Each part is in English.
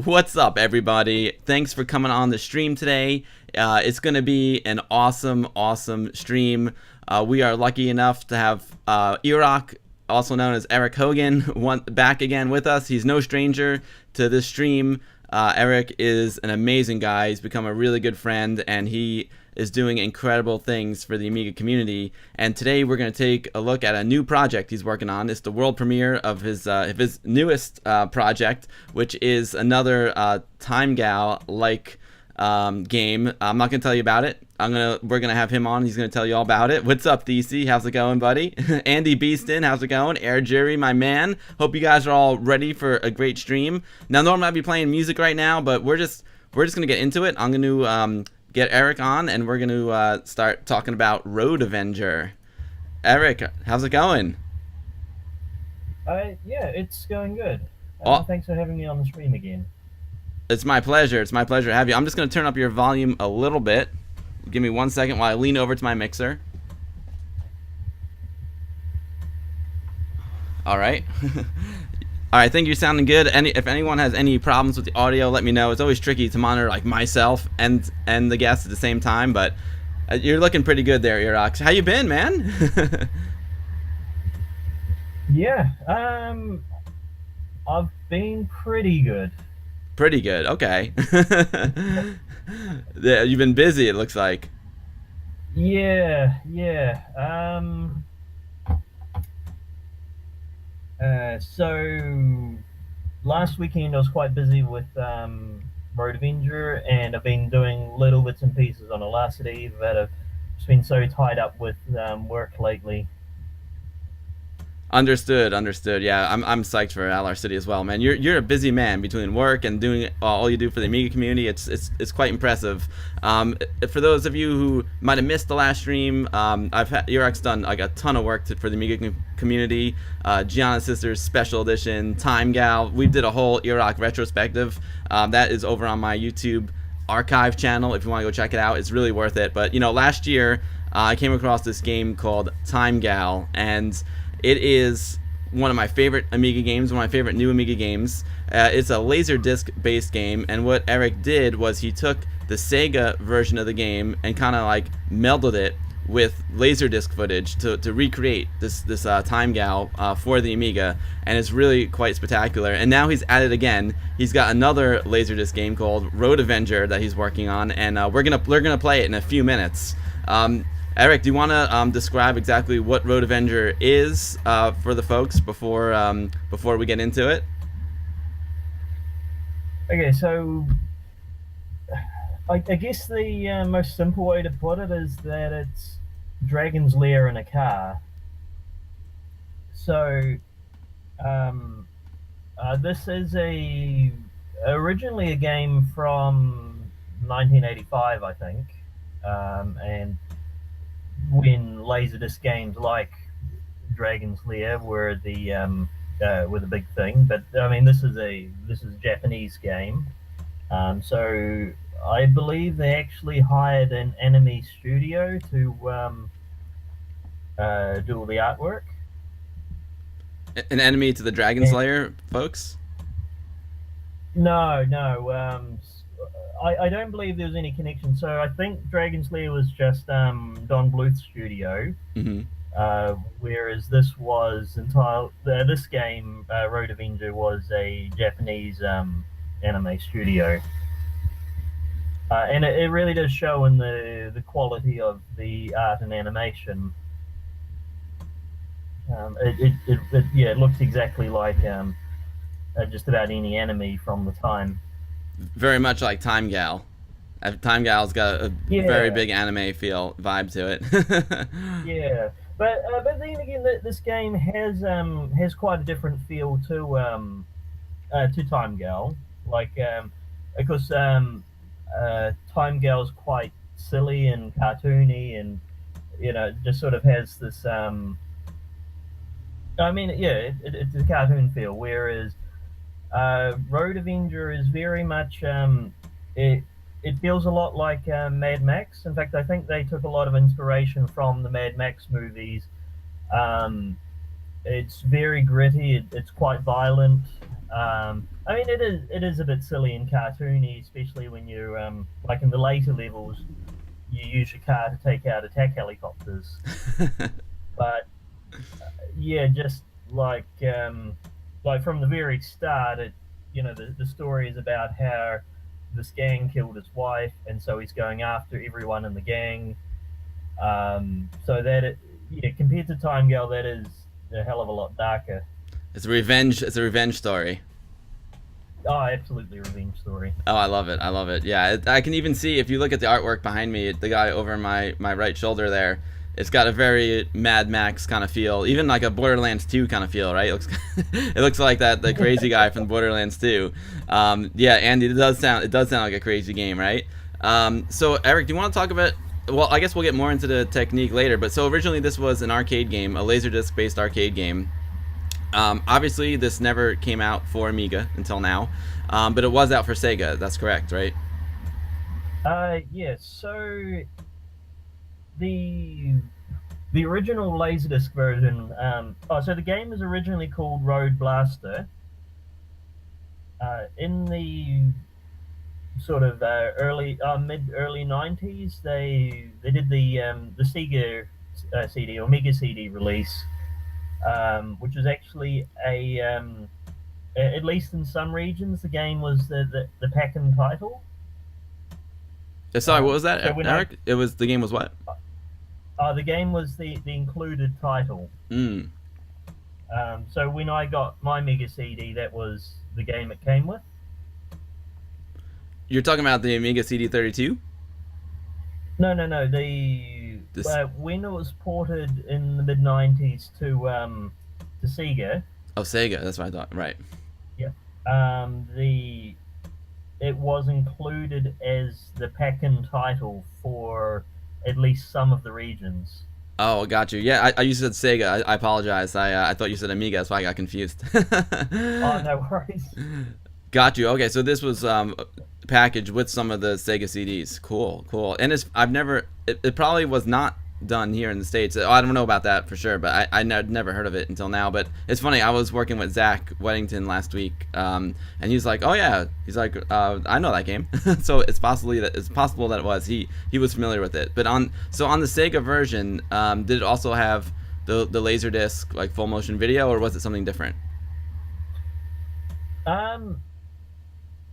What's up, everybody? Thanks for coming on the stream today. It's going to be an awesome stream. We are lucky enough to have Earock, also known as Eric Hogan, back again with us. He's no stranger to this stream. Eric is an amazing guy. He's become a really good friend, and he is doing incredible things for the Amiga community. And today we're going to take a look at a new project he's working on. It's the world premiere of his newest project, which is another Time Gal like game. I'm not going to tell you about it. We're gonna have him on. He's gonna tell you all about it. What's up, DC? How's it going, buddy? Andy Beeston, how's it going? Air Jury, my man. Hope you guys are all ready for a great stream. Now, normally I'd be playing music right now, but we're just gonna get into it. I'm gonna get Eric on, and we're gonna start talking about Road Avenger. Eric, how's it going? Yeah, it's going good. Thanks for having me on the stream again. It's my pleasure. It's my pleasure to have you. I'm just gonna turn up your volume a little bit. Give me 1 second while I lean over to my mixer. All right. All right, I think you're sounding good. If anyone has any problems with the audio, let me know. It's always tricky to monitor like myself and the guests at the same time, but you're looking pretty good there, Earock. How you been, man? Yeah, I've been pretty good. Pretty good. Okay. Yeah, you've been busy, it looks like. Yeah. So last weekend I was quite busy with Road Avenger, and I've been doing little bits and pieces on Elasticity that I've just been so tied up with work lately. Understood. Yeah, I'm psyched for LR City as well, man. You're a busy man between work and doing all you do for the Amiga community. It's quite impressive. For those of you who might have missed the last stream, Earock's done like a ton of work for the Amiga community. Gianna Sisters Special Edition, Time Gal. We did a whole Earock retrospective. That is over on my YouTube archive channel. If you want to go check it out, it's really worth it. But last year I came across this game called Time Gal, and it is one of my favorite Amiga games, one of my favorite new Amiga games. It's a Laserdisc based game, and what Eric did was he took the Sega version of the game and kind of like melded it with Laserdisc footage to recreate this Time Gal for the Amiga, and it's really quite spectacular. And now he's at it again. He's got another Laserdisc game called Road Avenger that he's working on, and we're gonna play it in a few minutes. Eric, do you want to describe exactly what Road Avenger is for the folks before we get into it? Okay, so I guess the most simple way to put it is that it's Dragon's Lair in a car. So um, this is a originally a game from 1985, I think, and when Laserdisc games like Dragon's Lair were the big thing. But I mean, this is a Japanese game. So I believe they actually hired an anime studio to do all the artwork. An enemy to the Dragon And Slayer, folks. no, no, I don't believe there was any connection. So I think Dragon's Lair was just Don Bluth's studio, Hmm. whereas this was this game, Road Avenger, was a Japanese anime studio. And it really does show in the quality of the art and animation. Yeah, it looks exactly like just about any anime from the time. Very much like Time Gal. Time Gal's got a very Yeah, big anime feel vibe to it. yeah, but then again, this game has quite a different feel to Time Gal. Like, of course, Time Gal's quite silly and cartoony, and just sort of has this. I mean, yeah, it's a cartoon feel, whereas Road Avenger is very much it feels a lot like Mad Max. In fact, I think they took a lot of inspiration from the Mad Max movies. Um, it's very gritty. It's quite violent. I mean, it is a bit silly and cartoony, especially when you like in the later levels, you use your car to take out attack helicopters. But yeah, just like from the very start, the story is about how this gang killed his wife, and so he's going after everyone in the gang. So that yeah, compared to Time Girl, that is a hell of a lot darker. It's a revenge. It's a revenge story. Oh, absolutely revenge story. Oh, I love it. I love it. Yeah, I can even see if you look at the artwork behind me, the guy over my right shoulder there. It's got a very Mad Max kind of feel, even like a Borderlands 2 kind of feel, right? It looks, it looks like that the crazy guy from Borderlands 2. Yeah, Andy, it does sound like a crazy game, right? So Eric, do you want to talk about? Well, I guess we'll get more into the technique later. But so originally this was an arcade game, a Laserdisc based arcade game. Obviously, this never came out for Amiga until now, but it was out for Sega. That's correct, right? Yeah. So the the original Laserdisc version. So the game is originally called Road Blaster. In the sort of mid early 90s, they did the Sega CD or Mega CD release, which was actually at least in some regions, the game was the pack-in title. Sorry, what was So that, when I Eric? It was the game was what? the game was the included title. Mm. So when I got my Mega CD, that was the game it came with. You're talking about the Amiga CD32? No, no, no. The This when it was ported in the mid 90s to Sega, oh Sega. That's what I thought. Right. yeah, the it was included as the pack-in title for at least some of the regions. Oh, got you. Yeah, you said Sega. I apologize. I thought you said Amiga. That's why I got confused. Oh, no worries. Got you. Okay, so this was packaged with some of the Sega CDs. Cool, cool. And I've never. It probably was not done here in the States. I don't know about that for sure, but I never heard of it until now. But it's funny. I was working with Zach Weddington last week, and he's like, "Oh yeah," he's like, "I know that game." So it's possible that it was he was familiar with it. But on the Sega version, did it also have the Laserdisc like full motion video, or was it something different? Um,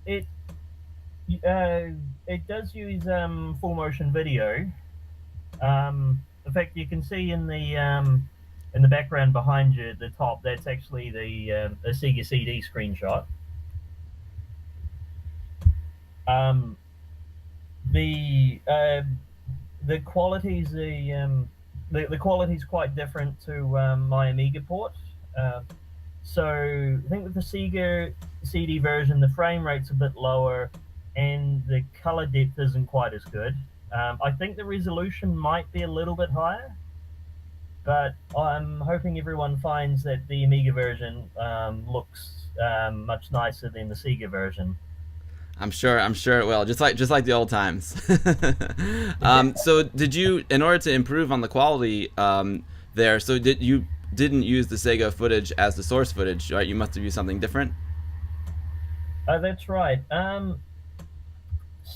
it uh, it does use full motion video. Um, In fact, you can see in the background behind you at the top, that's actually the Sega CD screenshot. Um, the the quality's the quality's quite different to my Amiga port. Uh, so I think with the Sega CD version, the frame rate's a bit lower, and the color depth isn't quite as good. I think the resolution might be a little bit higher, but I'm hoping everyone finds that the Amiga version looks much nicer than the Sega version. I'm sure it will, just like the old times. Yeah. So did you, in order to improve on the quality there, so didn't use the Sega footage as the source footage, right? You must have used something different. That's right.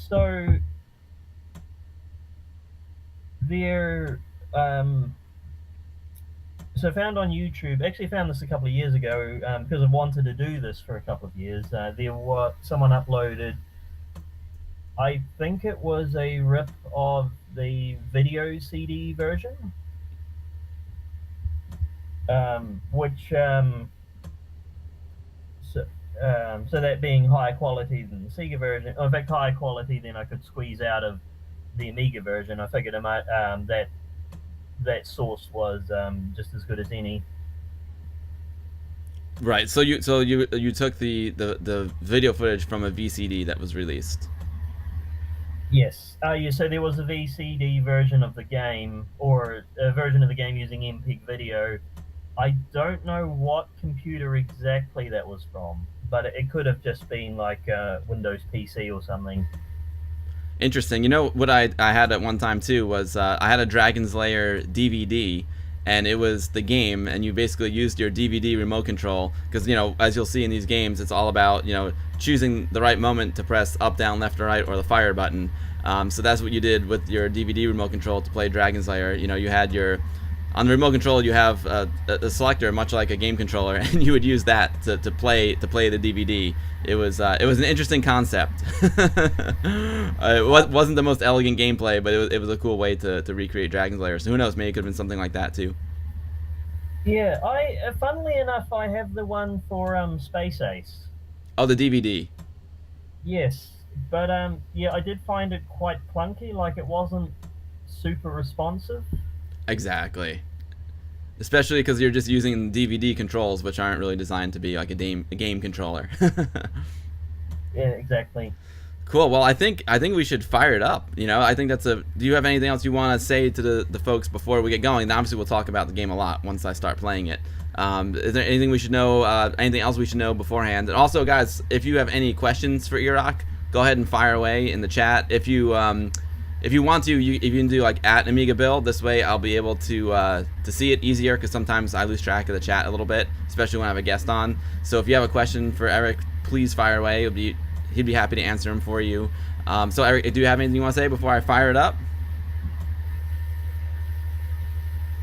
So there, so I found on YouTube. Actually, found this a couple of years ago because I've wanted to do this for a couple of years. There was someone uploaded. I think it was a rip of the video CD version, which so, so that being higher quality than the Sega version, or in fact higher quality than I could squeeze out of the Amiga version. I figured that source was just as good as any. Right. So you took the video footage from a VCD that was released. Yes. Yeah. So there was a VCD version of the game, or a version of the game using MPEG video. I don't know what computer exactly that was from, but it could have just been like a Windows PC or something. Interesting. You know what I had at one time too was I had a Dragon's Lair DVD, and it was the game, and you basically used your DVD remote control because as you'll see in these games, it's all about choosing the right moment to press up, down, left, or right, or the fire button. So that's what you did with your DVD remote control to play Dragon's Lair. You had your on the remote control you have a selector much like a game controller, and you would use that to play the DVD. It was an interesting concept. It wasn't the most elegant gameplay, but it was a cool way to recreate Dragon's Lair. So who knows, maybe it could have been something like that too. Yeah, funnily enough, I have the one for Space Ace. Oh, the DVD. Yes, but yeah, I did find it quite clunky. Like it wasn't super responsive. Exactly. Especially because you're just using DVD controls, which aren't really designed to be like a game controller. Yeah, exactly. Cool. Well, I think we should fire it up. I think that's a. Do you have anything else you want to say to the folks before we get going? And obviously, we'll talk about the game a lot once I start playing it. Is there anything we should know? Anything else we should know beforehand? And also, guys, if you have any questions for Earock, go ahead and fire away in the chat. If you want to, you can do like at AmigaBill. This way, I'll be able to see it easier because sometimes I lose track of the chat a little bit, especially when I have a guest on. So if you have a question for Eric, please fire away. He'd be happy to answer them for you. So Eric, do you have anything you want to say before I fire it up?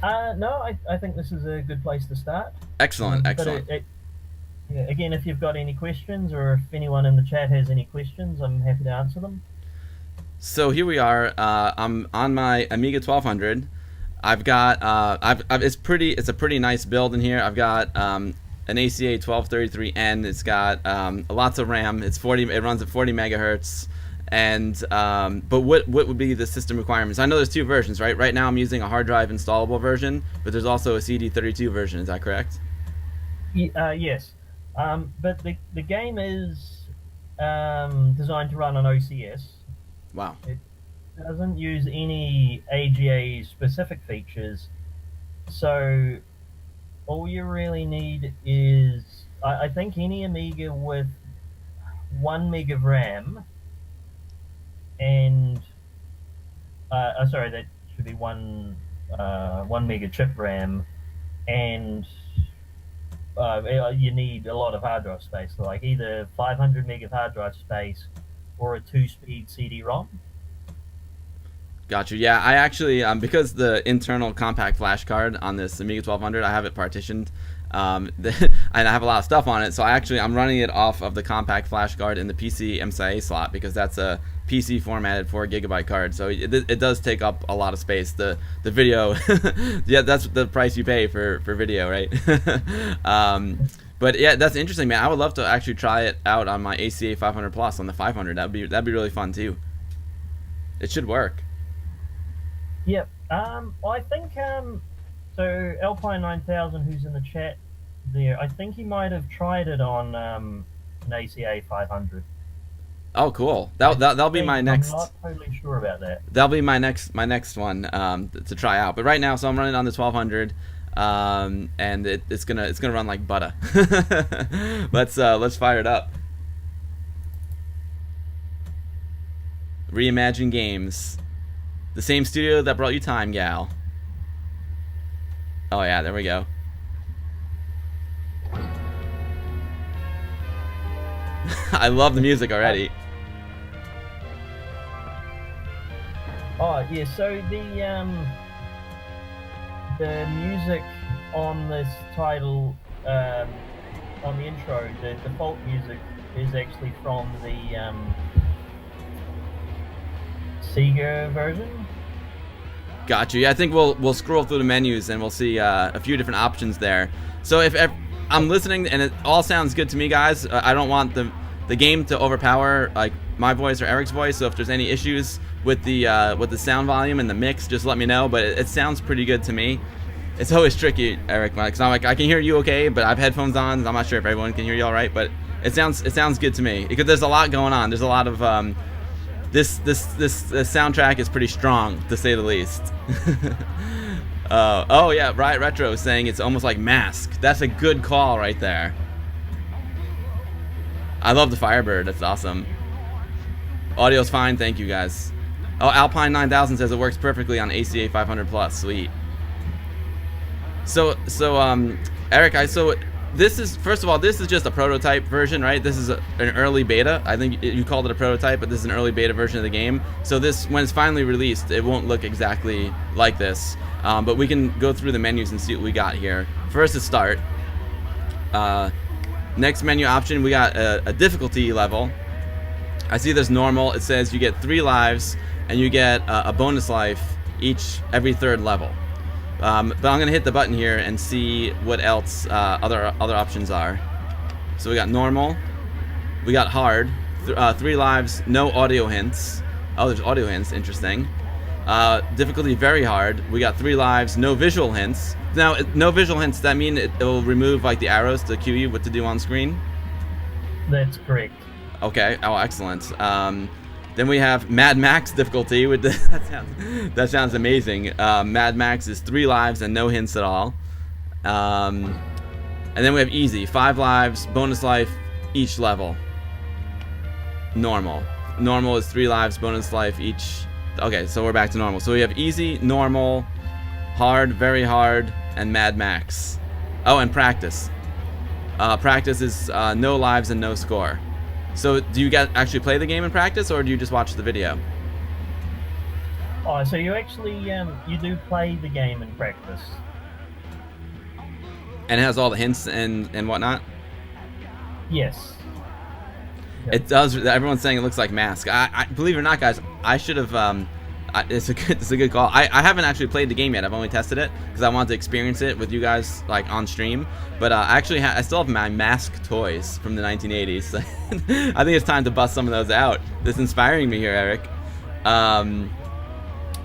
No, I think this is a good place to start. Excellent. Yeah, again, if you've got any questions, or if anyone in the chat has any questions, I'm happy to answer them. So here we are. I'm on my Amiga 1200. I've got it's a pretty nice build in here. I've got an ACA 1233N. It's got lots of RAM. It runs at 40 megahertz. And but what would be the system requirements? I know there's two versions, right? Right now I'm using a hard drive installable version, but there's also a CD32 version. Is that correct? Yes, but the game is designed to run on OCS. Wow. It doesn't use any AGA specific features, so all you really need is I think any Amiga with 1 meg of RAM. And sorry, that should be 1 mega chip RAM, and you need a lot of hard drive space, like either 500 meg of hard drive space or a 2-speed CD-ROM. Gotcha. Yeah, I actually because the internal compact flash card on this Amiga 1200, I have it partitioned. and I have a lot of stuff on it. So I'm running it off of the compact flash card in the PC MSIA slot because that's a PC formatted 4GB card. So it does take up a lot of space. The video, yeah, that's the price you pay for video, right? But yeah, that's interesting, man. I would love to actually try it out on my ACA 500 Plus on the 500. That'd be really fun too. It should work. Yep. I think so. Alpine 9000, who's in the chat there, I think he might have tried it on an ACA 500. Oh, cool. That'll be my next. I'm not totally sure about that. That'll be my next one to try out. But right now, so I'm running on the 1200. And it's gonna run like butter. Let's fire it up. Reimagine Games, the same studio that brought you Time Gal. Oh yeah, there we go. I love the music already. Oh yeah, so the music on this title, on the intro, the default music is actually from the Sega version. Gotcha. Yeah, I think we'll scroll through the menus and we'll see a few different options there. So if I'm listening and it all sounds good to me, guys, I don't want the game to overpower like my voice or Eric's voice. So if there's any issues with the sound volume and the mix, just let me know. But it sounds pretty good to me. It's always tricky, Eric, because I'm like, I can hear you okay, but I have headphones on. I'm not sure if everyone can hear you all right, but it sounds good to me because there's a lot going on. There's a lot of this soundtrack is pretty strong, to say the least. Oh yeah, Riot Retro is saying it's almost like Mask. That's a good call right there. I love the Firebird. That's awesome. Audio's fine. Thank you, guys. Oh, Alpine 9000 says it works perfectly on ACA 500 Plus. Sweet. So Eric, this is, first of all, this is just a prototype version, right? This is an early beta. I think you called it a prototype, but this is an early beta version of the game. So this, when it's finally released, it won't look exactly like this. But we can go through the menus and see what we got here. First is start. Next menu option, we got a difficulty level. I see there's normal. It says you get 3 lives and you get a bonus life every 3rd level. But I'm gonna hit the button here and see what else other options are. So we got normal, we got hard, 3 lives, no audio hints. Oh, there's audio hints, interesting. Difficulty very hard, we got 3 lives, no visual hints. Now, no visual hints, that mean it will remove like the arrows to cue you what to do on screen? That's correct. Okay, oh excellent. Then we have Mad Max difficulty. That sounds amazing. Mad Max is 3 lives and no hints at all. And then we have easy, 5 lives, bonus life each level. Normal. Normal is 3 lives, bonus life each. Okay, so we're back to normal. So we have easy, normal, hard, very hard, and Mad Max. Oh, and practice. Practice is no lives and no score. So do you guys actually play the game in practice, or do you just watch the video? Oh, so you actually you do play the game in practice. And it has all the hints and whatnot? Yes. It does. Everyone's saying it looks like Mask. I believe it or not, guys, I should have. It's a good call. I haven't actually played the game yet. I've only tested it because I wanted to experience it with you guys like on stream. But actually, I still have my Mask toys from the 1980s. I think it's time to bust some of those out. That's inspiring me here, Eric.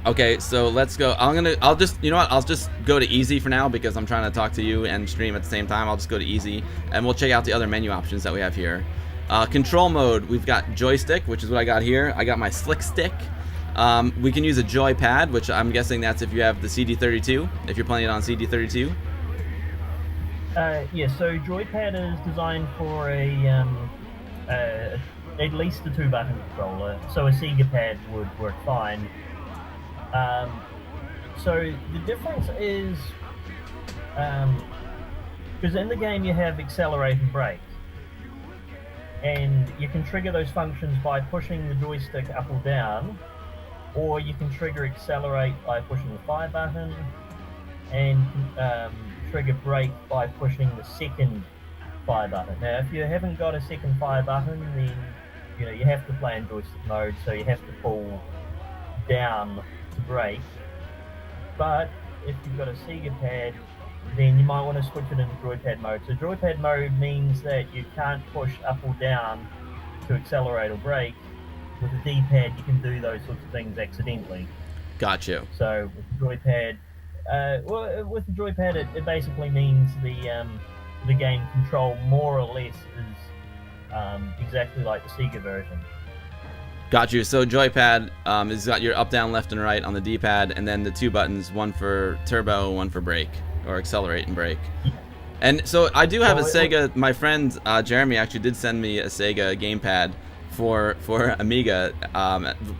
Okay, so let's go. I'll just go to easy for now because I'm trying to talk to you and stream at the same time. I'll just go to easy, and we'll check out the other menu options that we have here. Control mode, we've got joystick, which is what I got here. I got my slick stick. We can use a joypad, which I'm guessing that's if you have the CD32, if you're playing it on CD32. Yeah, so joypad is designed for at least a 2-button controller, so a Sega pad would work fine. So the difference is, because in the game you have accelerate and brake, and you can trigger those functions by pushing the joystick up or down, or you can trigger accelerate by pushing the fire button, and trigger brake by pushing the second fire button. Now, if you haven't got a second fire button, then you have to play in joystick mode, so you have to pull down to brake. But if you've got a Sega pad, then you might want to switch it into joypad mode. So joypad mode means that you can't push up or down to accelerate or brake. With the D-pad, you can do those sorts of things accidentally. Got you. So with the joypad, it basically means the game control more or less is exactly like the Sega version. Got you. So joypad has got your up, down, left, and right on the D-pad, and then the two buttons, one for turbo, one for brake, or accelerate and brake. Yeah. And so I do have a Sega. My friend Jeremy actually did send me a Sega gamepad for Amiga.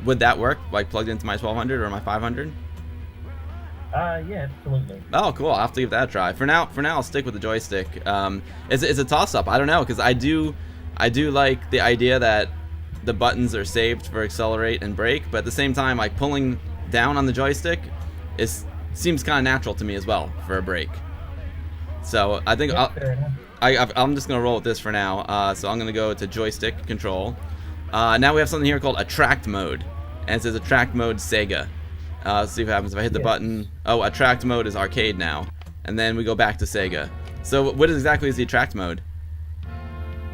Would that work, like plugged into my 1200 or my 500? Yeah, absolutely. Oh, cool. I'll have to give that a try. For now, I'll stick with the joystick. It's a toss-up. I don't know, because I do like the idea that the buttons are saved for accelerate and brake, but at the same time, like pulling down on the joystick seems kind of natural to me as well for a brake. So I think I'm just gonna roll with this for now. So I'm gonna go to joystick control. Now we have something here called attract mode, and it says attract mode Sega. Let's see what happens if I hit the button. Oh, attract mode is arcade now, and then we go back to Sega. So what exactly is the attract mode?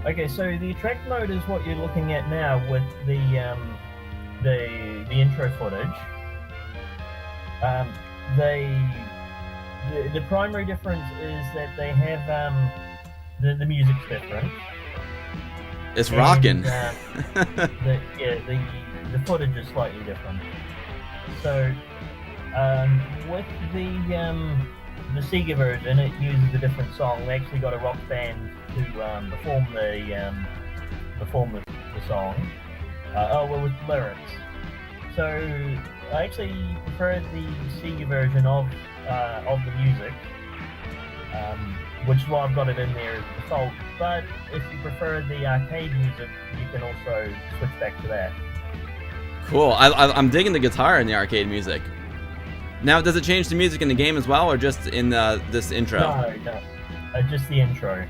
Okay, so the attract mode is what you're looking at now with the intro footage. The primary difference is that they have the music's different. It's rocking. The footage is slightly different. So with the Sega version, it uses a different song. They actually got a rock band to perform the song. With lyrics. So I actually prefer the Sega version of the music, which is why I've got it in there as default. But if you prefer the arcade music, you can also switch back to that. Cool. I'm digging the guitar in the arcade music. Now, does it change the music in the game as well, or just in this intro? No, just the intro.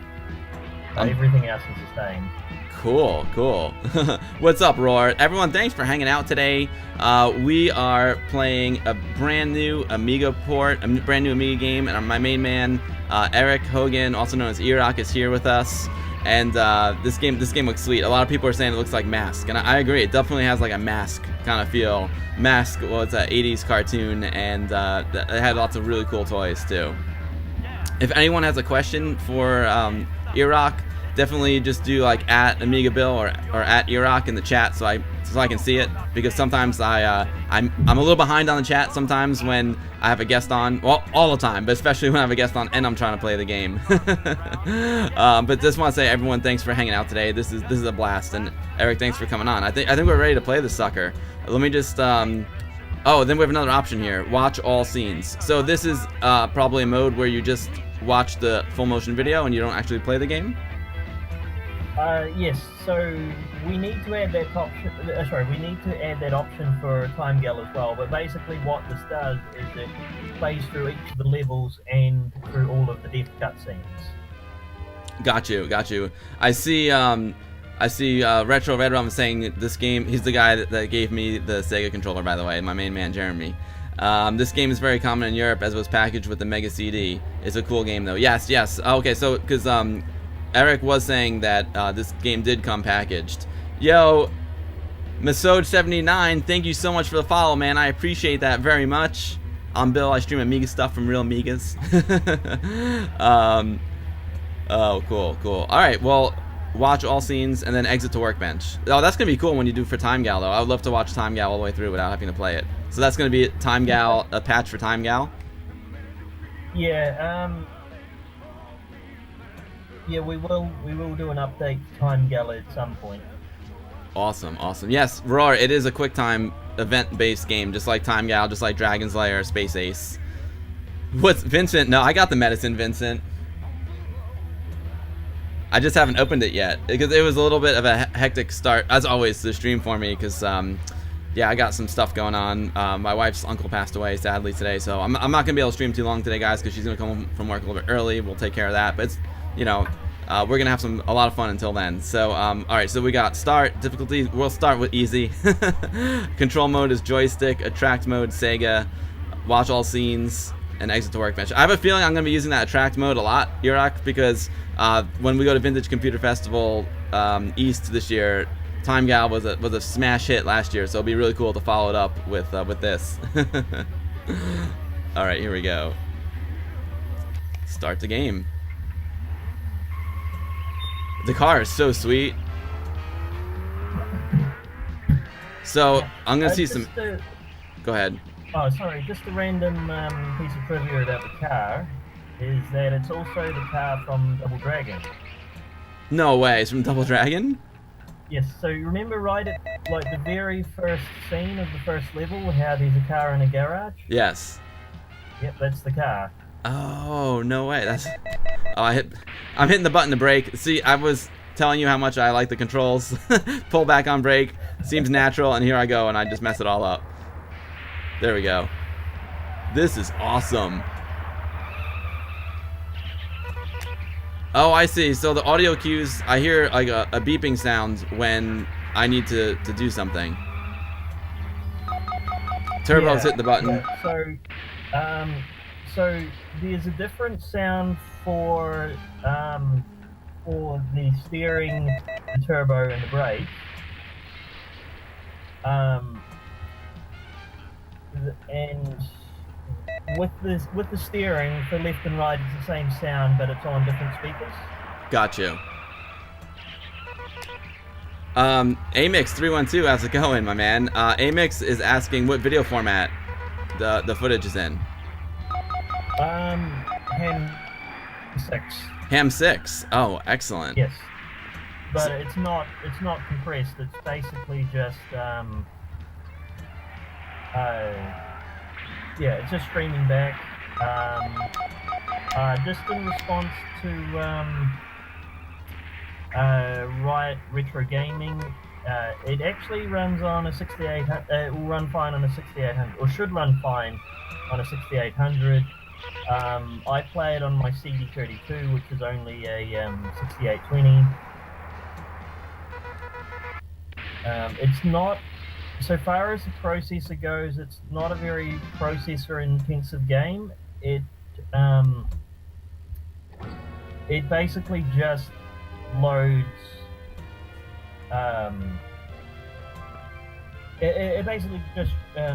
Everything else is the same. Cool. What's up, Roar? Everyone, thanks for hanging out today. We are playing a brand new Amiga port, a brand new Amiga game, and my main man, Eric Hogan, also known as Earock, is here with us. And this game looks sweet. A lot of people are saying it looks like Mask, and I agree. It definitely has like a Mask kind of feel. Mask was an 80s cartoon, and it had lots of really cool toys too. If anyone has a question for Earock, definitely just do like at AmigaBill or at Earock in the chat so I can see it, because sometimes I'm a little behind on the chat sometimes when I have a guest on. Well, all the time, but especially when I have a guest on and I'm trying to play the game. But just want to say, everyone, thanks for hanging out today. This is a blast, and Eric, thanks for coming on. I think we're ready to play this sucker. Let me just oh, then we have another option here. Watch all scenes. So this is probably a mode where you just watch the full motion video and you don't actually play the game. Yes, so we need to add that option. We need to add that option for Time Gal as well. But basically, what this does is it plays through each of the levels and through all of the death cutscenes. Got you. I see Retro Red Rum saying this game. He's the guy that gave me the Sega controller, by the way. My main man, Jeremy. This game is very common in Europe, as it was packaged with the Mega CD. It's a cool game, though. Yes. Okay, so because Eric was saying that this game did come packaged. Yo, Masode79, thank you so much for the follow, man. I appreciate that very much. I'm Bill. I stream Amiga stuff from real Amigas. Oh, cool. All right, well, watch all scenes and then exit to Workbench. Oh, that's gonna be cool when you do for Time Gal, though. I would love to watch Time Gal all the way through without having to play it. So that's gonna be Time Gal, a patch for Time Gal. Yeah. Yeah, we will do an update to Time Gal at some point. Awesome. Yes, Roar, it is a QuickTime event-based game, just like Time Gal, just like Dragon's Lair, Space Ace. What's Vincent? No, I got the medicine, Vincent. I just haven't opened it yet because it was a little bit of a hectic start, as always, to the stream for me, because yeah, I got some stuff going on. My wife's uncle passed away sadly today, so I'm not gonna be able to stream too long today, guys, because she's gonna come home from work a little bit early. We'll take care of that, but it's, you know, we're gonna have a lot of fun until then. So all right, so we got start difficulty. We'll start with easy. Control mode is joystick. Attract mode Sega. Watch all scenes and exit to workbench. I have a feeling I'm gonna be using that attract mode a lot, Earock, because when we go to Vintage Computer Festival East this year, Time Gal was a smash hit last year, so it'll be really cool to follow it up with this. All right, here we go. Start the game. The car is so sweet. So I'm gonna see some. Go ahead. Oh, sorry. Just a random piece of trivia about the car is that it's also the car from Double Dragon. No way, it's from Double Dragon? Yes, so you remember right at like the very first scene of the first level how there's a car in a garage? Yes. Yep, that's the car. Oh, no way. That's I'm hitting the button to brake. See, I was telling you how much I like the controls. Pull back on brake. Seems natural, and here I go and I just mess it all up. There we go. This is awesome. Oh, I see. So the audio cues, I hear like a beeping sound when I need to do something. Turbo's hitting the button. Yeah. So there's a different sound for the steering, the turbo, and the brake. And with the steering for left and right, it's the same sound, but it's on different speakers. Got you. Amix312, how's it going, my man? Amix is asking what video format the footage is in. Ham 6. Ham 6. Oh, excellent. Yes, but it's not compressed. It's basically just yeah, it's just streaming back. Just in response to Riot Retro Gaming, it actually runs on a 6800. It will run fine on a 6800, or should run fine on a 6800. I play it on my CD32, which is only a 6820. It's not, so far as the processor goes, it's not a very processor-intensive game. It basically just loads. It basically just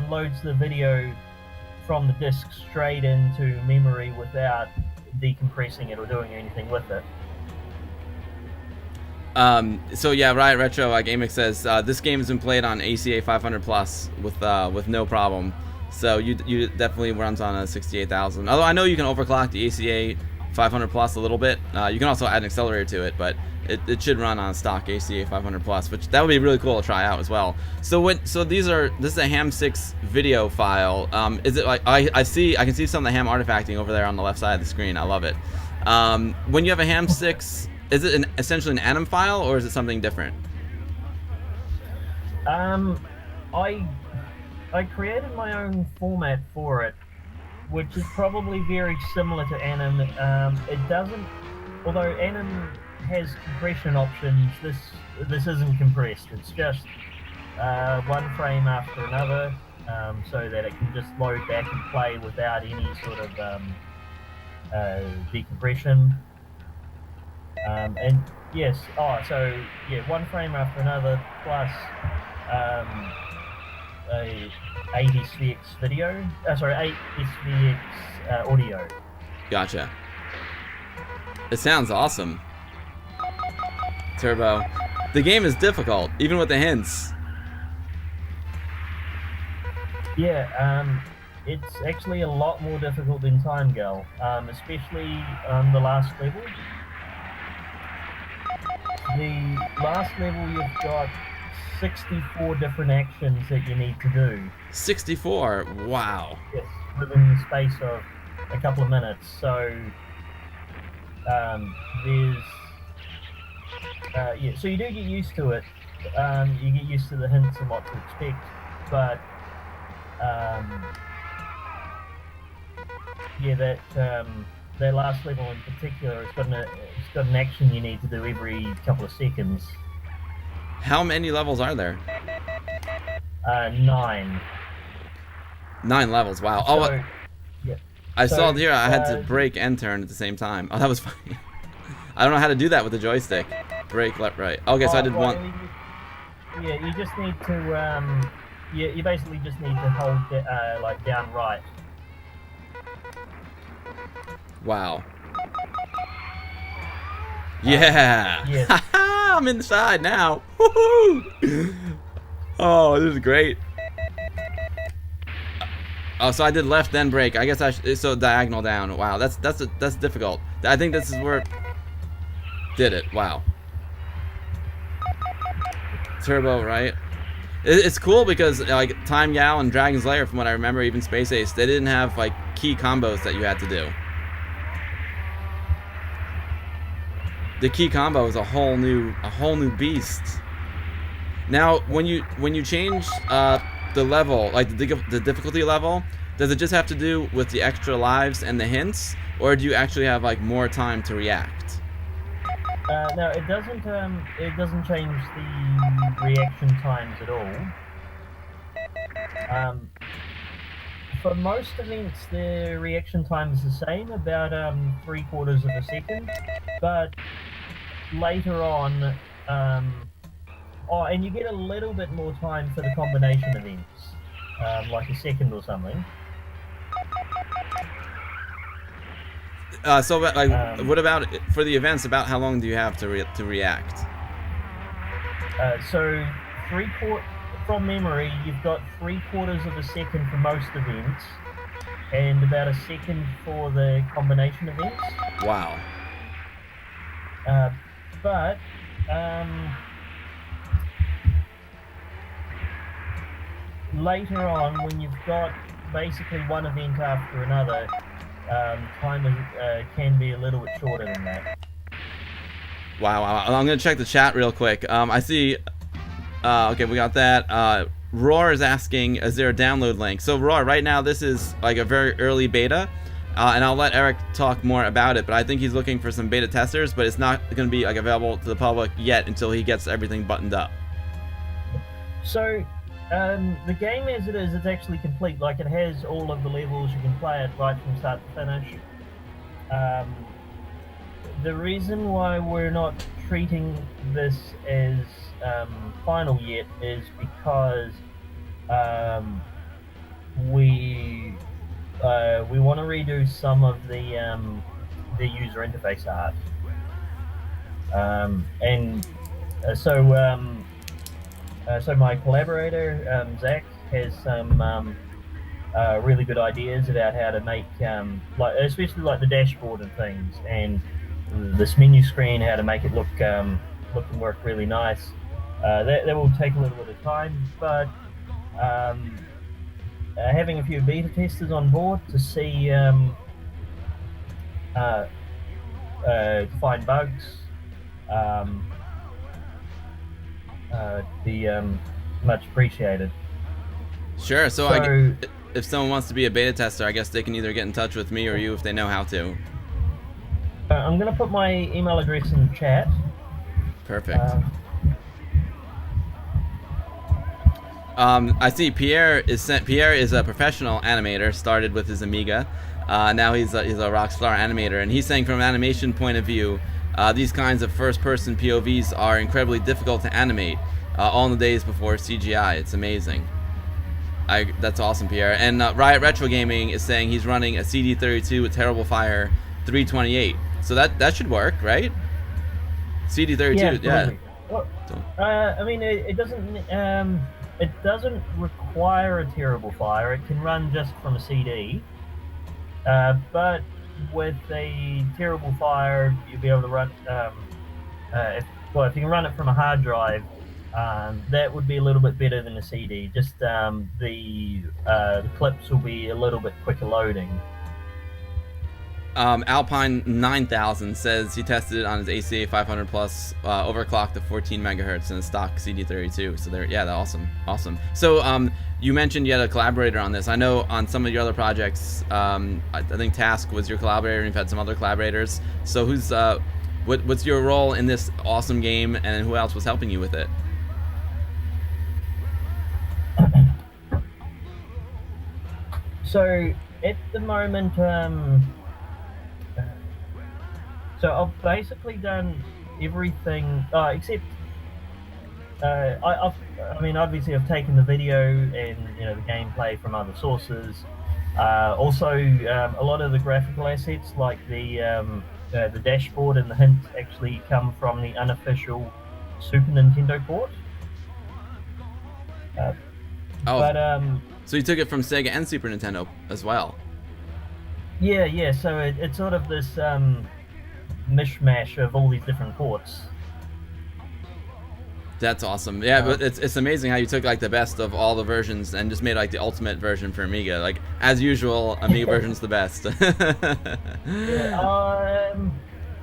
loads the video from the disk straight into memory without decompressing it or doing anything with it. So yeah, Riot Retro, like Amix says, this game has been played on ACA 500 plus with no problem. So you definitely runs on a 68,000. Although I know you can overclock the ACA 500 plus a little bit. You can also add an accelerator to it, but it should run on stock ACA 500 plus, which that would be really cool to try out as well. So this is a Ham 6 video file. Is it like I can see some of the Ham artifacting over there on the left side of the screen. I love it. When you have a Ham 6, is it essentially an anim file, or is it something different? I created my own format for it, which is probably very similar to anim. It doesn't, although anim has compression options, this isn't compressed. It's just one frame after another, so that it can just load back and play without any sort of decompression. And yes, so yeah, one frame after another plus a 8 SVX video. 8 SVX audio. Gotcha. It sounds awesome. Turbo. The game is difficult, even with the hints. Yeah, it's actually a lot more difficult than Time Gal, especially on the last level. The last level, you've got 64 different actions that you need to do. 64? Wow. Yes, within the space of a couple of minutes. So there's yeah, so you do get used to it. You get used to the hints and what to expect. but yeah, that last level in particular, it's got an action you need to do every couple of seconds. How many levels are there? 9. 9 levels. Wow. So, Oh, yeah. I saw here I had to break and turn at the same time. Oh, that was funny. I don't know how to do that with the joystick. Break, left, right. Okay, so I did one. Yeah, you just need to you basically just need to hold like down right. Wow. Yeah. Yes. I'm inside now. Woohoo! Oh, this is great. Oh, so I did left then break. I guess so diagonal down. Wow, that's difficult. I think this is where did it. Wow. Turbo, right? It's cool because like Time Gal and Dragon's Lair, from what I remember, even Space Ace, they didn't have like key combos that you had to do. The key combo is a whole new beast. Now, when you change the level, like the difficulty level, does it just have to do with the extra lives and the hints, or do you actually have like more time to react? No, it doesn't. It doesn't change the reaction times at all. For most events, the reaction time is the same, about 3/4 of a second. But later on, oh, and you get a little bit more time for the combination events, like a second or something. So, like, what about for the events? About how long do you have to react? So, from memory, you've got 3/4 of a second for most events, and about a second for the combination events. Wow. But later on, when you've got basically one event after another, time can be a little bit shorter than that. Wow. I'm gonna check the chat real quick. I see. Okay, we got that. Roar is asking, is there a download link? So Roar, right now this is like a very early beta, and I'll let Eric talk more about it. But I think he's looking for some beta testers, but it's not going to be like available to the public yet until he gets everything buttoned up. So the game as it is, it's actually complete. Like, it has all of the levels. You can play it right from start to finish. The reason why we're not treating this as final yet is because we want to redo some of the user interface art, so my collaborator Zach has some really good ideas about how to make like, especially like the dashboard and things, and this menu screen, how to make it look and work really nice. That will take a little bit of time, but having a few beta testers on board to see to find bugs be much appreciated. Sure. So if someone wants to be a beta tester, I guess they can either get in touch with me or you if they know how to. I'm going to put my email address in the chat. Perfect. I see Pierre is a professional animator. Started with his Amiga. Now he's a rock star animator, and he's saying from an animation point of view, these kinds of first-person POVs are incredibly difficult to animate. All in the days before CGI, it's amazing. That's awesome, Pierre. And Riot Retro Gaming is saying he's running a CD32 with Terrible Fire 328. So that should work, right? CD32, yeah. Well, I mean, it doesn't require a Terrible Fire. It can run just from a CD. But with a Terrible Fire, you'll be able to run. If you can run it from a hard drive, that would be a little bit better than a CD. Just the clips will be a little bit quicker loading. Alpine 9000 says he tested it on his ACA 500 plus, overclocked to 14 megahertz in a stock CD32. So there, yeah, that's awesome. So you mentioned you had a collaborator on this. I know on some of your other projects, I think Task was your collaborator, and you've had some other collaborators. So who's what's your role in this awesome game, and who else was helping you with it? So at the moment, so I've basically done everything except I mean, obviously I've taken the video and the gameplay from other sources. Also, a lot of the graphical assets, like the dashboard and the hints, actually come from the unofficial Super Nintendo port. So you took it from Sega and Super Nintendo as well. Yeah. So it's sort of this mishmash of all these different ports. That's awesome. Yeah, but it's amazing how you took like the best of all the versions and just made like the ultimate version for Amiga. Like as usual, Amiga version's the best.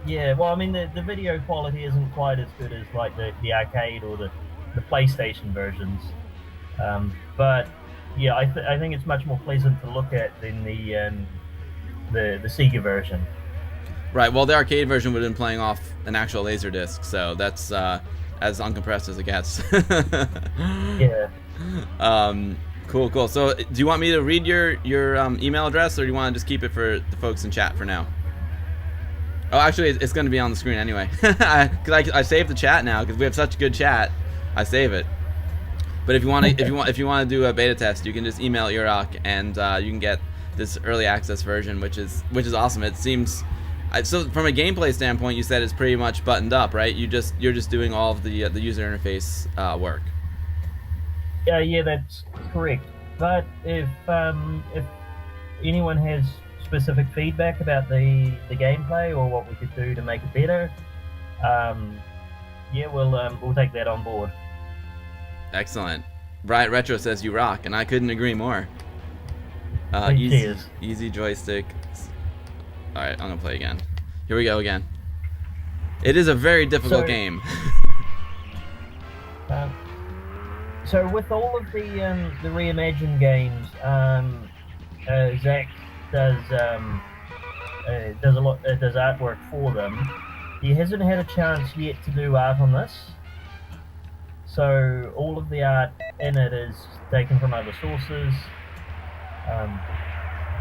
Yeah. Well, I mean, the video quality isn't quite as good as like the arcade or the PlayStation versions. But yeah, I think it's much more pleasant to look at than the Sega version. Right. Well, the arcade version would have been playing off an actual Laserdisc, so that's as uncompressed as it gets. Yeah. Cool. So, do you want me to read your email address, or do you want to just keep it for the folks in chat for now? Oh, actually, it's going to be on the screen anyway, because I saved the chat now because we have such good chat. I save it. But if you want to do a beta test, you can just email Earock, and you can get this early access version, which is awesome. It seems. So from a gameplay standpoint, you said it's pretty much buttoned up, right? You're just doing all of the user interface work. Yeah, that's correct. But if anyone has specific feedback about the gameplay or what we could do to make it better, yeah, we'll take that on board. Excellent. Bright Retro says you rock, and I couldn't agree more. Easy joystick. Alright, I'm gonna play again. Here we go again. It is a very difficult game. So with all of the reimagined games, Zach does artwork for them. He hasn't had a chance yet to do art on this. So all of the art in it is taken from other sources.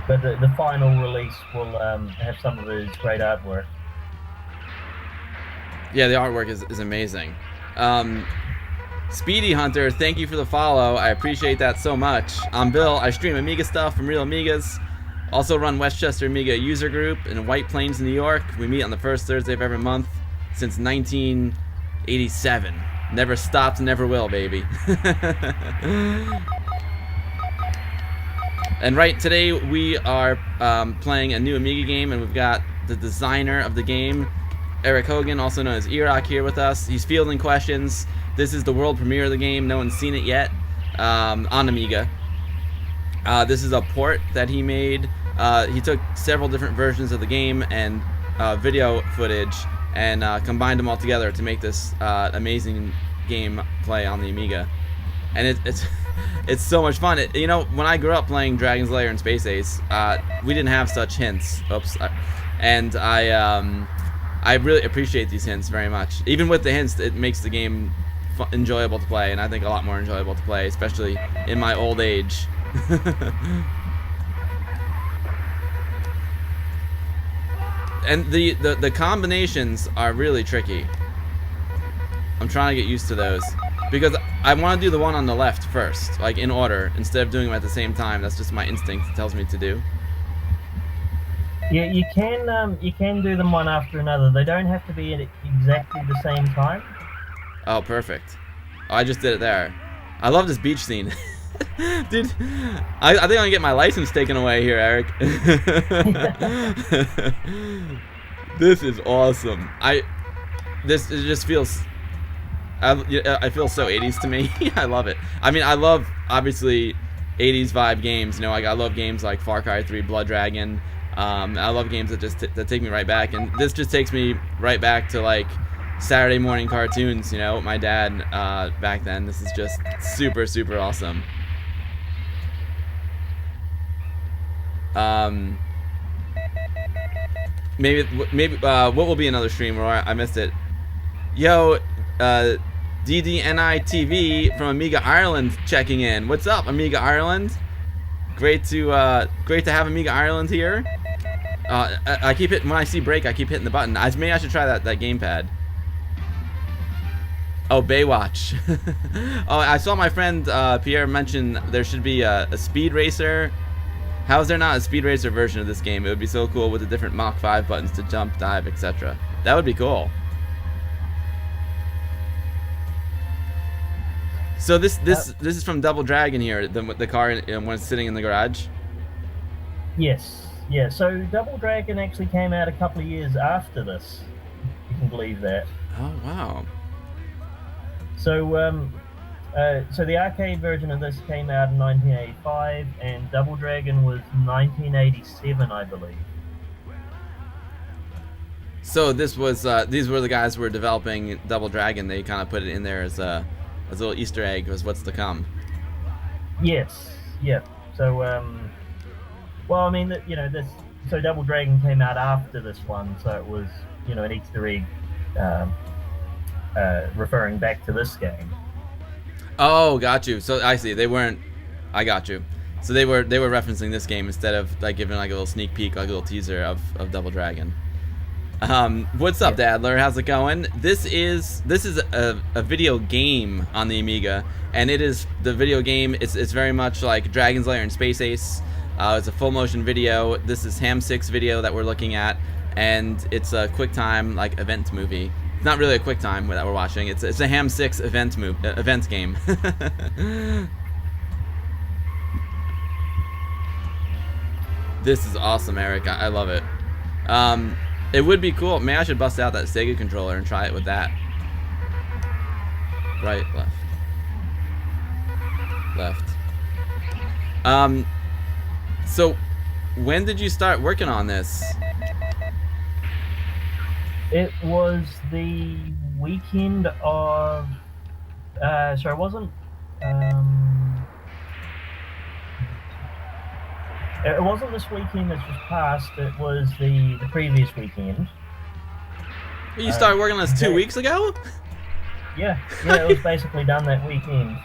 But the final release will have some of his great artwork. Yeah, the artwork is amazing. Speedy Hunter, thank you for the follow. I appreciate that so much. I'm Bill. I stream Amiga stuff from Real Amigas. Also run Westchester Amiga User Group in White Plains, New York. We meet on the first Thursday of every month since 1987. Never stopped, never will, baby. And right today we are playing a new Amiga game, and we've got the designer of the game, Eric Hogan, also known as Earock, here with us. He's fielding questions. This is the world premiere of the game. No one's seen it yet on Amiga. This is a port that he made. He took several different versions of the game and video footage and combined them all together to make this amazing game play on the Amiga. And it's so much fun. When I grew up playing Dragon's Lair and Space Ace, we didn't have such hints. And I really appreciate these hints very much. Even with the hints, it makes the game enjoyable to play, and I think a lot more enjoyable to play, especially in my old age. And the combinations are really tricky. I'm trying to get used to those, because I want to do the one on the left first, like in order, instead of doing them at the same time. That's just my instinct. It tells me to do. Yeah, you can do them one after another. They don't have to be at exactly the same time. Oh, perfect. Oh, I just did it there. I love this beach scene. Dude, I think I'm gonna get my license taken away here, Eric. This is awesome. It just feels... I feel so 80s to me. I love it. I mean, I love, obviously, 80s vibe games. Like, I love games like Far Cry 3, Blood Dragon, I love games that just that take me right back, and this just takes me right back to like Saturday morning cartoons, you know, with my dad back then. This is just super, super awesome. Maybe what will be another stream where I missed it. Yo, DDNI TV from Amiga Ireland checking in. What's up, Amiga Ireland? Great to have Amiga Ireland here. I keep hitting, when I see break, I keep hitting the button. Maybe I should try that gamepad. Oh, Baywatch. Oh, I saw my friend Pierre mention there should be a Speed Racer. How is there not a Speed Racer version of this game? It would be so cool with the different Mach 5 buttons to jump, dive, etc. That would be cool. So this is from Double Dragon here, the car when it's sitting in the garage. Yes, yeah. So Double Dragon actually came out a couple of years after this. You can believe that. Oh wow. So so the arcade version of this came out in 1985, and Double Dragon was 1987, I believe. So this was these were the guys who were developing Double Dragon. They kind of put it in there as a little Easter egg, was what's to come. Yes, yeah. So well, I mean, you know, so Double Dragon came out after this one, so it was, you know, an Easter egg referring back to this game. Oh, got you. So I see. They weren't. I got you. So they were referencing this game instead of like giving like a little sneak peek, like a little teaser of Double Dragon. What's up, Dadler? How's it going? This is a video game on the Amiga, and it is the video game. It's very much like Dragon's Lair and Space Ace. It's a full motion video. This is Ham 6 video that we're looking at, and it's a QuickTime like event movie. It's not really a QuickTime that we're watching. It's a Ham 6 event game. This is awesome, Eric. I love it. It would be cool. Maybe I should bust out that Sega controller and try it with that. Right, left. So when did you start working on this? It was the weekend of sorry, it wasn't it wasn't this weekend that's just passed, it was the previous weekend. You started working on this 2 weeks ago? Yeah, it was basically done that weekend.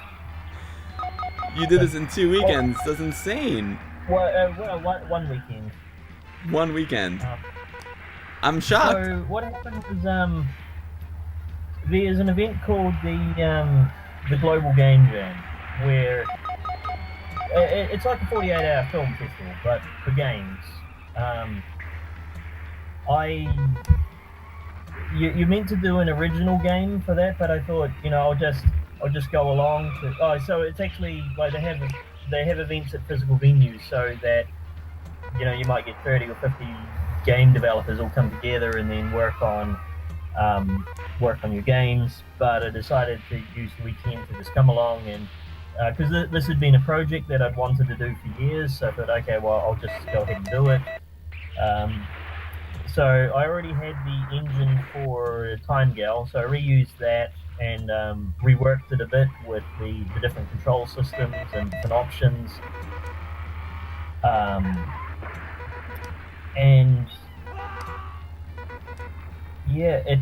You did this in 2 weekends. That's insane. Well, one weekend. 1 weekend. I'm shocked. So what happened was there's an event called the Global Game Jam, where it's like a 48-hour film festival, but for games. You're meant to do an original game for that, but I thought, you know, I'll just go along to. Oh, so it's actually like they have events at physical venues, so that, you know, you might get 30 or 50 game developers all come together and then work on your games. But I decided to use the weekend to just come along, and because this had been a project that I'd wanted to do for years, so I thought, okay, well, I'll just go ahead and do it. So I already had the engine for Time Gal, so I reused that and reworked it a bit with the different control systems and different options. And yeah, it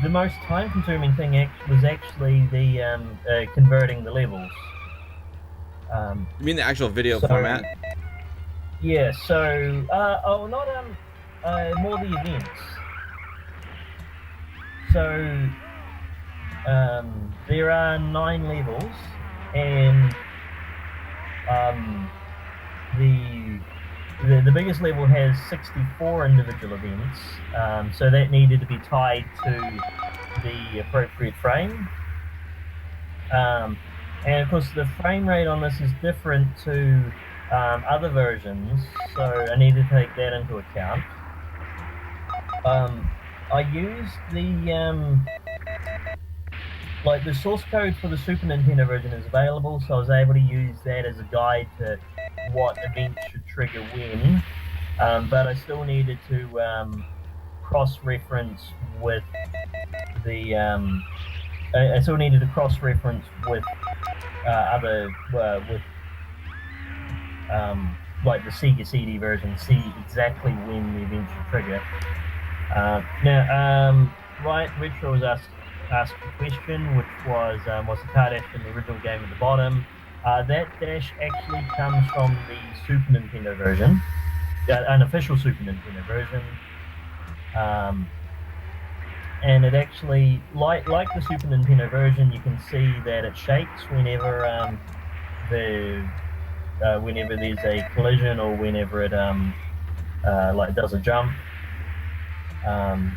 the most time-consuming thing was actually the converting the levels. You mean the actual video format? Yeah. So more the events. So there are 9 levels, and the biggest level has 64 individual events, so that needed to be tied to the appropriate frame. And of course the frame rate on this is different to other versions, so I need to take that into account. I used the source code for the Super Nintendo version is available, so I was able to use that as a guide to what event should trigger when, but I still needed to cross-reference with the I still needed to cross-reference with other with like the Sega CD version, see exactly when the event should trigger. Now, right, Retro was asked a question, which was the car dash in the original game at the bottom? That dash actually comes from the Super Nintendo version, an official Super Nintendo version. And it actually, like the Super Nintendo version, you can see that it shakes whenever whenever there's a collision or whenever it like does a jump.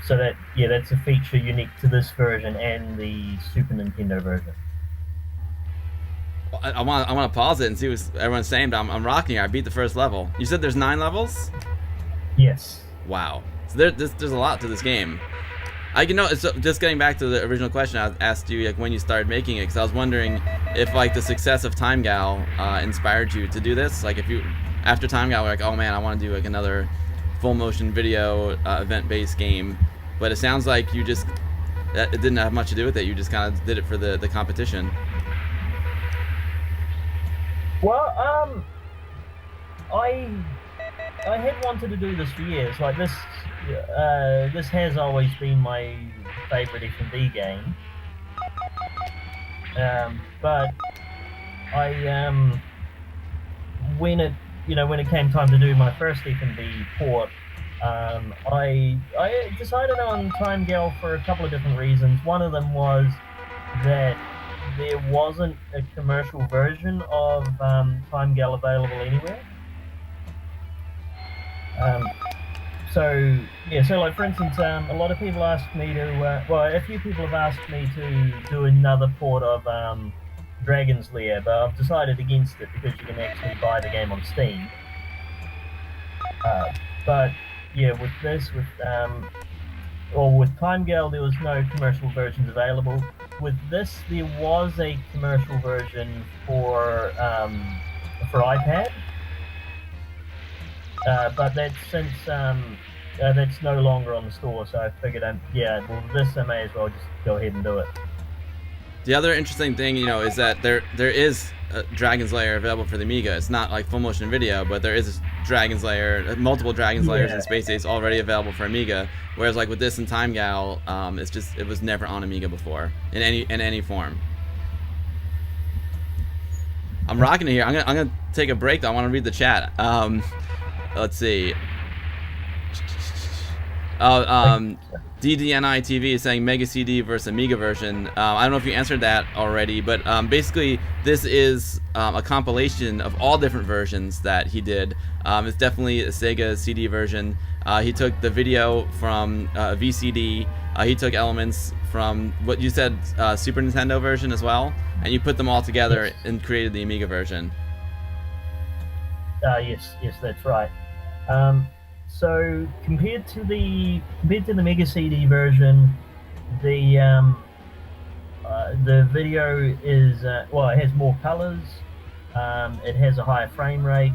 So that's a feature unique to this version and the Super Nintendo version. I want to pause it and see what everyone's saying, but I'm rocking here. I beat the first level. You said there's 9 levels? Yes. Wow. So there's a lot to this game. So just getting back to the original question I asked you, like when you started making it, because I was wondering if like the success of Time Gal inspired you to do this. Like if you after Time Gal were like, oh man, I want to do like another full motion video event-based game, but it sounds like it didn't have much to do with it. You just kind of did it for the competition. Well, I had wanted to do this for years. Like this has always been my favorite F&B game. But when it came time to do my first F&B port, I decided on Time Gal for a couple of different reasons. One of them was that there wasn't a commercial version of Time Gal available anywhere. So like for instance, a lot of people asked me to, a few people have asked me to do another port of Dragon's Lair, but I've decided against it because you can actually buy the game on Steam. But yeah, with Time Gal, there was no commercial versions available. With this, there was a commercial version for iPad. But that's no longer on the store, so I figured, this I may as well just go ahead and do it. The other interesting thing, is that there is a Dragon's Lair available for the Amiga. It's not like full motion video, but there is Dragon's Lair, multiple Dragon's Lairs and Space Ace already available for Amiga. Whereas like with this and Time Gal, it was never on Amiga before in any form. I'm rocking it here. I'm gonna take a break though. I want to read the chat. Let's see. DDNI TV is saying Mega CD versus Amiga version. I don't know if you answered that already, but basically this is a compilation of all different versions that he did. It's definitely a Sega CD version. He took the video from VCD. He took elements from what you said Super Nintendo version as well, and you put them all together and created the Amiga version. Yes, that's right. So compared to the Mega CD version, the video is it has more colors. It has a higher frame rate.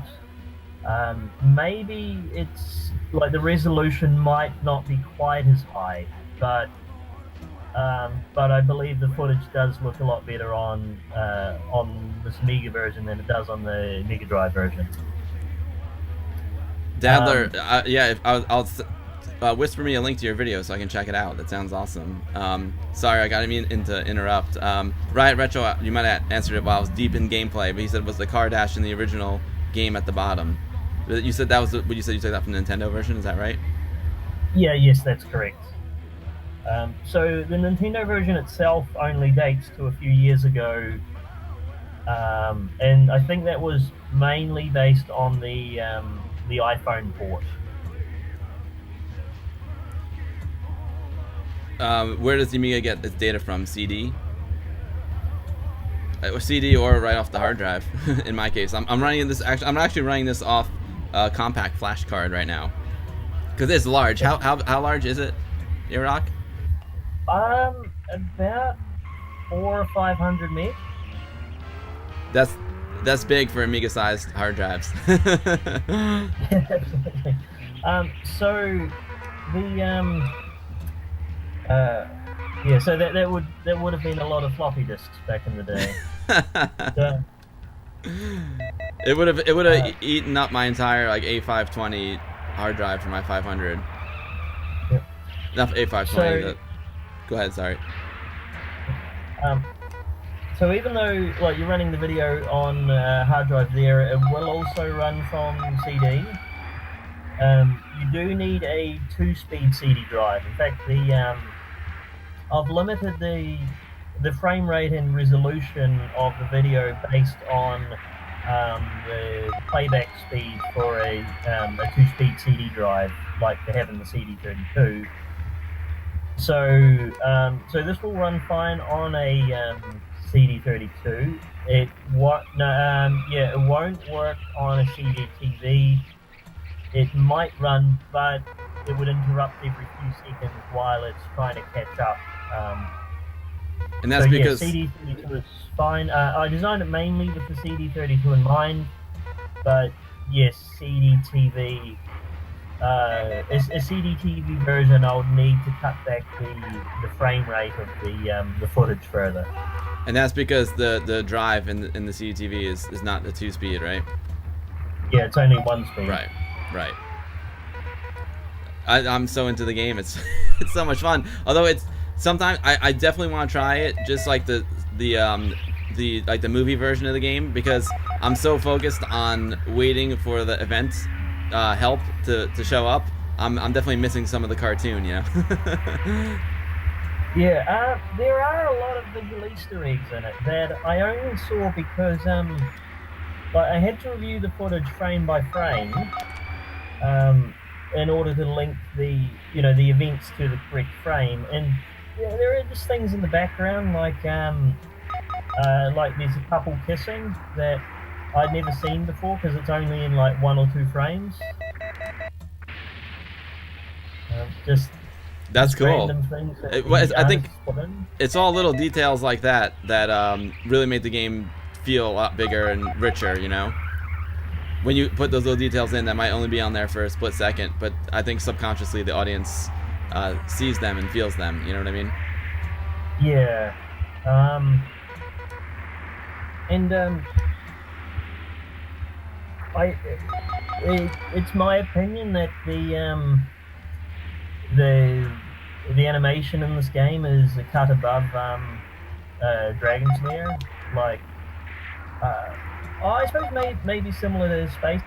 Maybe it's like the resolution might not be quite as high, but I believe the footage does look a lot better on this Amiga version than it does on the Mega Drive version. Dadler, I'll whisper me a link to your video so I can check it out. That sounds awesome. Sorry, I didn't mean to interrupt. Riot Retro, you might have answered it while I was deep in gameplay, but he said it was the car dash in the original game at the bottom. You said that was what you said. You took that from the Nintendo version. Is that right? Yes, that's correct. So the Nintendo version itself only dates to a few years ago, and I think that was mainly based on the iPhone port. Where does the Amiga get its data from? CD? CD or right off the hard drive. In my case, I'm running this. I'm actually running this off a compact flash card right now because it's large. How large is it, Earock? About 400 or 500 meg. That's big for Amiga-sized hard drives. Absolutely. So the yeah, so that would have been a lot of floppy disks back in the day. So, It would have eaten up my entire like A520 hard drive for my 500. yep. Enough A520. So, go ahead. Sorry. So even though like you're running the video on hard drive there, it will also run from CD. You do need a 2-speed CD drive. In fact, I've limited the frame rate and resolution of the video based on the playback speed for a 2-speed CD drive, like they have in the CD32. So this will run fine on a CD32. It won't work on a CDTV. It might run, but it would interrupt every few seconds while it's trying to catch up. And that's because CD32 is fine. I designed it mainly with the CD32 in mind, but yes, CDTV. A CDTV version, I would need to cut back the frame rate of the footage further. And that's because the drive in the CDTV is not the 2-speed, right? Yeah, it's only 1 speed. Right. I'm so into the game. It's it's so much fun. Although it's sometimes I definitely want to try it, just like the movie version of the game, because I'm so focused on waiting for the event help to show up. I'm definitely missing some of the cartoon, you know. Yeah, there are a lot of visual Easter eggs in it that I only saw because I had to review the footage frame by frame in order to link the events to the correct frame, and there are just things in the background like there's a couple kissing that I'd never seen before because it's only in like 1 or 2 frames. That's cool. I think it's all little details like that really make the game feel a lot bigger and richer, you know? When you put those little details in that might only be on there for a split second, but I think subconsciously the audience sees them and feels them, you know what I mean? Yeah. It's my opinion that the animation in this game is a cut above Dragon's Lair. Like, I suppose maybe similar to Space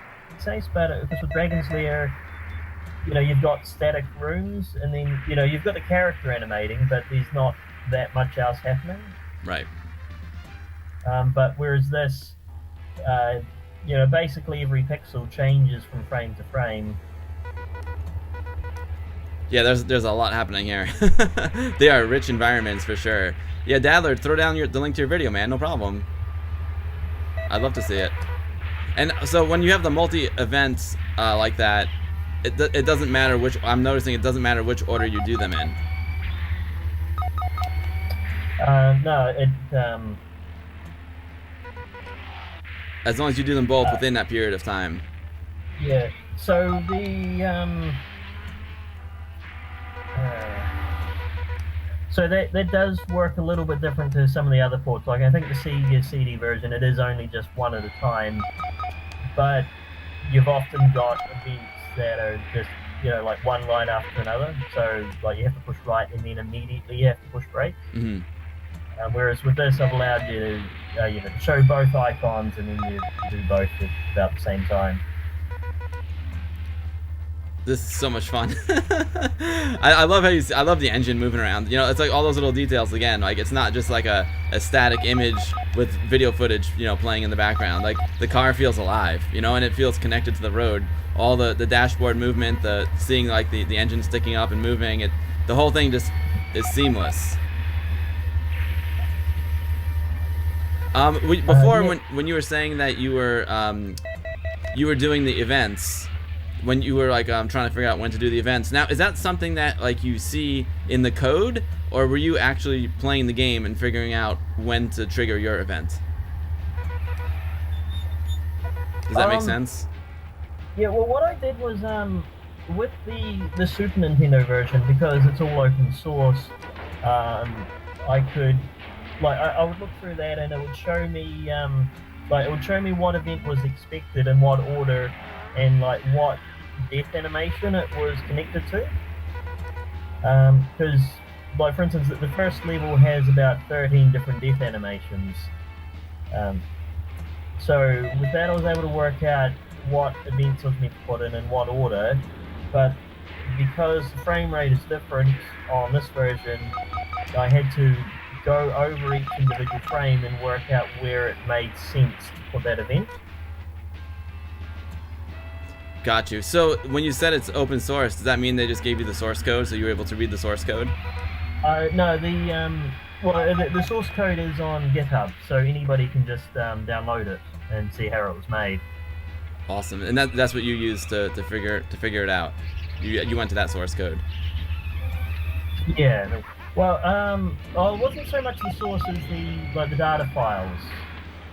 Ace, but because with Dragon's Lair, you've got static rooms, and then you've got the character animating, but there's not that much else happening. Right. But whereas this, basically every pixel changes from frame to frame. Yeah, there's a lot happening here. They are rich environments for sure. Yeah, Dadler, throw down the link to your video, man. No problem. I'd love to see it. And so when you have the multi-events like that, it doesn't matter which. I'm noticing it doesn't matter which order you do them in. No, it. As long as you do them both within that period of time. Yeah. So the so that does work a little bit different to some of the other ports. Like I think the Sega CD version, it is only just one at a time, but you've often got events that are just like one right after another. So like you have to push right and then immediately you have to push brake. Mm-hmm. Whereas with this, I've allowed you to show both icons and then you do both at about the same time. This is so much fun. I love how I love the engine moving around. It's like all those little details again. Like it's not just like a static image with video footage, playing in the background. Like the car feels alive, and it feels connected to the road. All the dashboard movement, the seeing like the engine sticking up and moving, the whole thing just is seamless. Before, yeah. when you were saying that you were doing the events, when you were like trying to figure out when to do the events. Now, is that something that like you see in the code, or were you actually playing the game and figuring out when to trigger your event? Does that make sense? Yeah, well, what I did was with the Super Nintendo version, because it's all open source, I could I would look through that and it would show me it would show me what event was expected in what order and like what death animation it was connected to. Because like for instance, the first level has about 13 different death animations. So with that, I was able to work out what events I was meant to put in what order, but because the frame rate is different on this version, I had to go over each individual frame and work out where it made sense to put that event. Got you. So when you said it's open source, does that mean they just gave you the source code so you were able to read the source code? No, the source code is on GitHub, so anybody can just download it and see how it was made. Awesome, and that's what you used to figure it out. You went to that source code. Yeah. Well, it wasn't so much the source as the data files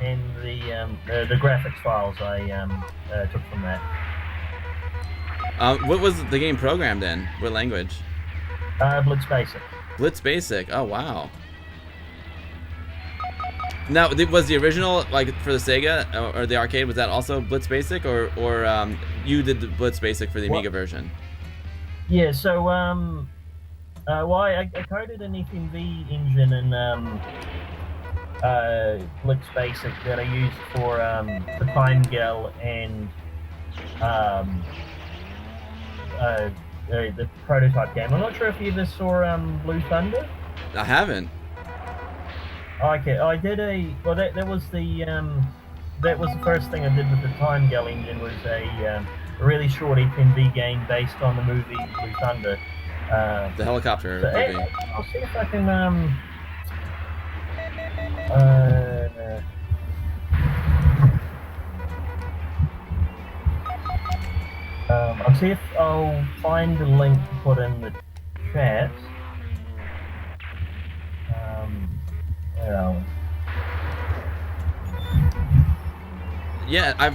and the graphics files I took from that. What was the game programmed in? What language? Blitz Basic. Blitz Basic. Oh wow. Now, was the original, like for the Sega or the arcade, was that also Blitz Basic, or you did the Blitz Basic for the Amiga version? Yeah. So I coded an FMV engine in Blitz Basic that I used for the Time Gal and the prototype game. I'm not sure if you ever saw Blue Thunder. I haven't. Okay, I did that was the first thing I did with the Time Gal engine, was a really short FMV game based on the movie Blue Thunder. The helicopter movie. I'll see if I can I'll see if I'll find the link to put in the chat. Yeah, I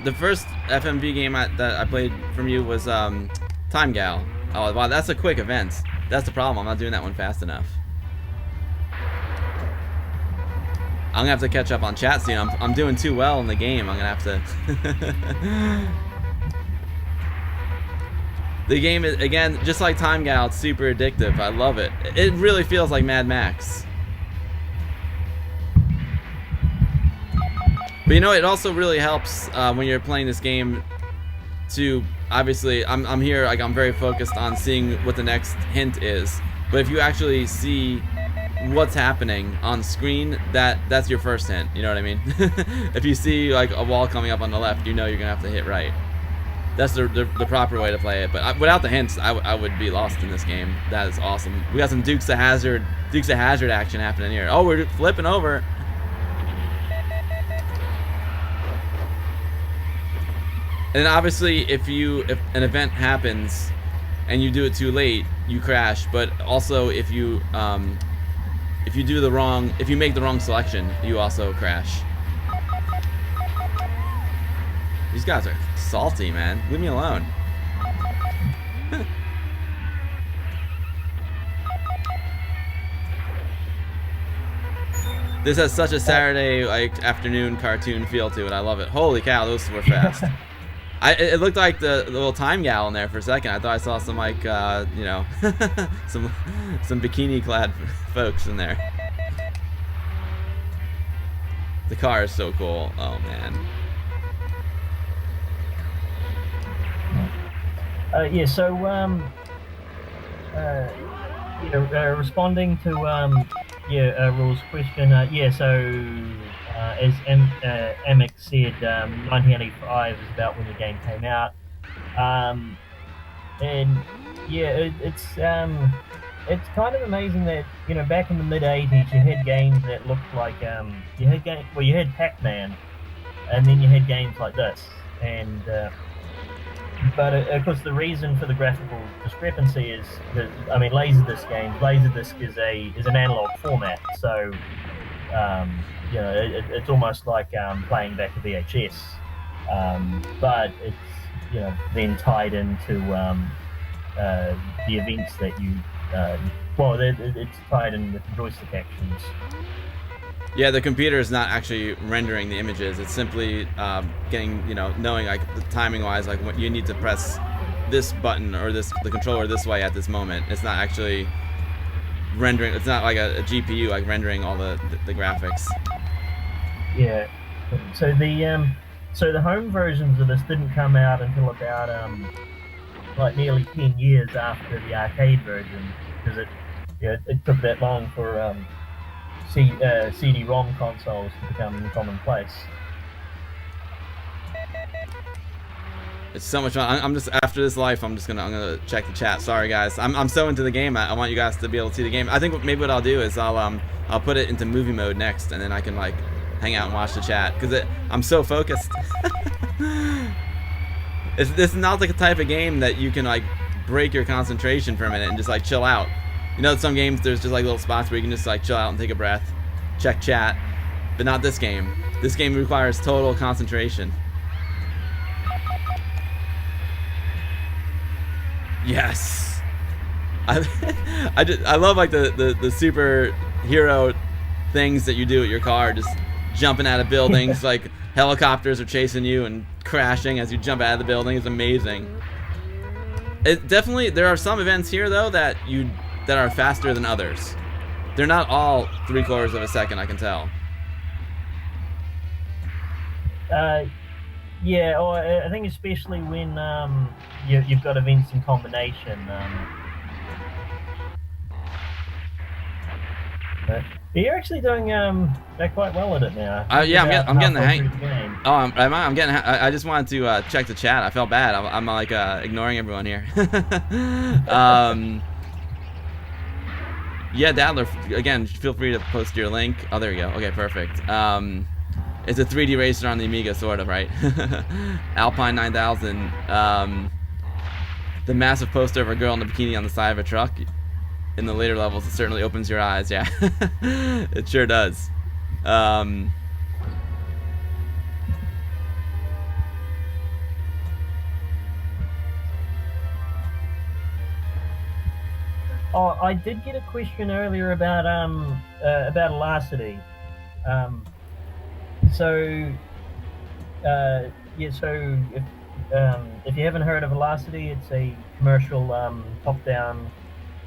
the first FMV game that I played from you was Time Gal. Oh wow, that's a quick event. That's the problem. I'm not doing that one fast enough. I'm gonna have to catch up on chat soon. I'm doing too well in the game. I'm gonna have to. The game is, again, just like Time Gal, it's super addictive. I love it. It really feels like Mad Max. But you know, it also really helps when you're playing this game to, obviously, I'm here, like, I'm very focused on seeing what the next hint is. But if you actually see what's happening on screen, that's your first hint, you know what I mean? If you see, like, a wall coming up on the left, you know you're gonna have to hit right. That's the proper way to play it. But without the hints, I would be lost in this game. That is awesome. We got some Dukes of Hazzard action happening here. Oh, we're flipping over. And obviously, if an event happens and you do it too late, you crash. But also, if you make the wrong selection, you also crash. These guys are salty, man. Leave me alone. This has such a Saturday afternoon cartoon feel to it. I love it. Holy cow, those were fast. It looked like the little Time Gal in there for a second. I thought I saw some some bikini clad folks in there. The car is so cool. Oh man. Yeah, so responding to Rule's question, as Amic said, 1985 is about when the game came out, and yeah, it's kind of amazing that back in the mid 80s you had games that looked like you had Pac-Man, and then you had games like this, and but of course the reason for the graphical discrepancy is that, I mean, Laserdisc is an analog format, so it's almost like playing back a VHS. but it's then tied into the events that you well, it's tied in with the joystick actions. Yeah, the computer is not actually rendering the images. It's simply getting, knowing like the timing wise, like what you need to press this button or the controller this way at this moment. It's not actually rendering. It's not like a GPU like rendering all the graphics. Yeah. So the home versions of this didn't come out until about like nearly 10 years after the arcade version, because it took that long for CD-ROM consoles to become commonplace. It's so much fun. I'm just, after this life, I'm gonna check the chat. Sorry guys, I'm so into the game. I want you guys to be able to see the game. I think maybe what I'll do is I'll put it into movie mode next, and then I can like hang out and watch the chat, because I'm so focused. This is not like a type of game that you can like break your concentration for a minute and just like chill out. Some games there's just like little spots where you can just like chill out and take a breath, check chat, but not this game. This game requires total concentration. Yes. I love like the superhero things that you do at your car, just jumping out of buildings. Like helicopters are chasing you and crashing as you jump out of the building. It's amazing. It definitely, there are some events here though that are faster than others. They're not all 3/4 of a second, I can tell. Yeah, I think especially when you've got events in combination. But you're actually doing quite well at it now. Yeah, I'm getting the hang. Oh, I'm getting. I just wanted to check the chat. I felt bad. I'm like ignoring everyone here. Yeah, Dadler. Again, feel free to post your link. Oh, there you go. Okay, perfect. It's a 3D racer on the Amiga, sort of, right? Alpine 9000. The massive poster of a girl in a bikini on the side of a truck. In the later levels, it certainly opens your eyes. Yeah, it sure does. Oh, I did get a question earlier about Velocity. So if you haven't heard of Velocity, it's a commercial top-down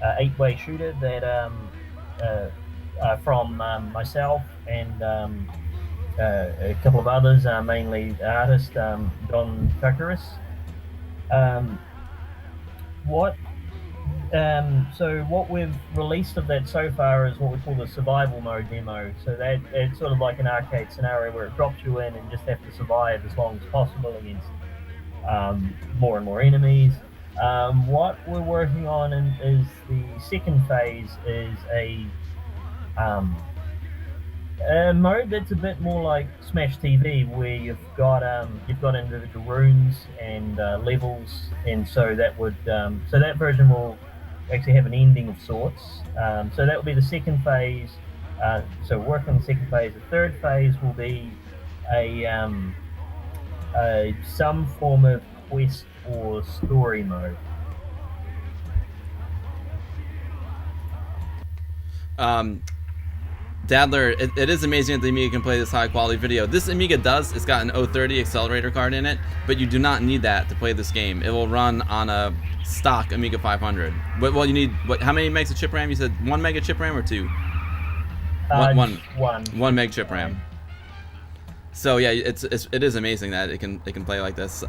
8-way shooter that from myself and a couple of others, mainly artist Don Tuckeris. So what we've released of that so far is what we call the survival mode demo. So that it's sort of like an arcade scenario where it drops you in and just have to survive as long as possible against more and more enemies. What we're working on is the second phase is a mode that's a bit more like Smash TV, where you've got individual rooms and levels, and so that would so that version will actually have an ending of sorts. So that will be the second phase. So work on the second phase. The third phase will be some form of quest or story mode. Dadler, it is amazing that the Amiga can play this high quality video. This Amiga does, it's got an 030 accelerator card in it, but you do not need that to play this game. It will run on a stock Amiga 500. Well, you need, how many megs of chip RAM? You said 1 meg of chip RAM or 2? One meg chip RAM. So yeah, it is amazing that it can play like this.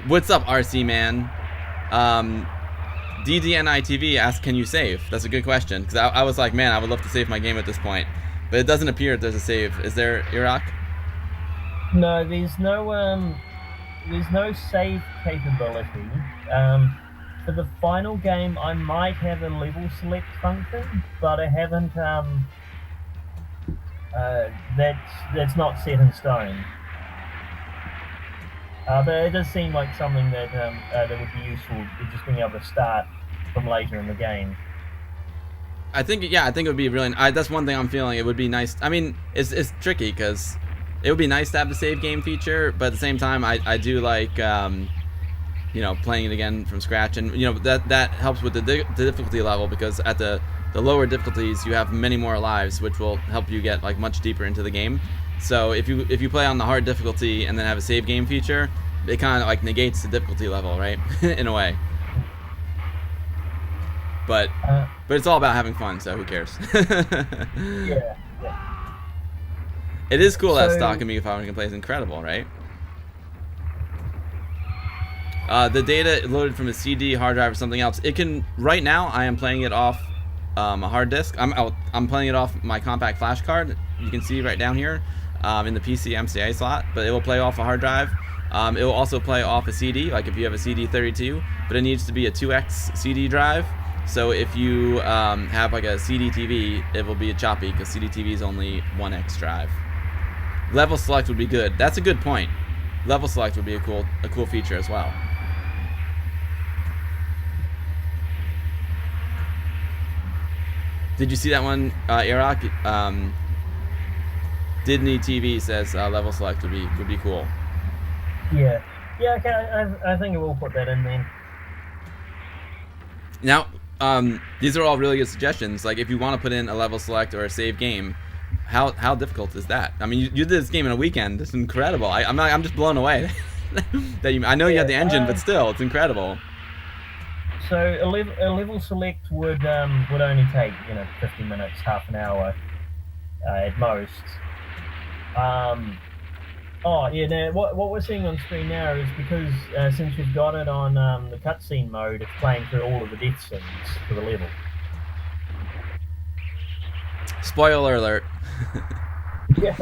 What's up, RC man? DDNITV asked, can you save? That's a good question, because I was like, man, I would love to save my game at this point, but it doesn't appear if there's a save. Is there, Earock? No, there's no save capability. For the final game, I might have a level select function, but I haven't. That's not set in stone. But it does seem like something that would be useful, just being able to start from later in the game. I think it would be really. That's one thing I'm feeling. It would be nice. I mean, it's tricky because it would be nice to have the save game feature, but at the same time, I do like you know, playing it again from scratch, and you know that helps with the difficulty level, because at the lower difficulties you have many more lives, which will help you get like much deeper into the game. So if you play on the hard difficulty and then have a save game feature, it kind of like negates the difficulty level, right? In a way. But it's all about having fun, so who cares? Yeah. It is cool that stock Amiga 500 can play is incredible, right? The data loaded from a CD, hard drive, or something else. It can. Right now, I am playing it off a hard disk. I'm playing it off my compact flash card. You can see right down here in the PC MCA slot. But it will play off a hard drive. It will also play off a CD, like if you have a CD32. But it needs to be a 2x CD drive. So if you have like a CD TV, it will be a choppy, because CD TV is only 1x drive. Level select would be good. That's a good point. Level select would be a cool feature as well. Did you see that one, Earock? Disney TV says level select would be cool. Yeah. Okay. I think we'll put that in then. Now, these are all really good suggestions. Like if you want to put in a level select or a save game, how difficult is that? I mean, you did this game in a weekend. It's incredible. I'm just blown away. I know you had the engine, but still, it's incredible. So a level select would only take 50 minutes, half an hour at most. Oh yeah, now what we're seeing on screen now is because since you've got it on the cutscene mode, it's playing through all of the death scenes for the level. Spoiler alert. Yeah.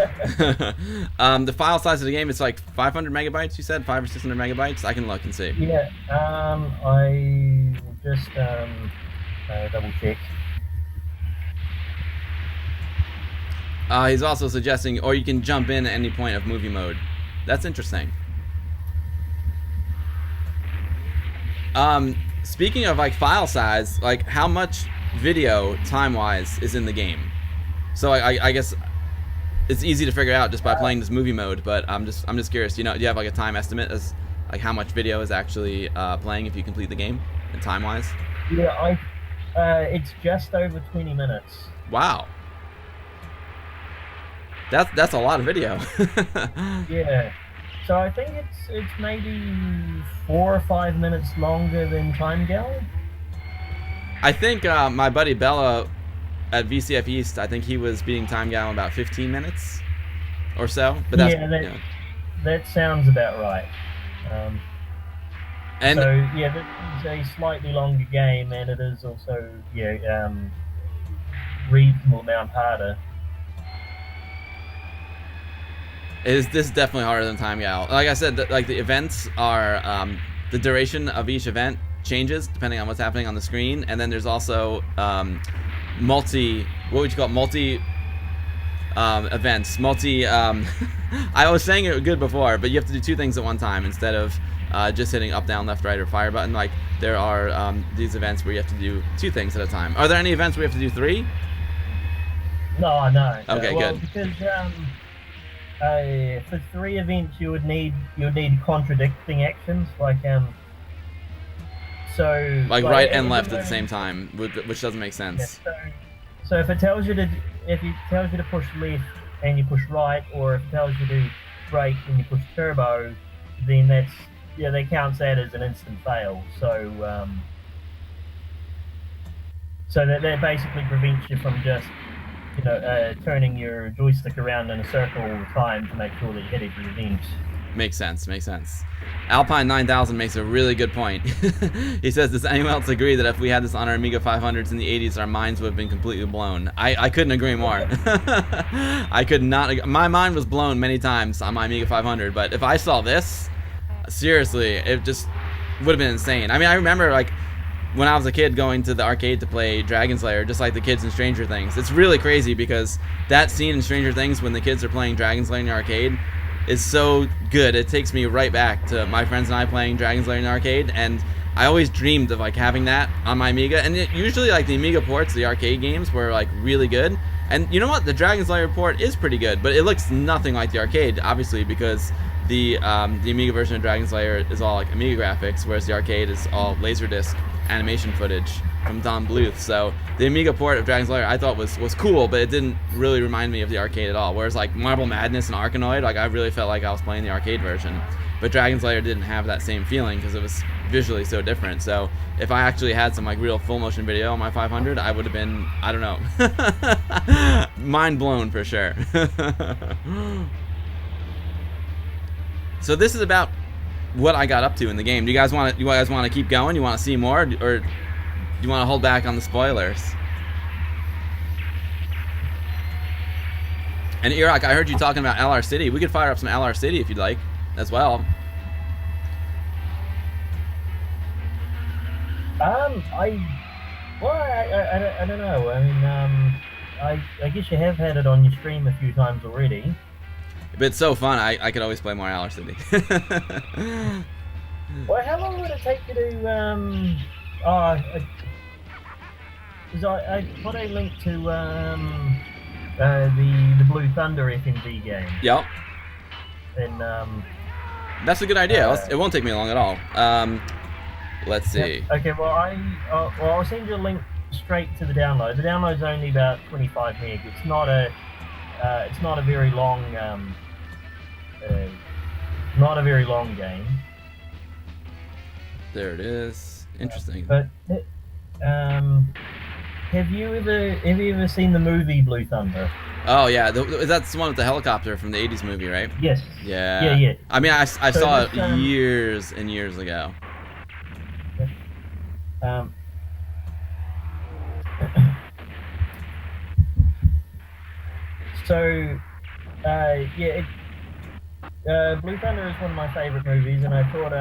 The file size of the game is like 500 megabytes. You said 500 or 600 megabytes. I can look and see. Yeah. I will just double check. He's also suggesting, or you can jump in at any point of movie mode. That's interesting. Speaking of like file size, like how much video time-wise is in the game? So I guess it's easy to figure out just by playing this movie mode. But I'm just curious. Do you have like a time estimate as like how much video is actually playing if you complete the game, and time-wise? Yeah, it's just over 20 minutes. Wow. That's a lot of video. Yeah. So I think it's maybe 4 or 5 minutes longer than Time Gal. I think my buddy Bella at VCF East, I think he was beating Time Gal in about 15 minutes or so. But that's, that sounds about right. And so yeah, it's a slightly longer game, and it is also reasonable amount harder. This is definitely harder than Time Gal. Like I said, like the events are the duration of each event changes depending on what's happening on the screen, and then there's also multi events. I was saying it good before, but you have to do two things at one time instead of just hitting up, down, left, right, or fire button. Like there are these events where you have to do two things at a time. Are there any events where you have to do three? No. Okay, well, good. Because for 3 events you would need contradicting actions, like right and left at the same time, which doesn't make sense. Yeah, so if it tells you to push left and you push right, or if it tells you to brake and you push turbo, then that counts that as an instant fail. So that basically prevents you from just turning your joystick around in a circle all the time to make sure that you hit every event. Makes sense. Alpine 9000 makes a really good point. He says, does anyone else agree that if we had this on our Amiga 500s in the 80s, our minds would have been completely blown? I couldn't agree more. I could not. My mind was blown many times on my Amiga 500, but if I saw this, seriously, it just would have been insane. I mean, I remember like when I was a kid going to the arcade to play Dragon Slayer, just like the kids in Stranger Things. It's really crazy because that scene in Stranger Things when the kids are playing Dragon Slayer in the arcade is so good. It takes me right back to my friends and I playing Dragon Slayer in the arcade, and I always dreamed of like having that on my Amiga. And usually like the Amiga ports, the arcade games were like really good, And you know what? The Dragon's Lair port is pretty good, but it looks nothing like the arcade, obviously, because the Amiga version of Dragon's Lair is all like Amiga graphics, whereas the arcade is all Laserdisc animation footage from Don Bluth. So the Amiga port of Dragon's Lair I thought was cool, but it didn't really remind me of the arcade at all. Whereas like Marble Madness and Arkanoid, like I really felt like I was playing the arcade version. But Dragon's Lair didn't have that same feeling because it was visually so different. So if I actually had some like real full motion video on my 500, I would have been, I don't know, mind blown for sure. So this is about what I got up to in the game. Do you guys want to keep going? You want to see more, or do you want to hold back on the spoilers? And Earock, I heard you talking about LR City. We could fire up some LR City if you'd like as well. I don't know. I mean, I guess you have had it on your stream a few times already. But it's so fun. I could always play more LR City. Well, how long would it take you to because I put a link to the Blue Thunder FMV game. Yep. And that's a good idea. It won't take me long at all. Let's see. Yep. Okay. Well, I'll send you a link straight to the download. The download's only about 25 meg. It's not a very long game. There it is. Interesting. But have you ever seen the movie Blue Thunder? Oh yeah, that's the one with the helicopter from the '80s movie, right? Yes. Yeah. Yeah. I mean, I saw it years and years ago. Blue Thunder is one of my favorite movies, and I thought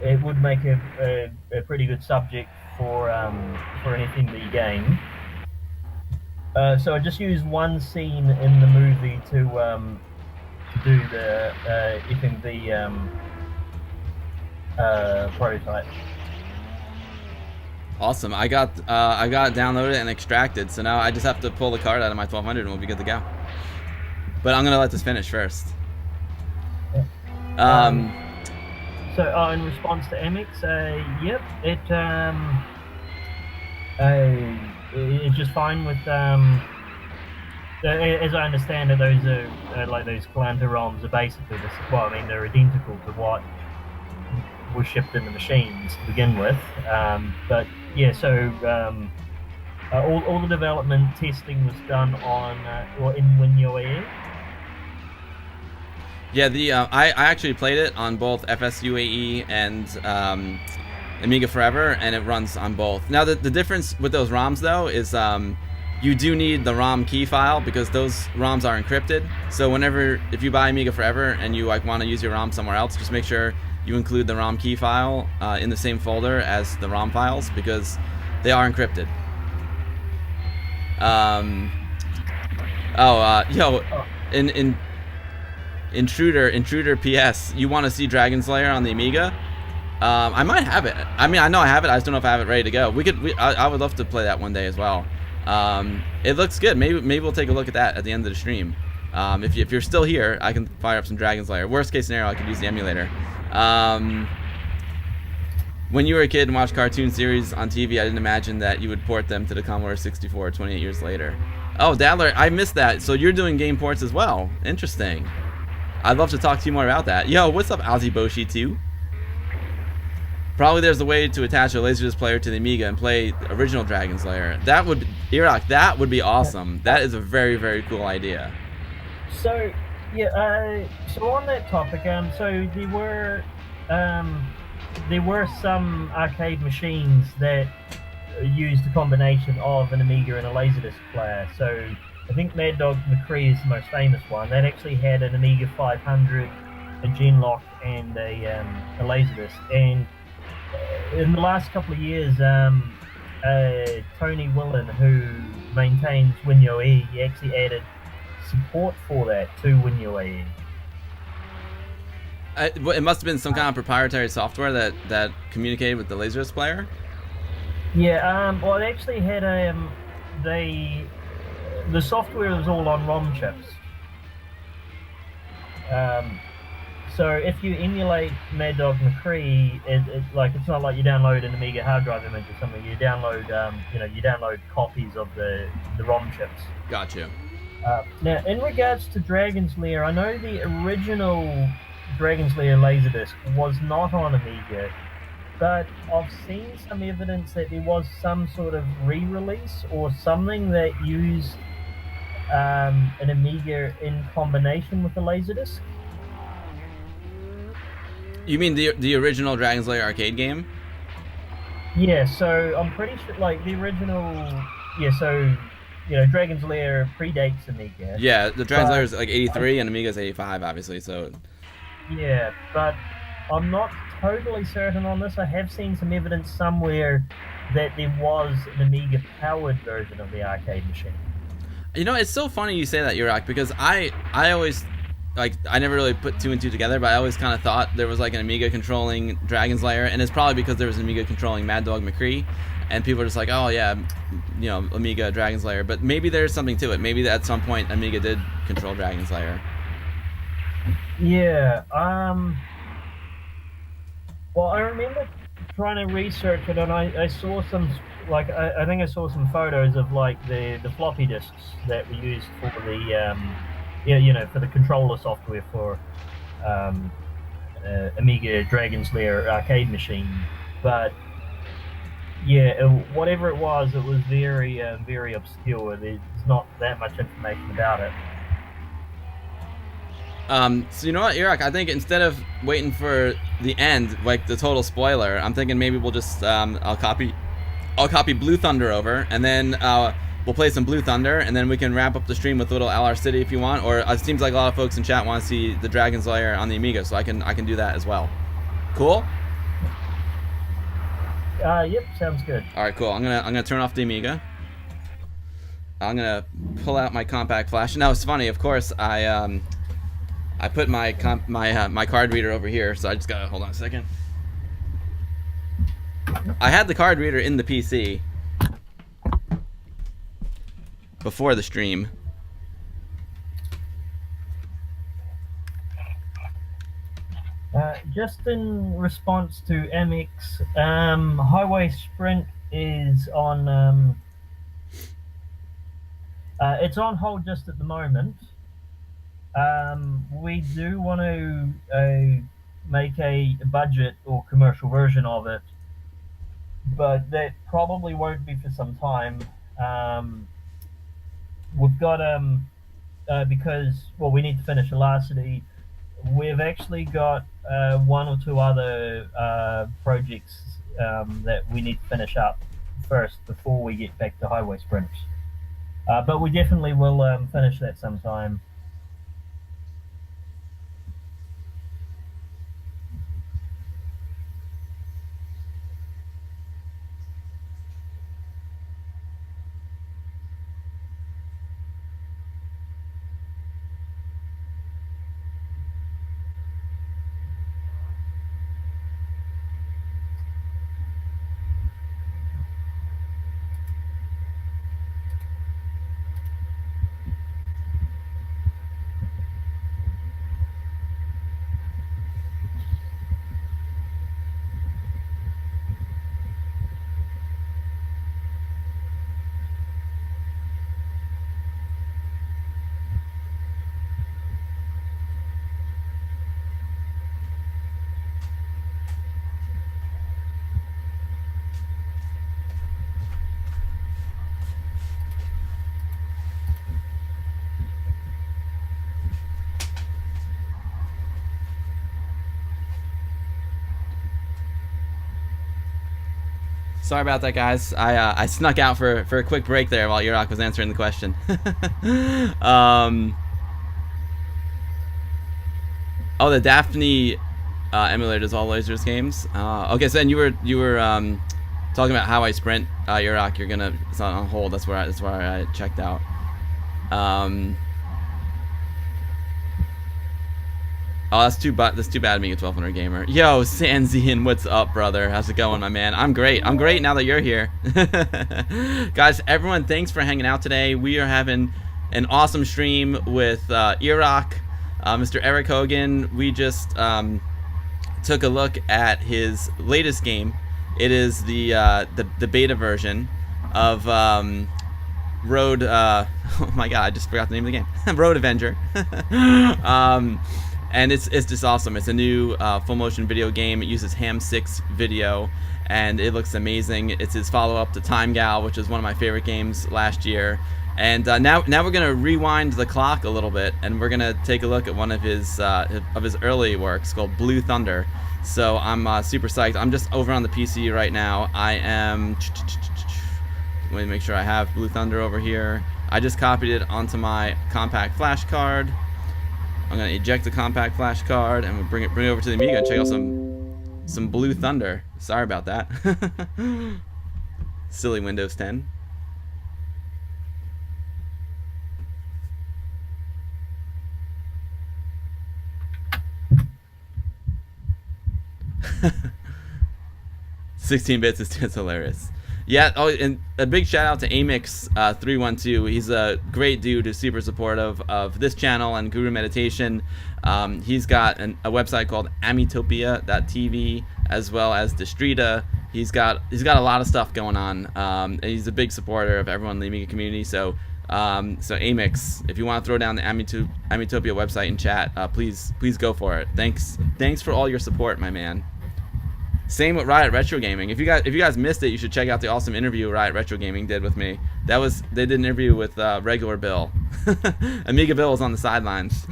it would make a pretty good subject for an FMV game. So I just used one scene in the movie to do the FMV prototype. Awesome. I got it downloaded and extracted, so now I just have to pull the card out of my 1200 and we'll be good to go. But I'm gonna let this finish first. So in response to Amix, yep, it's just fine with as I understand it, those are like those Calanta ROMs are basically they're identical to what was shipped in the machines to begin with. But yeah, so all the development testing was done on in WinUAE. Yeah, I actually played it on both FSUAE and Amiga Forever, and it runs on both. Now the difference with those ROMs though is you do need the ROM key file because those ROMs are encrypted. So if you buy Amiga Forever and you like want to use your ROM somewhere else, just make sure you include the ROM key file in the same folder as the ROM files because they are encrypted. Intruder PS, you want to see Dragon's Lair on the Amiga? I might have it. I mean, I know I have it. I just don't know if I have it ready to go. I would love to play that one day as well. It looks good. Maybe we'll take a look at that at the end of the stream. If you're still here, I can fire up some Dragon's Lair. Worst case scenario, I could use the emulator. When you were a kid and watched cartoon series on TV, I didn't imagine that you would port them to the Commodore 64 28 years later. Oh, Dadler, I missed that. So you're doing game ports as well. Interesting. I'd love to talk to you more about that. Yo, what's up, Ozzy 2? Probably there's a way to attach a Laserdisc player to the Amiga and play original Dragon's Lair. Earock, that would be awesome. That is a very, very cool idea. So, yeah, so on that topic, so there were some arcade machines that used a combination of an Amiga and a Laserdisc player. So I think Mad Dog McCree is the most famous one. That actually had an Amiga 500, a Genlock, and a Laserdisc. And in the last couple of years, Tony Willen, who maintains WinUAE, he actually added support for that to WinUAE. It must have been some kind of proprietary software that communicated with the Laserdisc player? Yeah, well, it actually had the software is all on ROM chips. So if you emulate Mad Dog McCree, it's not like you download an Amiga hard drive image or something. You download you download copies of the ROM chips. Gotcha. Now, in regards to Dragon's Lair, I know the original Dragon's Lair Laserdisc was not on Amiga, but I've seen some evidence that there was some sort of re-release or something that used an Amiga in combination with the Laserdisc. You mean the original Dragon's Lair arcade game? Yeah, so I'm pretty sure, like, the original... Yeah, so, Dragon's Lair predates Amiga. Yeah, the Dragon's Lair is like 83 and Amiga's 85, obviously, so... Yeah, but I'm not totally certain on this. I have seen some evidence somewhere that there was an Amiga-powered version of the arcade machine. It's so funny you say that, Earock, because I always... I never really put two and two together, but I always kind of thought there was like an Amiga controlling Dragon's Lair, and it's probably because there was an Amiga controlling Mad Dog McCree, and people are just like, oh yeah, Amiga Dragon's Lair, but maybe there's something to it. Maybe at some point Amiga did control Dragon's Lair. Yeah, well, I remember trying to research it, and I saw some, I think I saw some photos of like the floppy disks that were used for the for the controller software for Amiga Dragon's Lair arcade machine. But yeah, whatever it was very very obscure. There's not that much information about it. So you know what, Earock? I think instead of waiting for the end, like the total spoiler, I'm thinking maybe we'll just I'll copy Blue Thunder over, and then we'll play some Blue Thunder, and then we can wrap up the stream with a little LR City if you want. Or it seems like a lot of folks in chat want to see the Dragon's Lair on the Amiga, so I can do that as well. Cool. Yep, sounds good. All right, cool. I'm gonna turn off the Amiga. I'm gonna pull out my compact flash. Now it's funny, of course. I put my card reader over here, so I just gotta hold on a second. I had the card reader in the PC before the stream. Just in response to MX, Highway Sprint is on. It's on hold just at the moment. We do want to make a budget or commercial version of it, but that probably won't be for some time. We've got because we need to finish Velocity. We've actually got one or two other projects that we need to finish up first before we get back to Highway Sprint. But we definitely will finish that sometime. Sorry about that, guys. I snuck out for a quick break there while Earock was answering the question. Oh, the Daphne emulator does all lasers games. Okay, so then you were talking about Highway Sprint, Earock. It's on hold. That's where I checked out. Oh, that's too bad. That's too bad, being a 1200 gamer. Yo, Sanzian, what's up, brother? How's it going, my man? I'm great. I'm great now that you're here. Guys, everyone, thanks for hanging out today. We are having an awesome stream with Earock, Mr. Eric Hogan. We just took a look at his latest game. It is the beta version of Road. Oh my god, I just forgot the name of the game. Road Avenger. And it's just awesome. It's a new full motion video game. It uses Ham 6 video, and it looks amazing. It's his follow-up to Time Gal, which is one of my favorite games last year. And now we're gonna rewind the clock a little bit, and we're gonna take a look at one of his early works called Blue Thunder. So I'm super psyched. I'm just over on the PC right now. I am. Let me make sure I have Blue Thunder over here. I just copied it onto my compact flash card. I'm gonna eject the compact flash card and we'll bring it over to the Amiga and check out some Blue Thunder. Sorry about that. Silly Windows 10. $16 is hilarious. Yeah, oh, and a big shout out to Amix312. He's a great dude who's super supportive of this channel and Guru Meditation. He's got a website called Amitopia.tv as well as Destrita. He's got a lot of stuff going on, and he's a big supporter of everyone in the Amiga community. So Amix, if you want to throw down the Amitopia website in chat, please go for it. Thanks for all your support, my man. Same with Riot Retro Gaming. If you guys missed it, you should check out the awesome interview Riot Retro Gaming did with me. They did an interview with regular Bill. AmigaBill was on the sidelines.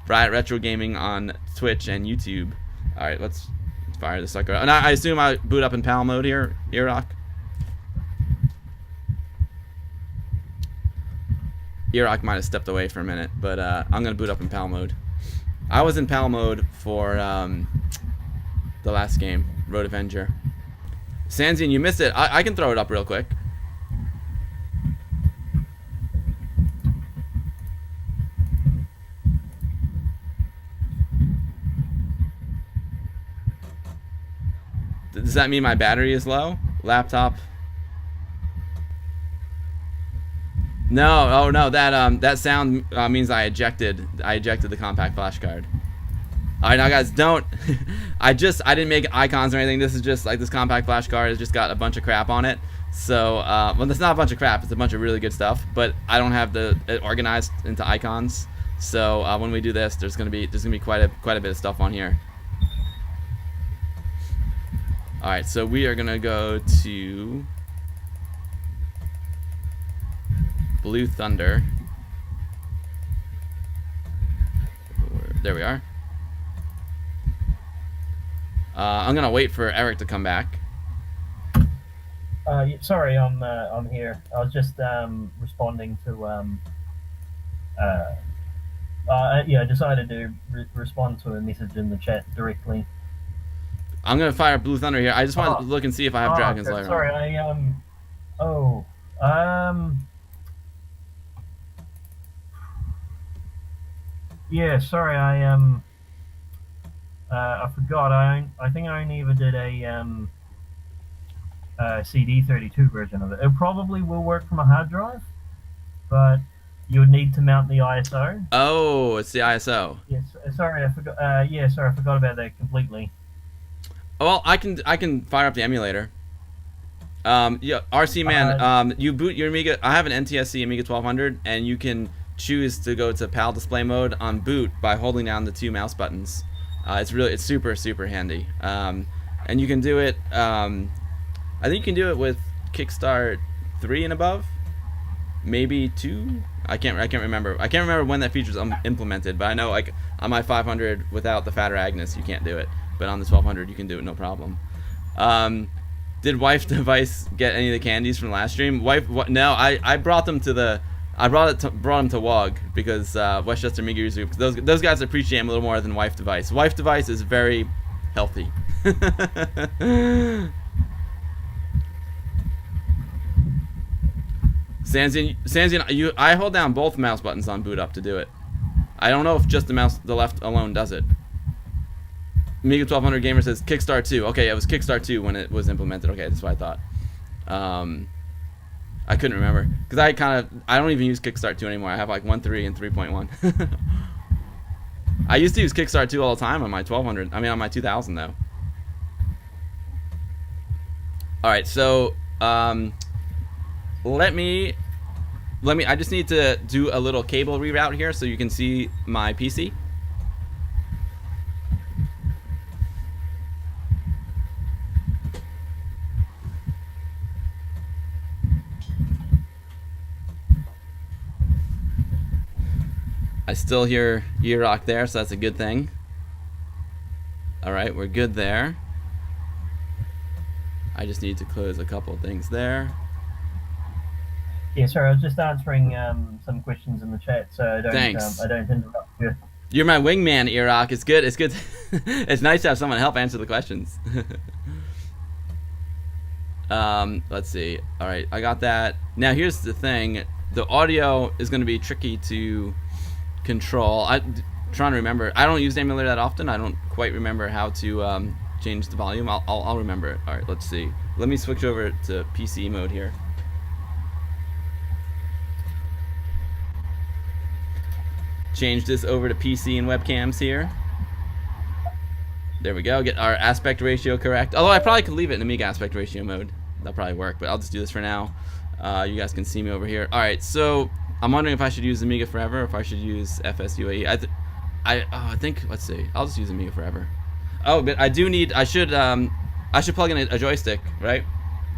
Riot Retro Gaming on Twitch and YouTube. All right, let's fire the sucker. And I assume I boot up in PAL mode here, Earock. Earock might have stepped away for a minute, but I'm gonna boot up in PAL mode. I was in PAL mode for the last game, Road Avenger. Sanzian, you missed it. I can throw it up real quick. Does that mean my battery is low? Laptop? No, oh no, that sound means I ejected the compact flash card. Alright, now guys, don't I didn't make icons or anything. This is just like this compact flash card has just got a bunch of crap on it. So well, it's not a bunch of crap, it's a bunch of really good stuff, but I don't have it organized into icons. So when we do this, there's gonna be quite a bit of stuff on here. Alright, so we are gonna go to Blue Thunder. There we are. I'm gonna wait for Eric to come back. Sorry, I'm here. I was just responding to yeah, I decided to respond to a message in the chat directly. I'm gonna fire Blue Thunder here. I just want to look and see if I have Dragon's Lair. Sorry, yeah, sorry, I forgot. I think I only ever did a CD32 version of it. It probably will work from a hard drive, but you would need to mount the ISO. Oh, it's the ISO. Yes, sorry, I forgot. Yeah, sorry, I forgot about that completely. Well, I can fire up the emulator. Yeah, RC man, you boot your Amiga. I have an NTSC Amiga 1200, and you can choose to go to PAL display mode on boot by holding down the 2 mouse buttons. It's super handy. And you can do it. I think you can do it with Kickstart 3 and above, maybe 2. I can't remember. I can't remember when that feature's implemented, but I know like on my 500 without the fatter Agnes you can't do it, but on the 1200 you can do it no problem. Did Wife Device get any of the candies from the last stream? No, I brought them to the. I brought them to WOG because Westchester Amiga User Group. Those guys appreciate him a little more than Wife Device. Wife Device is very healthy. Sanzian, I hold down both mouse buttons on boot up to do it. I don't know if just the mouse, the left alone does it. Amiga 1200 Gamer says Kickstart 2. Okay, it was Kickstart 2 when it was implemented. Okay, that's what I thought. I couldn't remember because I don't even use Kickstart 2 anymore. I have like 1.3 and 3.1. I used to use Kickstart 2 all the time on my 1200. I mean on my 2000 though. All right, so let me. I just need to do a little cable reroute here so you can see my PC. I still hear Earock there, so that's a good thing. All right, we're good there. I just need to close a couple things there. Yeah, sorry, I was just answering some questions in the chat, so I don't interrupt you. You're my wingman, Earock. It's good. It's good. It's nice to have someone help answer the questions. Let's see. All right, I got that. Now here's the thing. The audio is going to be tricky to control. I'm trying to remember. I don't use the emulator that often. I don't quite remember how to change the volume. I'll remember it. All right, let's see. Let me switch over to PC mode here. Change this over to PC and webcams here. There we go. Get our aspect ratio correct. Although I probably could leave it in Amiga aspect ratio mode. That'll probably work, but I'll just do this for now. You guys can see me over here. All right, so I'm wondering if I should use Amiga Forever or if I should use FSUAE. I think, let's see. I'll just use Amiga Forever. Oh, but I do need, I should plug in a joystick, right?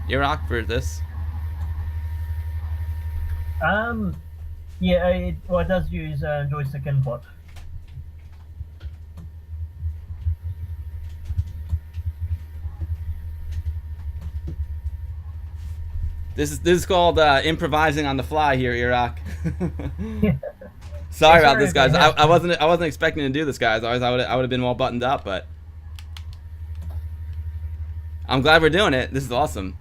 Earock for this? Yeah, it does use joystick input. This is called improvising on the fly here, Earock. Sorry about this, guys. I wasn't expecting to do this, guys. I would have been well buttoned up, but I'm glad we're doing it. This is awesome.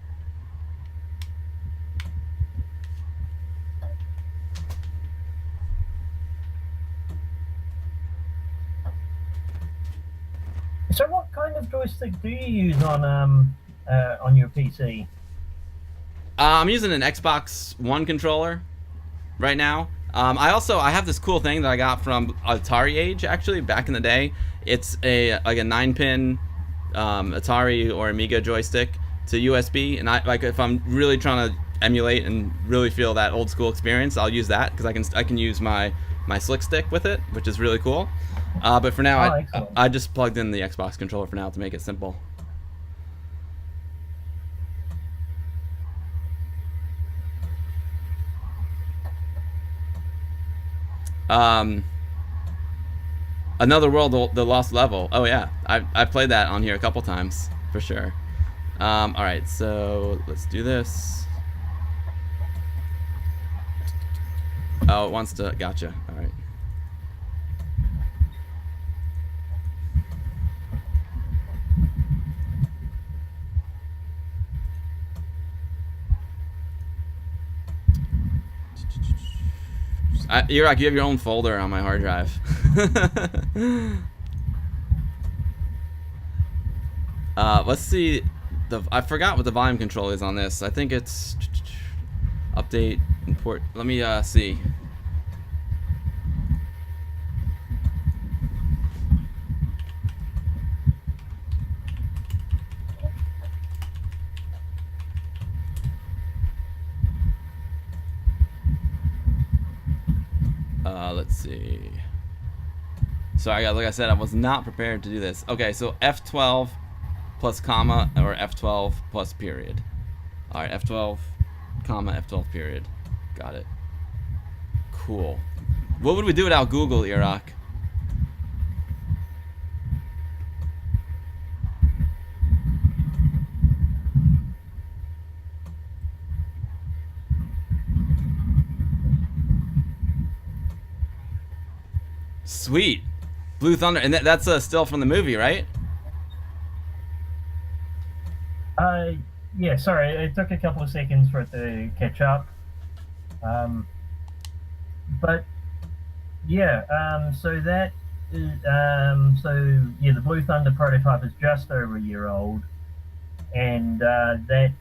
So, what kind of joystick do you use on your PC? I'm using an Xbox One controller right now. I have this cool thing that I got from Atari Age, actually, back in the day. It's like a 9-pin Atari or Amiga joystick to USB, and if I'm really trying to emulate and really feel that old school experience, I'll use that because I can use my slick stick with it, which is really cool. But for now, I just plugged in the Xbox controller for now to make it simple. Another World, the Lost Level. Oh yeah, I've played that on here a couple times for sure. All right, so let's do this. Oh, it wants to. Gotcha. All right. Earock, you have your own folder on my hard drive. Let's see. I forgot what the volume control is on this. I think it's update import. Let me see. Let's see. Sorry, guys, like I said, I was not prepared to do this. Okay, so F12 plus comma or F12 plus period. All right, F12 comma F12 period. Got it. Cool. What would we do without Google, Earock? Sweet. Blue Thunder. And that's still from the movie, right? Yeah, sorry. It took a couple of seconds for it to catch up. But Yeah. So that is, the Blue Thunder prototype is just over a year old, and that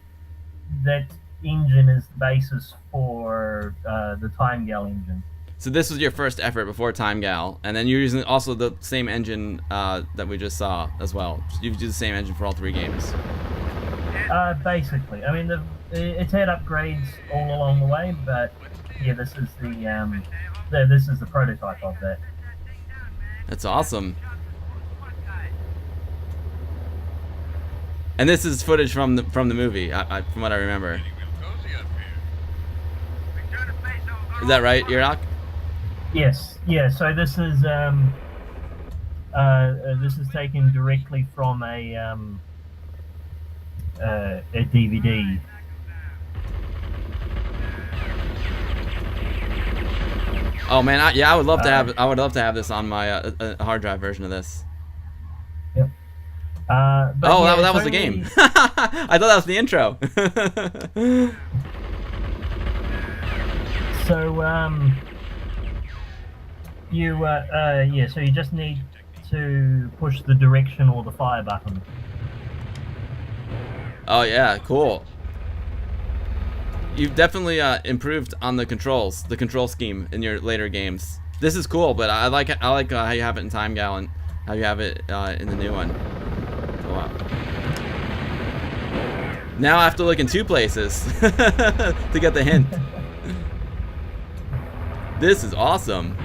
engine is the basis for the Time Gal engine. So this was your first effort before Time Gal, and then you're using also the same engine that we just saw as well. You've used the same engine for all 3 games. Basically, I mean, it's had upgrades all along the way, but yeah, this is the prototype of that. That's awesome. And this is footage from the movie, from what I remember. Is that right, Earock? Yes, yeah. So this is taken directly from a DVD. Oh man, I would love to have this on my a hard drive version of this. Yep. But Oh, yeah, that was the game. I thought that was the intro. So so you just need to push the direction or the fire button. Oh yeah, cool. You've definitely improved on the control scheme in your later games. This is cool, but I like how you have it in Time Gal and how you have it in the new one. Oh, wow. Now I have to look in 2 places to get the hint. This is awesome.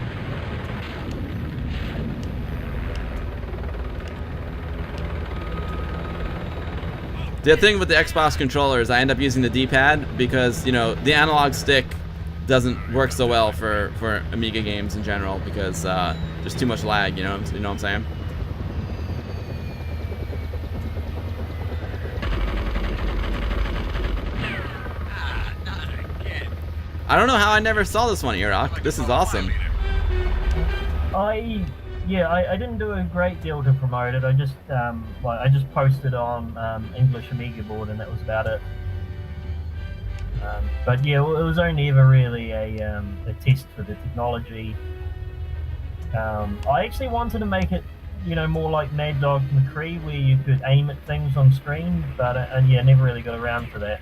The thing with the Xbox controller is I end up using the D-pad because, you know, the analog stick doesn't work so well for Amiga games in general because there's too much lag, you know what I'm saying? I don't know how I never saw this one, Earock. This is awesome. I didn't do a great deal to promote it. I just posted on English Amiga board, and that was about it. But yeah, it was only ever really a test for the technology. I actually wanted to make it, you know, more like Mad Dog McCree, where you could aim at things on screen, but yeah, never really got around to that.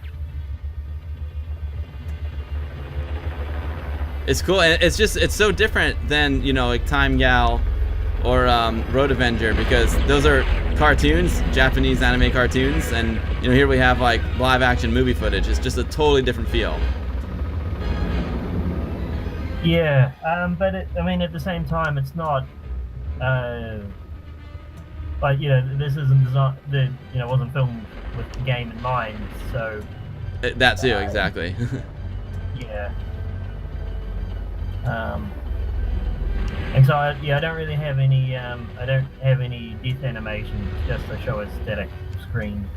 It's cool, and it's so different than, you know, like Time Gal or Road Avenger, because those are cartoons, Japanese anime cartoons, and you know, here we have like live action movie footage. It's just a totally different feel. Yeah, but I mean, at the same time, it's not. Like, you know, this isn't designed. Wasn't filmed with the game in mind, so. That too, exactly. Yeah. And so I don't really have any. I don't have any death animations, just to show a static screen.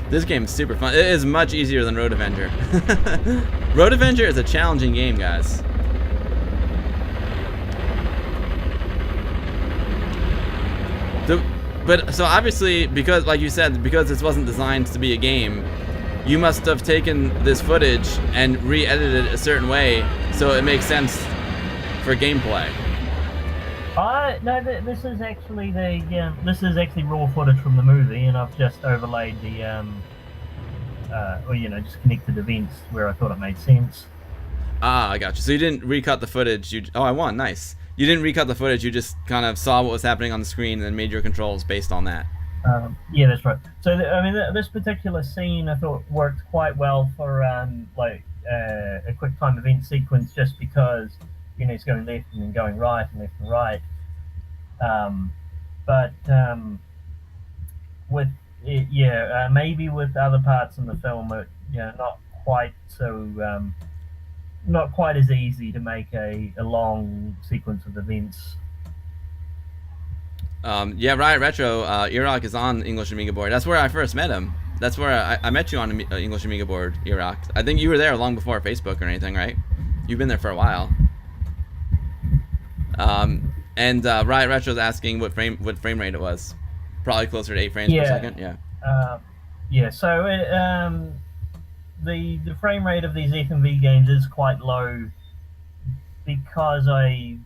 This game is super fun. It is much easier than Road Avenger. Road Avenger is a challenging game, guys. But so obviously, because like you said, because this wasn't designed to be a game, you must have taken this footage and re-edited it a certain way so it makes sense for gameplay. No, this is actually raw footage from the movie, and I've just overlaid the just connected events where I thought it made sense. Ah, I got you. So you didn't recut the footage. Oh, I won. Nice. You didn't recut the footage. You just kind of saw what was happening on the screen and then made your controls based on that. Yeah, that's right. So, this particular scene I thought worked quite well for a quick time event sequence, just because, you know, it's going left and then going right and left and right. With it, maybe with other parts in the film, not quite so, not quite as easy to make a long sequence of events. Yeah, Riot Retro, Earock is on English Amiga board. That's where I first met him. That's where I met you on English Amiga board, Earock. I think you were there long before Facebook or anything, right? You've been there for a while. And Riot Retro is asking what frame rate it was. Probably closer to 8 frames per second. Yeah. Yeah. So the frame rate of these FMV games is quite low because I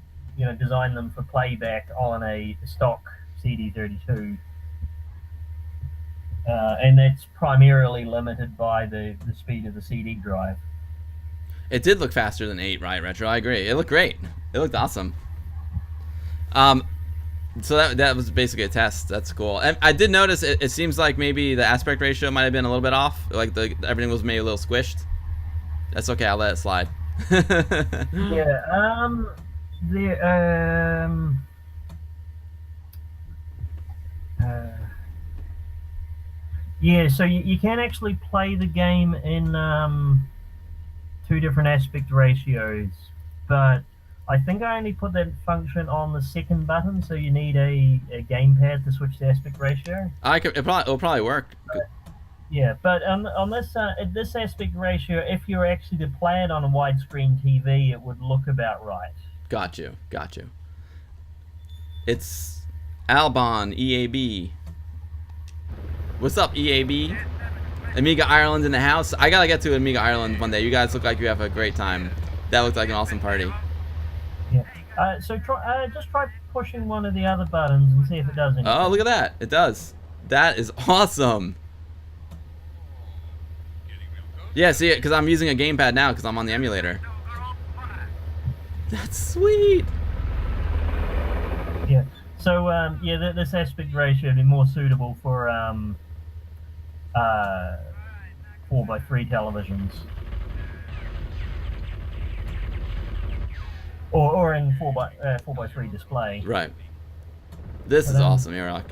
designed them for playback on a stock CD32, and that's primarily limited by the speed of the CD drive. It did look faster than 8, right, Retro? I agree. It looked great. It looked awesome. So that was basically a test. That's cool. And I did notice it seems like maybe the aspect ratio might have been a little bit off. Like everything was maybe a little squished. That's okay. I'll let it slide. Yeah. Yeah. So you can actually play the game in 2 different aspect ratios, but I think I only put that function on the second button, so you need a gamepad to switch the aspect ratio. It'll probably work. Yeah, but on this aspect ratio, if you were actually to play it on a widescreen TV, it would look about right. Got you. It's Albon EAB. What's up, EAB? Amiga Ireland in the house. I gotta get to Amiga Ireland one day. You guys look like you have a great time. That looked like an awesome party. Yeah. So just try pushing one of the other buttons and see if it does anything. Oh, look at that. It does. That is awesome. Yeah, see it, because I'm using a gamepad now because I'm on the emulator. That's sweet. Yeah. So yeah, this aspect ratio would be more suitable for 4x3 televisions, or in 4x3 display. Right. This is awesome, Earock.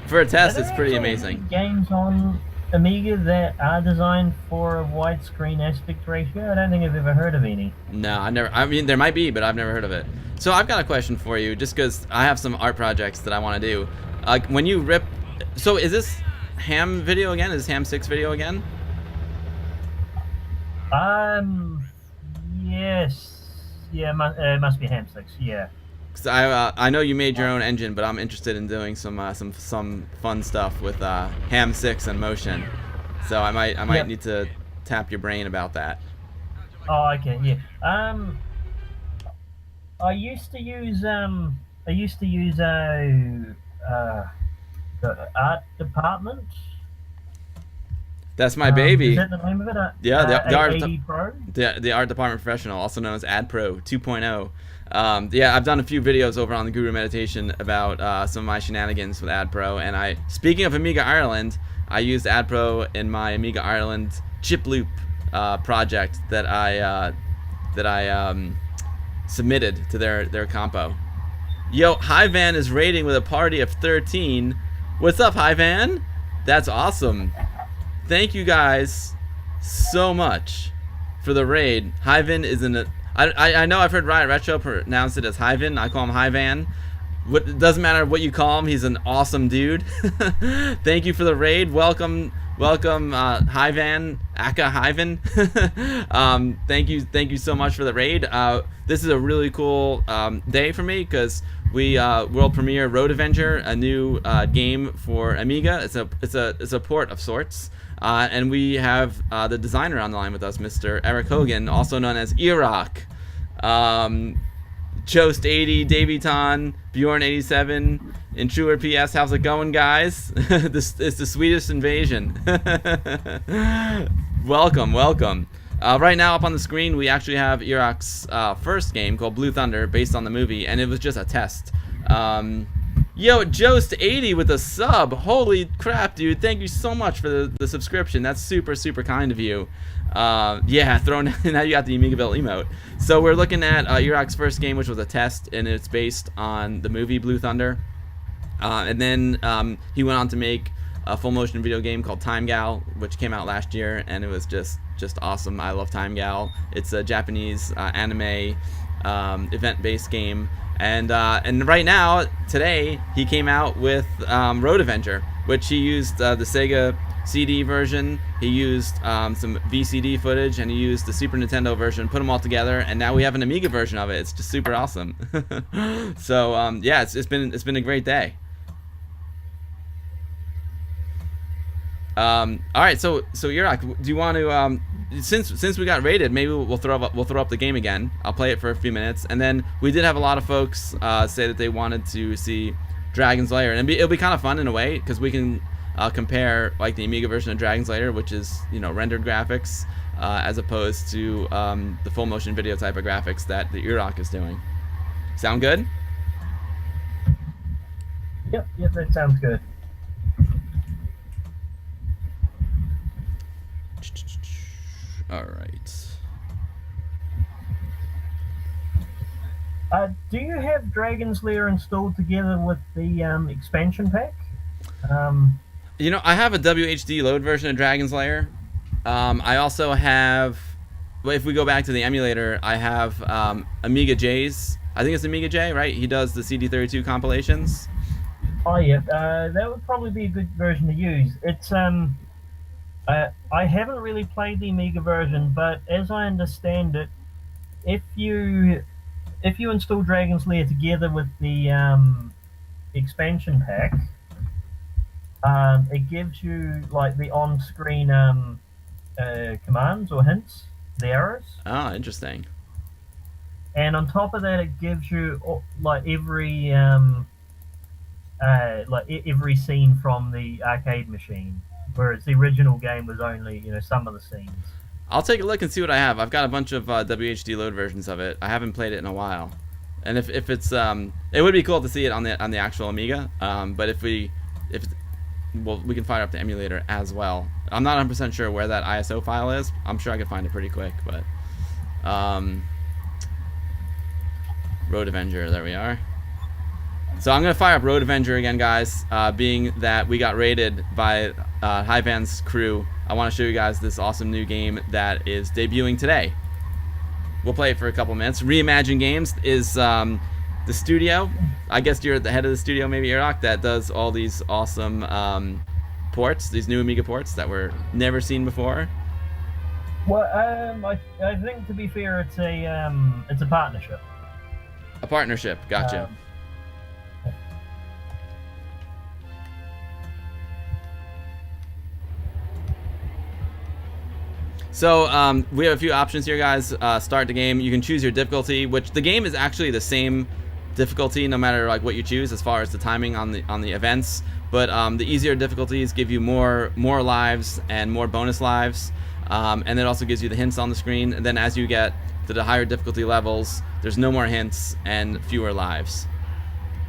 For a test, it's pretty amazing. Games on Amiga that are designed for a widescreen aspect ratio? I don't think I've ever heard of any. No, I never. I mean, there might be, but I've never heard of it. So I've got a question for you, just because I have some art projects that I want to do. When you rip, so is this Ham video again? Is this Ham 6 video again? Yes. Yeah, it must be Ham 6. Yeah. Cause I know you made your own engine, but I'm interested in doing some fun stuff with Ham 6 and Motion. So I might need to tap your brain about that. Oh, okay, yeah. I used to use the art department. That's my baby. Is that the name of it? Yeah, the art department professional, also known as AdPro 2.0. Yeah, I've done a few videos over on the Guru Meditation about some of my shenanigans with AdPro, and speaking of Amiga Ireland, I used AdPro in my Amiga Ireland chip loop project that I submitted to their compo. Yo, Hivan is raiding with a party of 13. What's up, Hivan? That's awesome. Thank you guys so much for the raid. Hivan is in a... I know I've heard Riot Retro pronounce it as Hivan. I call him Hivan. It doesn't matter what you call him. He's an awesome dude. Thank you for the raid. Welcome, Hivan, Aka Hivan. Thank you so much for the raid. This is a really cool day for me because we world premiere Road Avenger, a new game for Amiga. It's a port of sorts. And we have the designer on the line with us, Mr. Eric Hogan, also known as Earock. Choast80, Daviton, Bjorn87, Intruder PS, how's it going, guys? This is the Swedish invasion. Welcome. Right now up on the screen, we actually have Earock's first game called Blue Thunder, based on the movie, and it was just a test. Yo, Joast80 with a sub. Holy crap, dude. Thank you so much for the subscription. That's super, super kind of you. Yeah, now you got the AmigaBill emote. So we're looking at Earock's first game, which was a test, and it's based on the movie Blue Thunder. And then he went on to make a full motion video game called Time Gal, which came out last year, and it was just awesome. I love Time Gal. It's a Japanese anime event-based game. And right now, today, he came out with Road Avenger, which he used the Sega CD version, he used some VCD footage, and he used the Super Nintendo version, put them all together, and now we have an Amiga version of it. It's just super awesome. So yeah, it's been a great day. All right, so Earock, do you want to since we got rated, maybe we'll throw up the game again. I'll play it for a few minutes, and then we did have a lot of folks say that they wanted to see Dragon's Lair, and it'll be kind of fun in a way because we can compare like the Amiga version of Dragon's Lair, which is rendered graphics, as opposed to the full motion video type of graphics that the Earock is doing. Sound good? Yep, that sounds good. All right. Do you have Dragon's Lair installed together with the expansion pack? I have a WHD load version of Dragon's Lair. I also have, well, if we go back to the emulator, I have Amiga J's. I think it's Amiga J, right? He does the CD32 compilations. Oh yeah, that would probably be a good version to use. It's I haven't really played the Amiga version, but as I understand it, if you install Dragon's Lair together with the expansion pack, it gives you like the on-screen commands or hints, the arrows. Oh, interesting. And on top of that, it gives you like every scene from the arcade machine, whereas the original game was only some of the scenes. I'll take a look and see what I have. I've got a bunch of WHD load versions of it. I haven't played it in a while, and if it's it would be cool to see it on the actual Amiga. But we can fire up the emulator as well. I'm not 100% sure where that ISO file is. I'm sure I could find it pretty quick, but Road Avenger, there we are. So I'm going to fire up Road Avenger again, guys, being that we got raided by Hivan's crew. I want to show you guys this awesome new game that is debuting today. We'll play it for a couple minutes. Reimagine Games is the studio. I guess you're at the head of the studio, maybe, Earock, that does all these awesome ports, these new Amiga ports that were never seen before. Well, I think, to be fair, it's a partnership. A partnership, gotcha. So we have a few options here, guys. Start the game. You can choose your difficulty, which the game is actually the same difficulty no matter like what you choose as far as the timing on the events. But the easier difficulties give you more lives and more bonus lives, and it also gives you the hints on the screen. And then as you get to the higher difficulty levels, there's no more hints and fewer lives.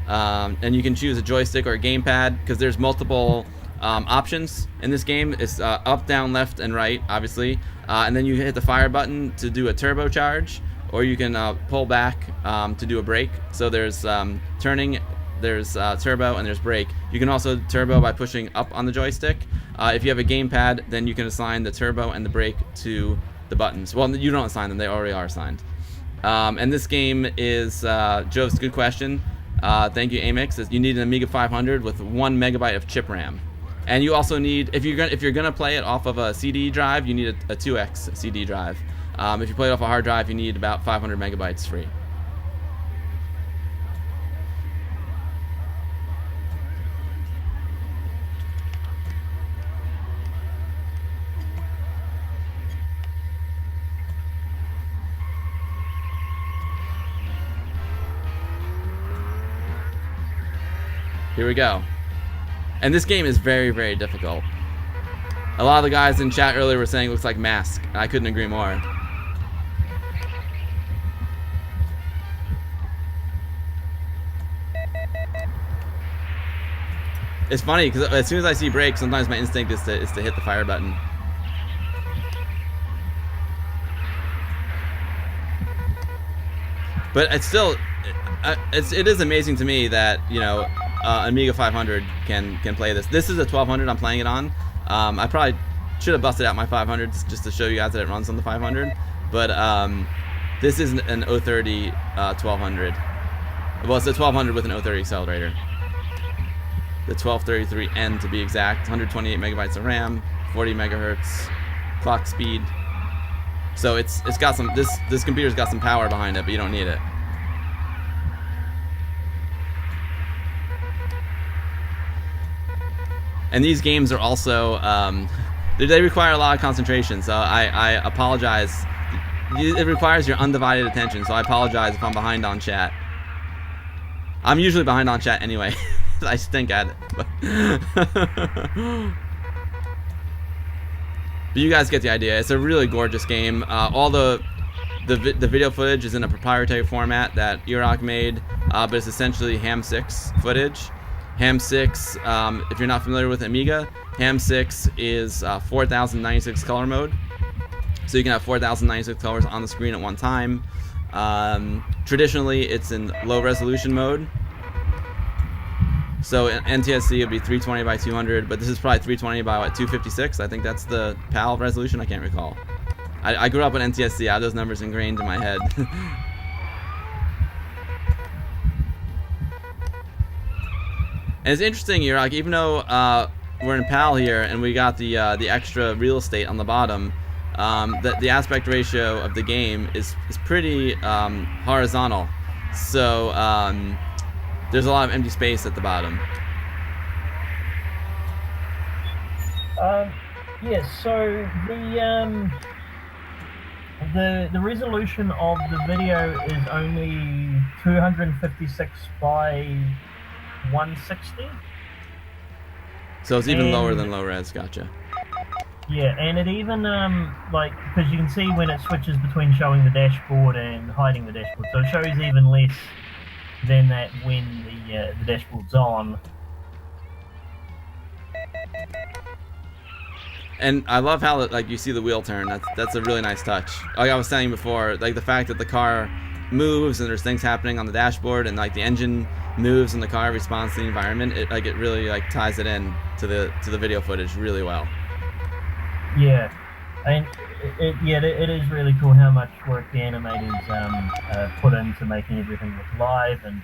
And you can choose a joystick or a gamepad because there's multiple options in this game. It's up, down, left, and right, obviously. And then you hit the fire button to do a turbocharge, or you can pull back to do a brake. So there's turning, there's turbo, and there's brake. You can also turbo by pushing up on the joystick. If you have a gamepad, then you can assign the turbo and the brake to the buttons. Well, you don't assign them, they already are assigned. And this game is, Joe's good question. Thank you, Amix. You need an Amiga 500 with 1 megabyte of chip RAM. And you also need, if you're gonna play it off of a CD drive, you need a 2x CD drive. If you play it off a hard drive, you need about 500 megabytes free. Here we go. And this game is very, very difficult. A lot of the guys in chat earlier were saying it looks like Mask. I couldn't agree more. It's funny because as soon as I see brake, sometimes my instinct is to hit the fire button. But it's still, it is amazing to me that Amiga 500 can play this. This is a 1200 I'm playing it on. I probably should have busted out my 500 just to show you guys that it runs on the 500. But this is an 030 1200. Well, it's a 1200 with an 030 accelerator. The 1233N to be exact. 128 megabytes of RAM, 40 megahertz clock speed. So it's got some, this computer's got some power behind it, but you don't need it. And these games are also they require a lot of concentration, so I apologize. It requires your undivided attention, so I apologize if I'm behind on chat. I'm usually behind on chat anyway. I stink at it. But you guys get the idea. It's a really gorgeous game. All the video footage is in a proprietary format that Earock made, but it's essentially Ham6 footage. Ham6, if you're not familiar with Amiga, Ham6 is 4096 color mode. So you can have 4096 colors on the screen at one time. Traditionally, it's in low resolution mode. So NTSC would be 320 by 200, but this is probably 320 by what, 256? I think that's the PAL resolution. I can't recall. I grew up with NTSC. I have those numbers ingrained in my head. And it's interesting, Earock, even though we're in PAL here and we got the extra real estate on the bottom, the aspect ratio of the game is pretty horizontal. So there's a lot of empty space at the bottom. Yes, so the resolution of the video is only 256 by 160. So it's even lower than low res. Gotcha. Yeah, and it even like, because you can see when it switches between showing the dashboard and hiding the dashboard, so it shows even less than that when the dashboard's on. And I love how like you see the wheel turn. That's a really nice touch. Like I was saying before, like the fact that the car moves and there's things happening on the dashboard and like the engine moves and the car responds to the environment. It really like ties it in to the video footage really well. Yeah, and it is really cool how much work the animators put into making everything look live, and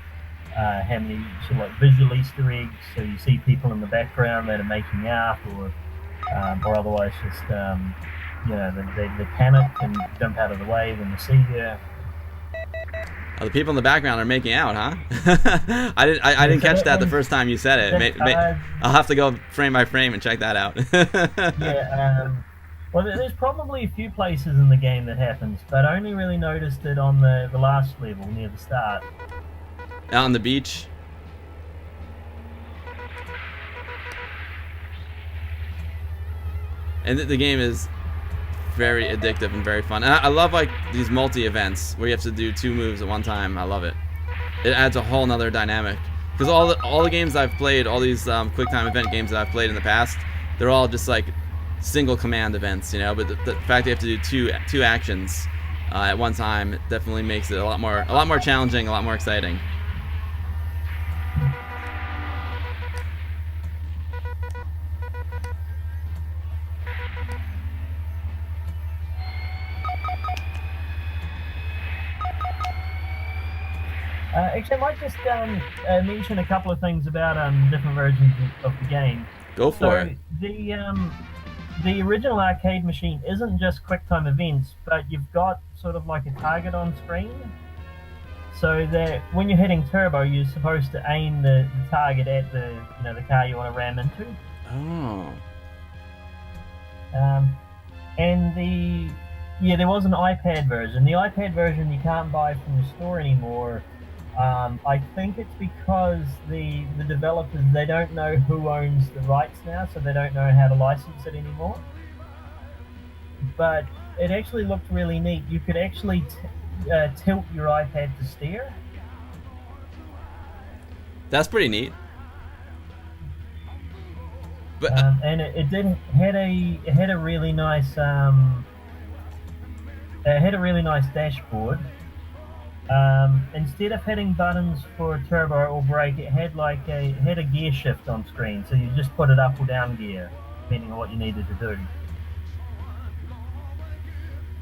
how many sort of like visual Easter eggs. So you see people in the background that are making out, or otherwise just you know, they panic and jump out of the way when they see you. Oh, the people in the background are making out, huh? I didn't catch that the first time you said it. I'll have to go frame by frame and check that out. Yeah. Well, there's probably a few places in the game that happens, but I only really noticed it on the last level near the start. Out on the beach. And the game is very addictive and very fun. And I love like these multi-events where you have to do 2 moves at one time. I love it. It adds a whole nother dynamic. Because all the games I've played, all these QuickTime event games that I've played in the past, they're all just like single command events, you know. But the fact you have to do two actions at one time definitely makes it a lot more challenging, a lot more exciting. Actually, I might just mention a couple of things about different versions of the game. Go for it. The original arcade machine isn't just QuickTime events, but you've got sort of like a target on screen. So that when you're hitting turbo, you're supposed to aim the target at the car you want to ram into. Oh. And there was an iPad version. The iPad version you can't buy from the store anymore. I think it's because the developers, they don't know who owns the rights now, so they don't know how to license it anymore. But it actually looked really neat. You could actually tilt your iPad to steer. That's pretty neat. But and it had a really nice dashboard. Instead of hitting buttons for turbo or brake, it had a gear shift on screen, so you just put it up or down gear depending on what you needed to do.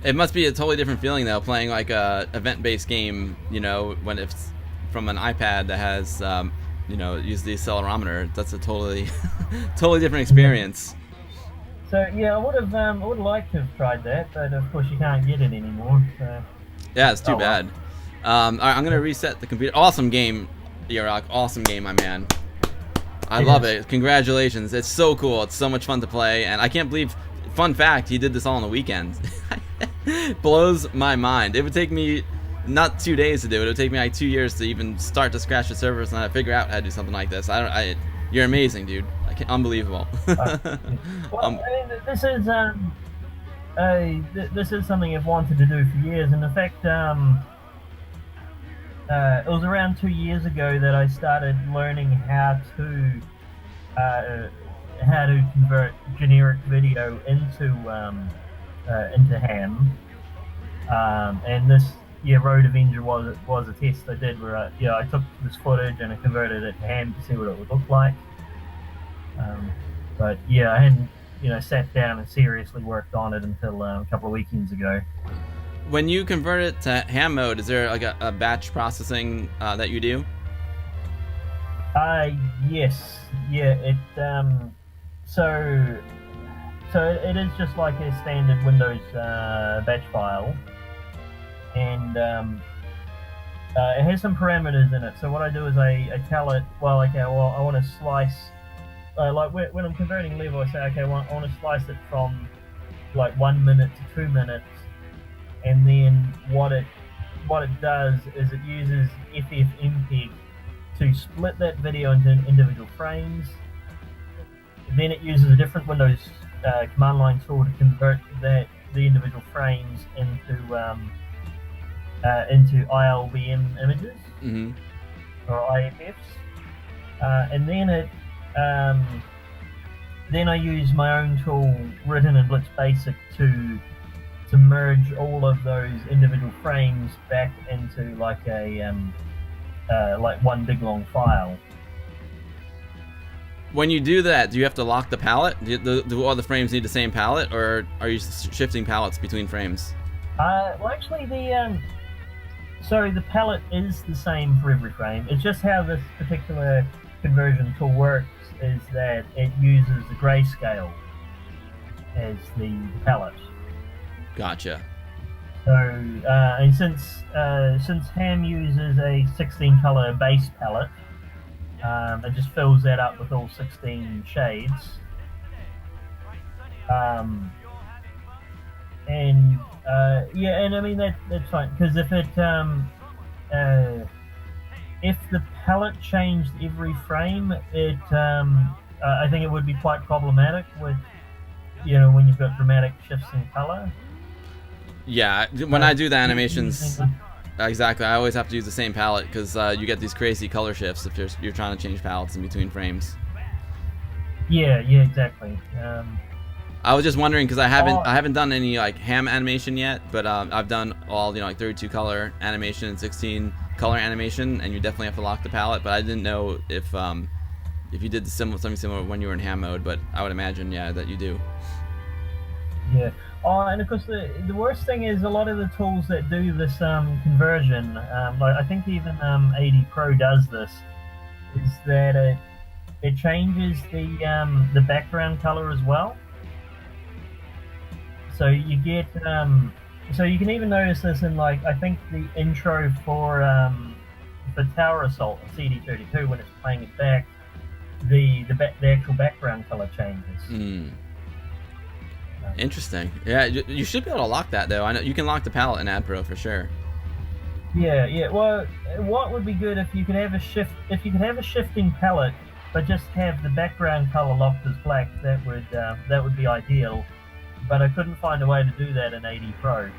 It must be a totally different feeling though, playing like a event-based game, you know, when it's from an iPad that has use the accelerometer. That's a totally different experience. So yeah, I would like to have tried that, but of course you can't get it anymore. So. Yeah, it's too bad. All right, I'm gonna reset the computer. Awesome game, Earock. Awesome game, my man. I love it. Congratulations. It's so cool. It's so much fun to play, and I can't believe, fun fact, he did this all on the weekends. Blows my mind. It would take me not 2 days to do it. It would take me like 2 years to even start to scratch the servers and figure out how to do something like this. You're amazing, dude. Unbelievable. Well, this is something I've wanted to do for years, and in fact, it was around 2 years ago that I started learning how to convert generic video into ham. And this Road Avenger was a test I did where I took this footage and I converted it to ham to see what it would look like. But yeah, I hadn't sat down and seriously worked on it until a couple of weekends ago. When you convert it to ham mode, is there like a batch processing that you do? Yes. Yeah. So it is just like a standard Windows batch file, and it has some parameters in it. So what I do is I tell it, well, okay, well, I want to slice, like when I'm converting level, I say, okay, well, I want to slice it from like 1 minute to 2 minutes, and then what it does is it uses FFmpeg to split that video into individual frames. Then it uses a different Windows command line tool to convert the individual frames into ILBM images, or IFFs, and then I use my own tool written in Blitz Basic to merge all of those individual frames back into like a like one big long file. When you do that, do you have to lock the palette? Do all the frames need the same palette, or are you shifting palettes between frames? Well, actually, the palette is the same for every frame. It's just how this particular conversion tool works is that it uses the grayscale as the palette. Gotcha. So, and since ham uses a 16 color base palette, it just fills that up with all 16 shades. And I mean that's fine, because if the palette changed every frame, I think it would be quite problematic with when you've got dramatic shifts in color. Yeah, when I do the animations, exactly, I always have to use the same palette because you get these crazy color shifts if you're trying to change palettes in between frames. Yeah, exactly. I was just wondering because I haven't done any like ham animation yet, but I've done all like 32 color animation and 16 color animation, and you definitely have to lock the palette. But I didn't know if you did something similar when you were in ham mode, but I would imagine that you do. Yeah. Oh, and of course the worst thing is a lot of the tools that do this conversion, like I think even AD Pro does this, is that it changes the background color as well. So you get so you can even notice this in like I think the intro for Tower Assault CD32 when it's playing it back, the actual background color changes. Interesting. Yeah, you should be able to lock that though. I know you can lock the palette in AdPro for sure. Yeah. Well, what would be good if you could have a shifting palette, but just have the background color locked as black. That would be ideal. But I couldn't find a way to do that in AD Pro.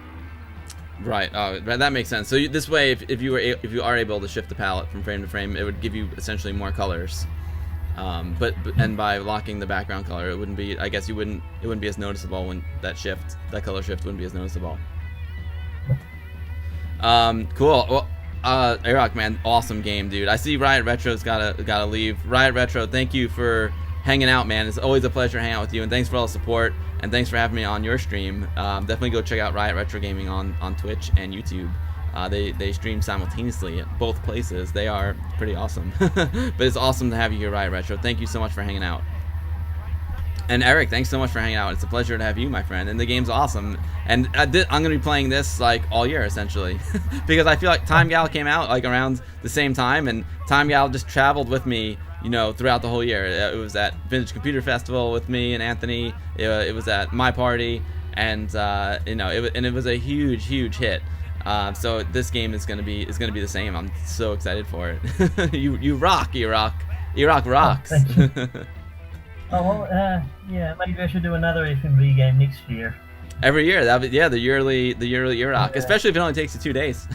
Right. Oh, that makes sense. So this way, if you are able to shift the palette from frame to frame, it would give you essentially more colors. But by locking the background color, it wouldn't be. I guess it wouldn't be as noticeable when that color shift wouldn't be as noticeable. Cool. Well, Earock, man, awesome game, dude. I see Riot Retro's gotta leave. Riot Retro, thank you for hanging out, man. It's always a pleasure hanging out with you, and thanks for all the support, and thanks for having me on your stream. Definitely go check out Riot Retro Gaming on Twitch and YouTube. They stream simultaneously at both places. They are pretty awesome. But it's awesome to have you here, Riot Retro. Thank you so much for hanging out. And Eric, thanks so much for hanging out. It's a pleasure to have you, my friend. And the game's awesome. And I'm going to be playing this like all year, essentially. Because I feel like Time Gal came out like around the same time. And Time Gal just traveled with me, you know, throughout the whole year. It was at Vintage Computer Festival with me and Anthony. It was at my party. And, you know, it was a huge, huge hit. So this game is gonna be the same. I'm so excited for it. you rock, Earock. Earock rocks. Oh, thank you. Oh, well, yeah, maybe I should do another FMV game next year. Every year, the yearly Earock, especially if it only takes you 2 days.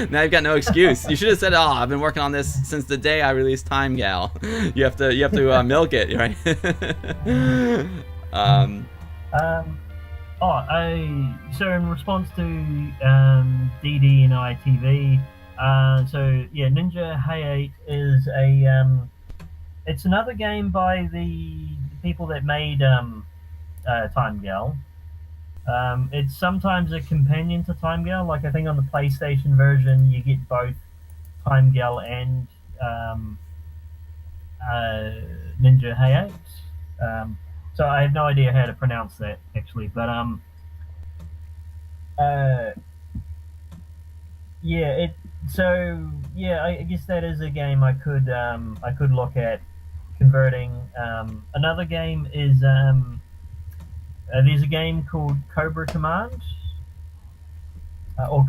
Now you've got no excuse. You should have said, "Oh, I've been working on this since the day I released Time Gal." You have to milk it, right? So in response to DD and ITV, so yeah, Ninja Hayate is it's another game by the people that made Time Gal. It's sometimes a companion to Time Gal. Like I think on the PlayStation version, you get both Time Gal and Ninja Hayate. So I have no idea how to pronounce that actually, but yeah, I guess that is a game I could look at converting. Another game is there's a game called Cobra Command or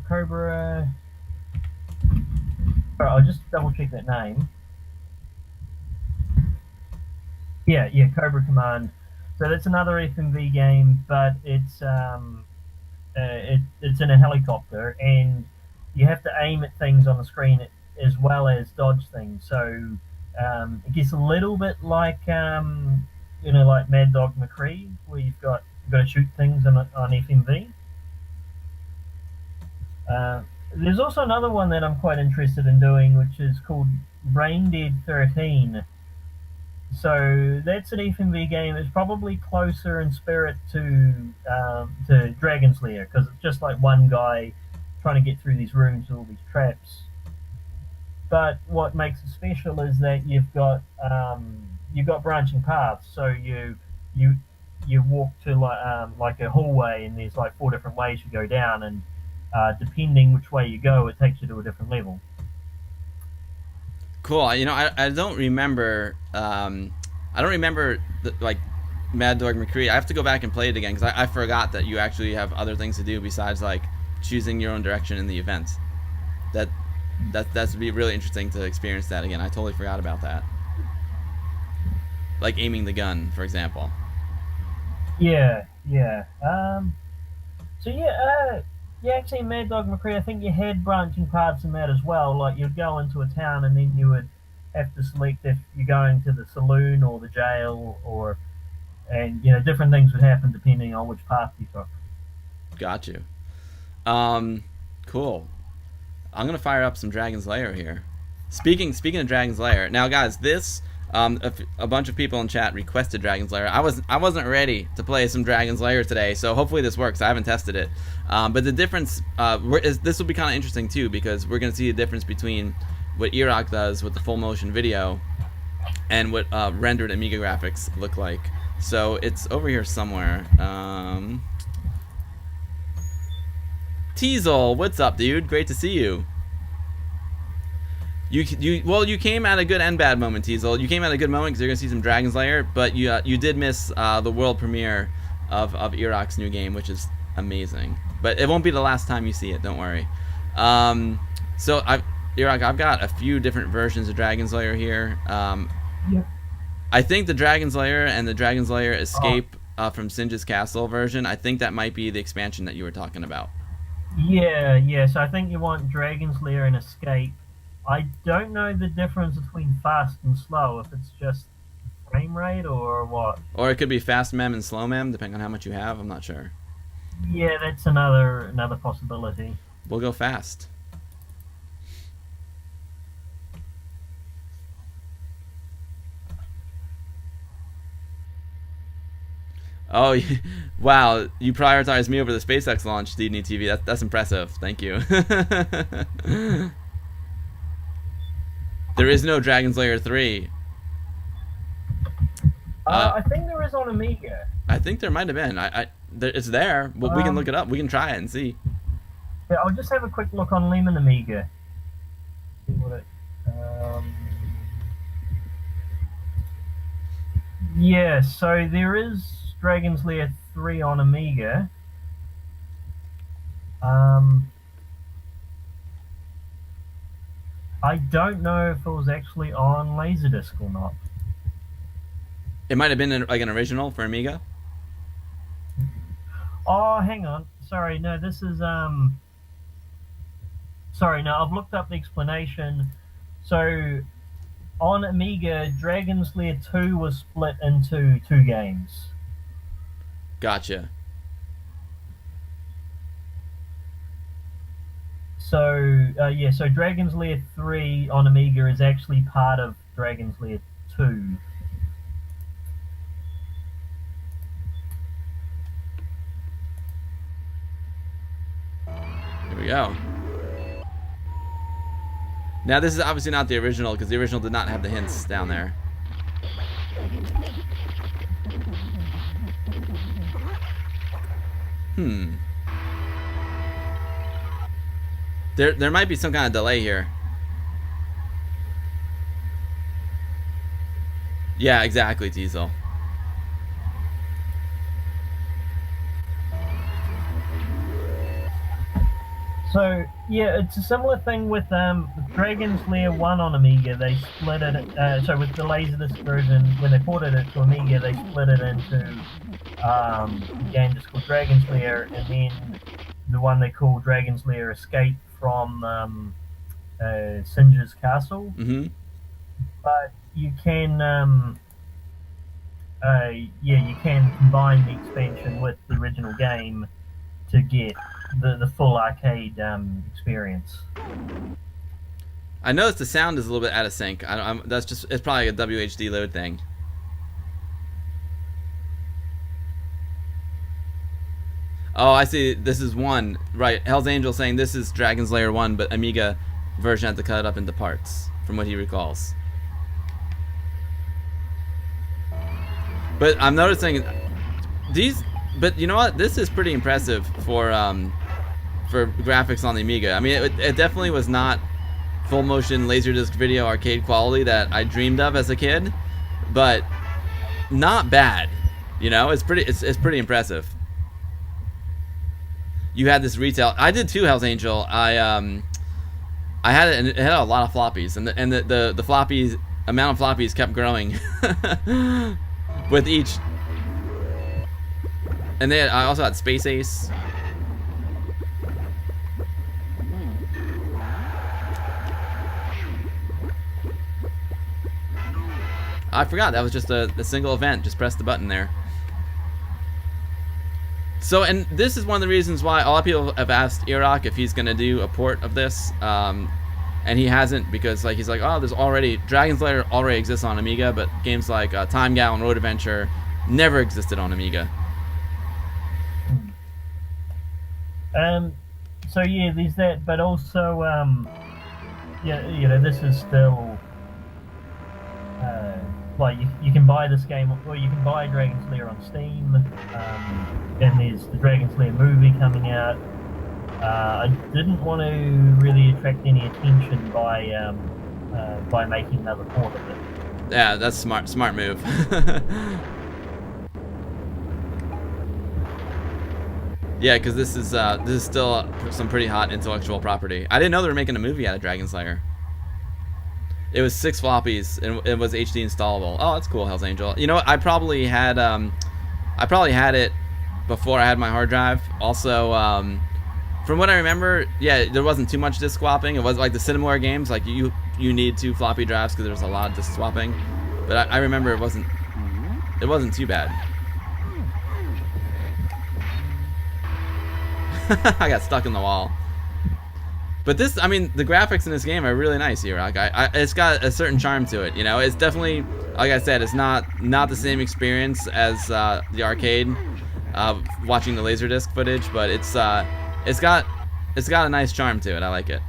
Cobra. I'll just double check that name. Yeah, Cobra Command. So that's another FMV game, but it's in a helicopter, and you have to aim at things on the screen as well as dodge things. So it gets a little bit like like Mad Dog McCree, where you've got to shoot things on FMV. There's also another one that I'm quite interested in doing, which is called Brain Dead 13. So that's an FMV game. It's probably closer in spirit to Dragon's Lair, because it's just like one guy trying to get through these rooms with all these traps. But what makes it special is that you've got branching paths. So you walk to like a hallway, and there's like 4 different ways you go down, and depending which way you go, it takes you to a different level. Cool. You know, I don't remember. Like Mad Dog McCree. I have to go back and play it again because I forgot that you actually have other things to do besides like choosing your own direction in the events. That's be really interesting to experience that again. I totally forgot about that. Like aiming the gun, for example. Yeah. Actually, Mad Dog McCree, I think you had branching paths in that as well. Like you'd go into a town, and then you would have to select if you're going to the saloon or the jail, and different things would happen depending on which path you took. Got you. Cool. I'm gonna fire up some Dragon's Lair here. Speaking of Dragon's Lair, now guys, this a bunch of people in chat requested Dragon's Lair. I wasn't ready to play some Dragon's Lair today, so hopefully this works. I haven't tested it, but the difference this will be kind of interesting too, because we're gonna see the difference between what Earock does with the full motion video and what rendered Amiga graphics look like. So it's over here somewhere. Teasel, what's up, dude? Great to see you. You came at a good and bad moment, Teasel. You came at a good moment because you're gonna see some Dragon's Lair, but you did miss the world premiere of Earock's new game, which is amazing. But it won't be the last time you see it. Don't worry. So Earock, I've got a few different versions of Dragon's Lair here. Yep. I think the Dragon's Lair and the Dragon's Lair Escape from Singe's Castle version, I think that might be the expansion that you were talking about. Yeah. So I think you want Dragon's Lair and Escape. I don't know the difference between fast and slow, if it's just frame rate or what. Or it could be fast mem and slow mem, depending on how much you have. I'm not sure. Yeah, that's another possibility. We'll go fast. Oh, wow! You prioritized me over the SpaceX launch, DD TV. That's impressive. Thank you. There is no Dragon's Lair 3. I think there is on Amiga. I think there might have been. It's there. Well, we can look it up. We can try it and see. Yeah, I'll just have a quick look on Lemon Amiga. See what it, yeah, so there is Dragon's Lair 3 on Amiga. I don't know if it was actually on Laserdisc or not. It might have been like an original for Amiga. Oh, hang on. Sorry, no, this is Sorry, no, I've looked up the explanation. So, on Amiga, Dragon's Lair 2 was split into 2 games. Gotcha. So, yeah, so Dragon's Lair 3 on Amiga is actually part of Dragon's Lair 2. Here we go. Now this is obviously not the original because the original did not have the hints down there. There might be some kind of delay here. Yeah, exactly, Teasel. So, yeah, it's a similar thing with Dragon's Lair 1 on Amiga. They split it, so with the Laserdisc version, when they ported it to Amiga, they split it into a game just called Dragon's Lair, and then the one they call Dragon's Lair Escape from Singer's Castle. Mm-hmm. But you can, yeah, you can combine the expansion with the original game to get the full arcade experience. I noticed the sound is a little bit out of sync. That's just, it's probably a WHD load thing. Oh, I see. This is 1. Right. Hell's Angel saying this is Dragon's Lair 1, but Amiga version had to cut it up into parts, from what he recalls. But I'm noticing these. But you know what? This is pretty impressive for graphics on the Amiga. I mean, it definitely was not full motion Laserdisc video arcade quality that I dreamed of as a kid, but not bad. You know, it's pretty impressive. You had this retail. I did too, Hell's Angel. I had it, and it had a lot of floppies, and the floppies amount of floppies kept growing with each. And then I also had Space Ace. I forgot that was just a single event. Just press the button there. So, and this is one of the reasons why a lot of people have asked Earock if he's gonna do a port of this, and he hasn't, because like he's like, oh, there's already Dragon's Lair already exists on Amiga, but games like Time Gal and Road Avenger never existed on Amiga. So yeah, there's that, but also yeah, you know, this is still like you can buy this game, or you can buy Dragon's Lair on Steam, and there's the Dragon's Lair movie coming out. I didn't want to really attract any attention by making another port of it. Yeah, that's smart move. Yeah, because this is still some pretty hot intellectual property. I didn't know they were making a movie out of Dragon's Lair. It was 6 floppies and it was HD installable. Oh, that's cool, Hell's Angel. You know what? I probably had it before I had my hard drive. Also, from what I remember, yeah, there wasn't too much disk swapping. It was like the Cinemore games, like you need 2 floppy drives because there was a lot of disk swapping. But I remember it wasn't too bad. I got stuck in the wall. But this, I mean, the graphics in this game are really nice, Earock. It's got a certain charm to it, you know. It's definitely, like I said, it's not the same experience as the arcade, watching the Laserdisc footage, but it's got a nice charm to it. I like it.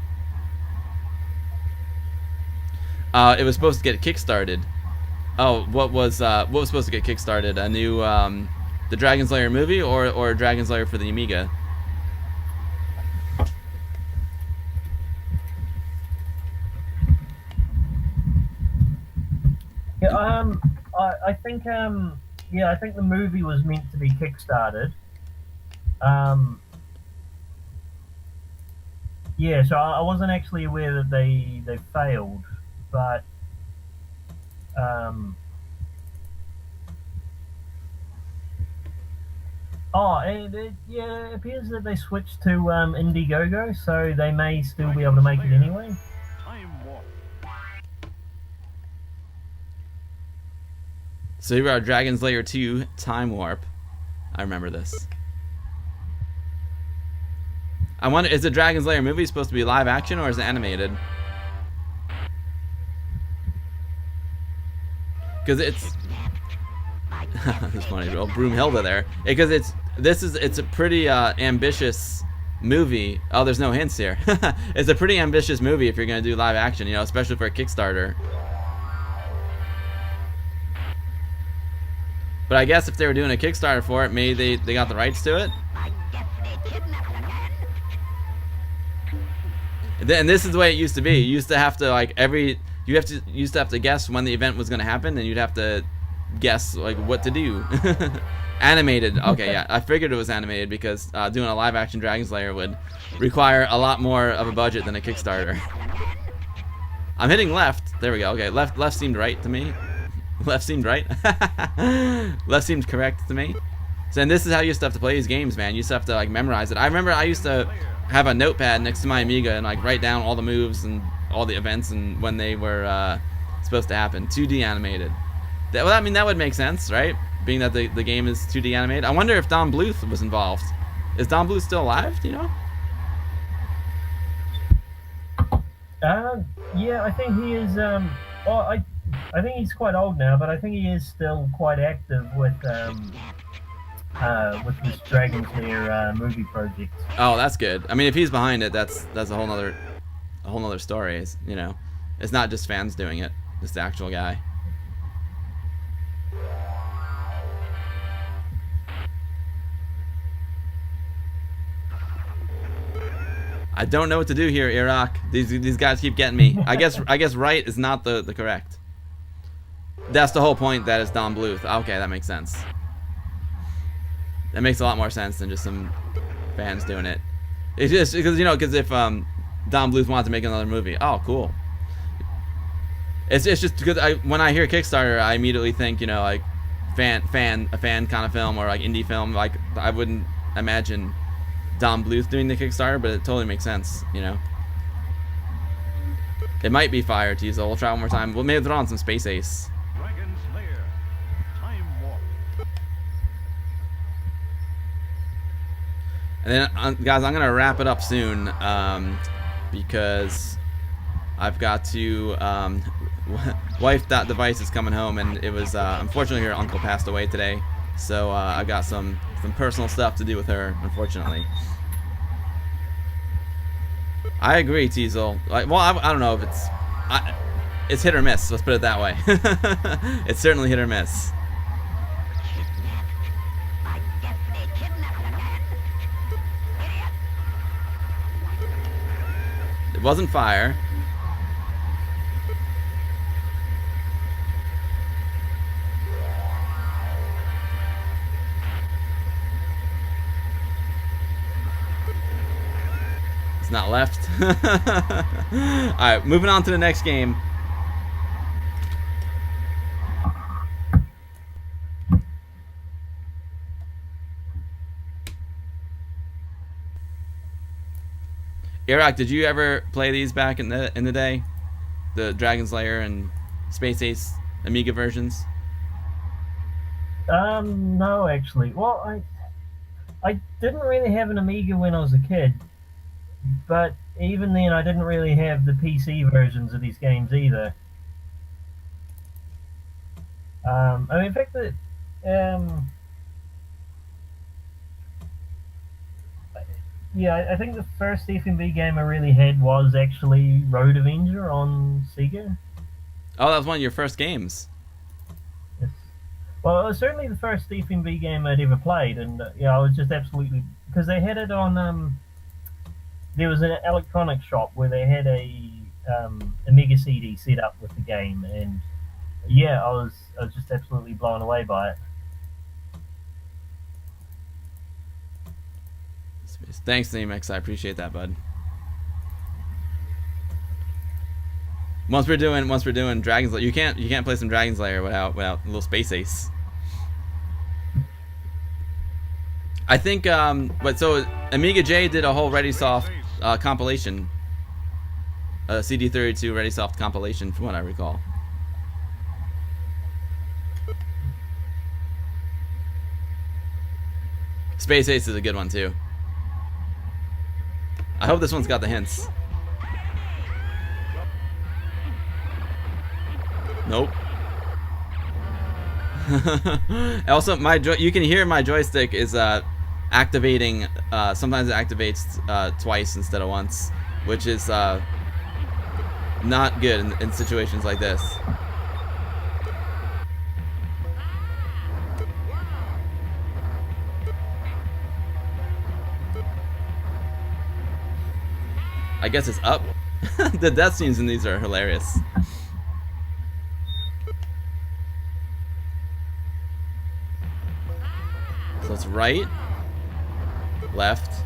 It was supposed to get kickstarted Oh, what was supposed to get kickstarted? A new the Dragon's Lair movie, or Dragon's Lair for the Amiga? Yeah, I think yeah, I think the movie was meant to be kickstarted. Um, yeah, so I wasn't actually aware that they failed, but um, oh, yeah, it appears that they switched to Indiegogo, so they may still be able to make it anyway. So here we are, Dragon's Lair 2 Time Warp. I remember this. I wonder, is the Dragon's Lair movie supposed to be live action or is it animated? Because it's it's funny, well, Broomhilda there. Because it's a pretty ambitious movie. Oh, there's no hints here. It's a pretty ambitious movie if you're gonna do live action, you know, especially for a Kickstarter. But I guess if they were doing a Kickstarter for it, maybe they got the rights to it. And this is the way it used to be. You used to have to like used to have to guess when the event was going to happen, and you'd have to guess like what to do. Animated. Okay, yeah, I figured it was animated because doing a live action Dragon's Lair would require a lot more of a budget than a Kickstarter. I'm hitting left. There we go. Okay, left seemed right to me. Left seemed right. Left seemed correct to me. So, and this is how you used to have to play these games, man. You used to have to like memorize it. I remember I used to have a notepad next to my Amiga and like write down all the moves and all the events and when they were supposed to happen. 2D animated. Well, I mean that would make sense, right? Being that the game is 2D animated. I wonder if Don Bluth was involved. Is Don Bluth still alive? Do you know? Yeah, I think he is. Well, I think he's quite old now, but I think he is still quite active with this Dragon's Lair movie project. Oh, that's good. I mean, if he's behind it, that's a whole nother story. You know, it's not just fans doing it; it's the actual guy. I don't know what to do here, Earock. These guys keep getting me. I guess right is not the correct. That's the whole point. That is Don Bluth. Okay, that makes sense. That makes a lot more sense than just some fans doing it. It's just because because if Don Bluth wanted to make another movie, oh cool. It's just because when I hear Kickstarter, I immediately think like a fan kind of film or like indie film. Like I wouldn't imagine Don Bluth doing the Kickstarter, but it totally makes sense. It might be fire, Teasel. We'll try one more time. We'll maybe throw on some Space Ace. And then, guys, I'm gonna wrap it up soon because I've got to. Wife.device is coming home, and it was unfortunately her uncle passed away today, so I got some personal stuff to do with her, unfortunately. I agree, Teasel. Like, well, I don't know if it's hit or miss. Let's put it that way. It's certainly hit or miss. It wasn't fire. It's not left. Alright, moving on to the next game. Earock, did you ever play these back in the day? The Dragon's Lair and Space Ace Amiga versions? No, actually. Well, I didn't really have an Amiga when I was a kid, but even then, I didn't really have the PC versions of these games either. I mean, in fact, yeah, I think the first FMV game I really had was actually Road Avenger on Sega. Oh, that was one of your first games. Well, it was certainly the first FMV game I'd ever played, and yeah, I was just absolutely because they had it on. There was an electronics shop where they had a Amiga CD set up with the game, and yeah, I was just absolutely blown away by it. Thanks, Namex. I appreciate that, bud. Once we're doing Dragon's Lair, you can't play some Dragon's Lair without a little Space Ace. I think but so Amiga J did a whole ReadySoft compilation, CD32 ReadySoft compilation, from what I recall. Space Ace is a good one too. I hope this one's got the hints. Nope. Also, you can hear my joystick is activating. Sometimes it activates twice instead of once, which is not good in situations like this. I guess it's up. The death scenes in these are hilarious. So it's right, left,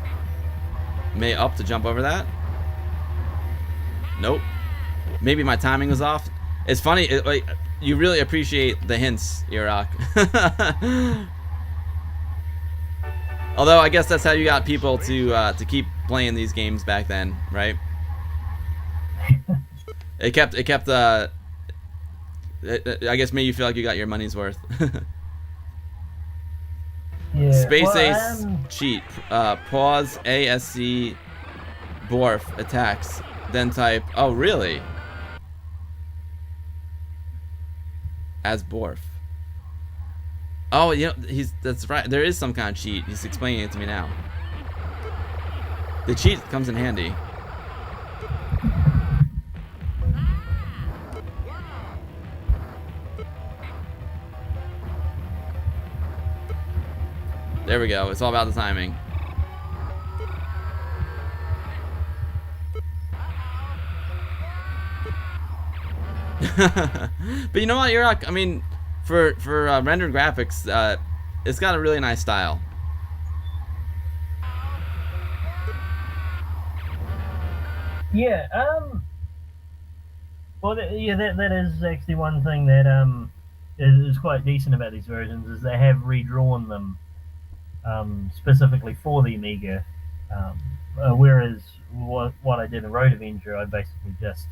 may up to jump over that. Nope. Maybe my timing was off. It's funny, like, you really appreciate the hints, Earock. Although I guess that's how you got people to keep playing these games back then, right? It kept I guess made you feel like you got your money's worth. Yeah. Space Ace cheat. Pause ASC Borf attacks, then type. Oh, really? As Borf. Oh, you know, that's right. There is some kind of cheat. He's explaining it to me now. The cheat comes in handy. There we go. It's all about the timing. But you know what, Earock? I mean, for rendered graphics, it's got a really nice style. Yeah. Well, yeah, that is actually one thing that is quite decent about these versions is they have redrawn them specifically for the Amiga. Whereas what I did in Road Avenger, I basically just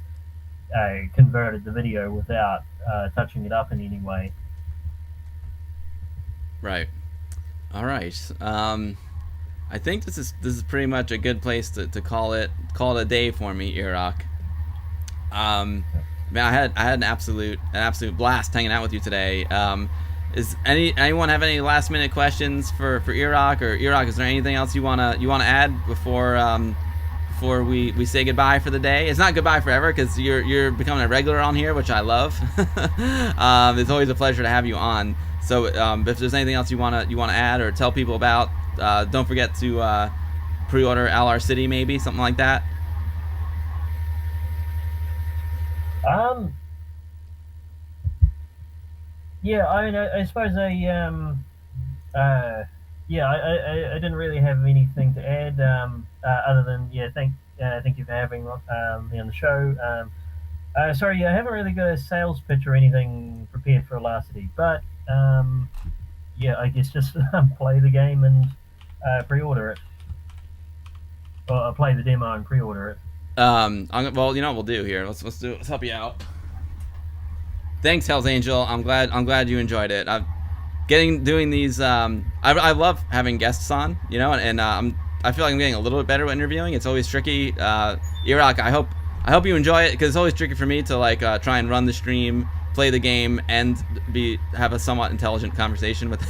converted the video without touching it up in any way. Right. All right. I think this is pretty much a good place to call it a day for me, Earock. Man, I had an absolute blast hanging out with you today. Is anyone have any last minute questions for Earock, or Earock? Is there anything else you wanna add before we say goodbye for the day? It's not goodbye forever because you're becoming a regular on here, which I love. It's always a pleasure to have you on. So if there's anything else you wanna add or tell people about, don't forget to pre-order LR City, maybe something like that. Yeah, I suppose I didn't really have anything to add other than thank you for having me on the show. Sorry, I haven't really got a sales pitch or anything prepared for Velocity, but yeah, I guess just play the game and pre-order it, or play the demo and pre-order it. Well, you know what we'll do here. Let's help you out. Thanks, Hell's Angel. I'm glad you enjoyed it. Doing these. I love having guests on. You know, and I feel like I'm getting a little bit better with interviewing. It's always tricky. Earock, I hope you enjoy it, because it's always tricky for me to like try and run the stream, play the game, and have a somewhat intelligent conversation with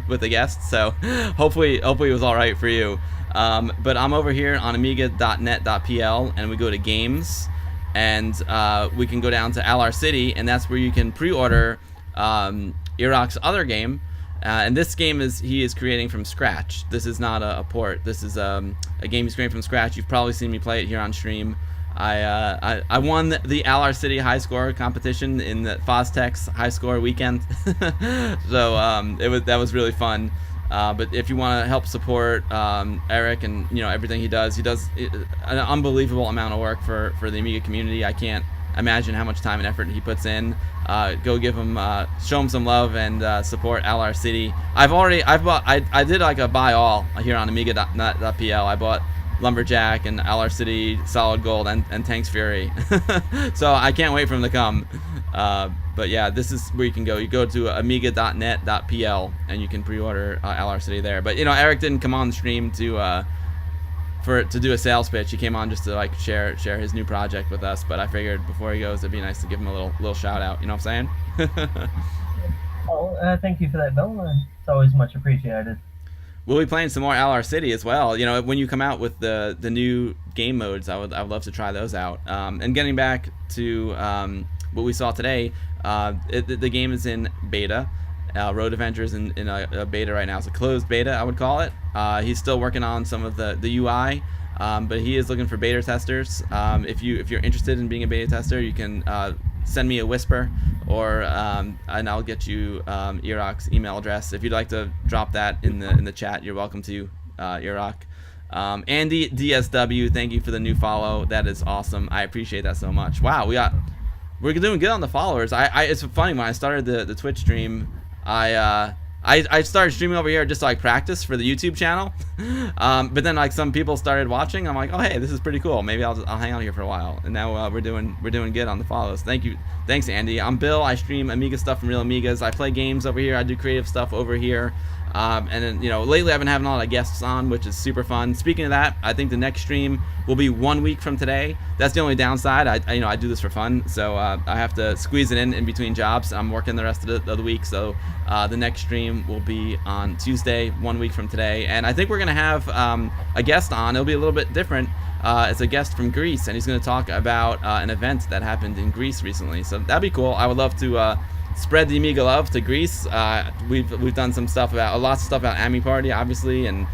with the guests. So hopefully it was all right for you. But I'm over here on amiga.net.pl, and we go to games, and we can go down to LR City, and that's where you can pre-order Earock's other game. And this game he is creating from scratch. This is not a port. This is a game he's creating from scratch. You've probably seen me play it here on stream. I won the LR City high score competition in the Fostex high score weekend. So that was really fun. But if you want to help support Eric and everything he does an unbelievable amount of work for the Amiga community. I can't imagine how much time and effort he puts in. Go give him, show him some love and support LR City. I did like a buy all here on Amiga.pl. I bought Lumberjack and LR City Solid Gold and Tanks Fury. So I can't wait for him to come. But yeah, this is where you can go. You go to amiga.net.pl and you can pre-order LR City there. But Eric didn't come on the stream to do a sales pitch. He came on just to like share his new project with us. But I figured before he goes, it'd be nice to give him a little shout out. You know what I'm saying? Oh, thank you for that, Bill. It's always much appreciated. We'll be playing some more LR City as well. When you come out with the new game modes, I would love to try those out. And getting back to what we saw today, the game is in beta. Road Avenger is in a beta right now. It's a closed beta, I would call it. He's still working on some of the UI, but he is looking for beta testers. If you're interested in being a beta tester, you can send me a whisper, or and I'll get you Earock's email address. If you'd like to drop that in the chat, you're welcome to, Earock. Andy DSW, thank you for the new follow. That is awesome. I appreciate that so much. Wow, we're doing good on the followers. It's funny, when I started the Twitch stream, I started streaming over here just to like practice for the YouTube channel, but then like some people started watching. I'm like, oh hey, this is pretty cool. Maybe I'll hang out here for a while. And now we're doing good on the follows. Thanks Andy. I'm Bill. I stream Amiga stuff from Real Amigas. I play games over here. I do creative stuff over here. And then lately I've been having a lot of guests on, which is super fun. Speaking of that, I think the next stream will be 1 week from today. That's the only downside. I do this for fun, so I have to squeeze it in between jobs. I'm working the rest of the week, so the next stream will be on Tuesday, 1 week from today. And I think we're gonna have a guest on. It'll be a little bit different. It's a guest from Greece, and he's gonna talk about an event that happened in Greece recently. So that'd be cool. I would love to spread the Amiga love to Greece. We've done some stuff about lots of stuff about Ami Party, obviously, and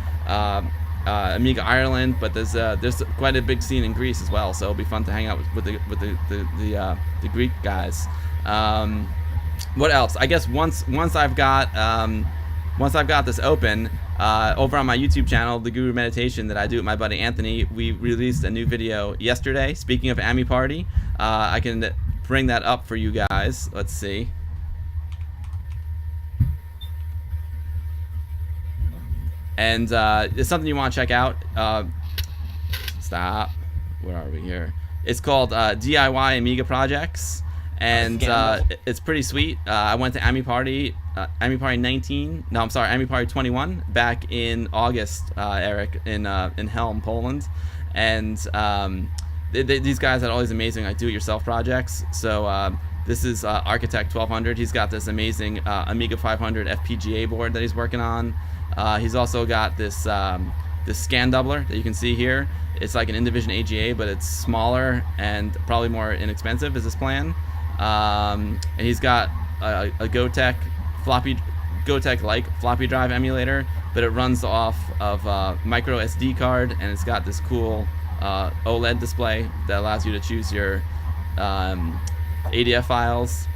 Amiga Ireland, but there's quite a big scene in Greece as well. So it'll be fun to hang out with the Greek guys. What else? I guess once I've got this open over on my YouTube channel, The Guru Meditation, that I do with my buddy Anthony, we released a new video yesterday. Speaking of Ami Party, I can bring that up for you guys. Let's see. And it's something you want to check out. Stop. Where are we here? It's called DIY Amiga Projects, and it's pretty sweet. I went to Ami Party 19. No, I'm sorry, Ami Party 21 back in August, Eric, in Helm, Poland, and these guys had all these amazing like do-it-yourself projects. So this is Architect 1200. He's got this amazing Amiga 500 FPGA board that he's working on. He's also got this this scan doubler that you can see here. It's like an Indivision AGA, but it's smaller and probably more inexpensive is his plan. And he's got a Gotek-like floppy drive emulator, but it runs off of micro SD card, and it's got this cool OLED display that allows you to choose your ADF files.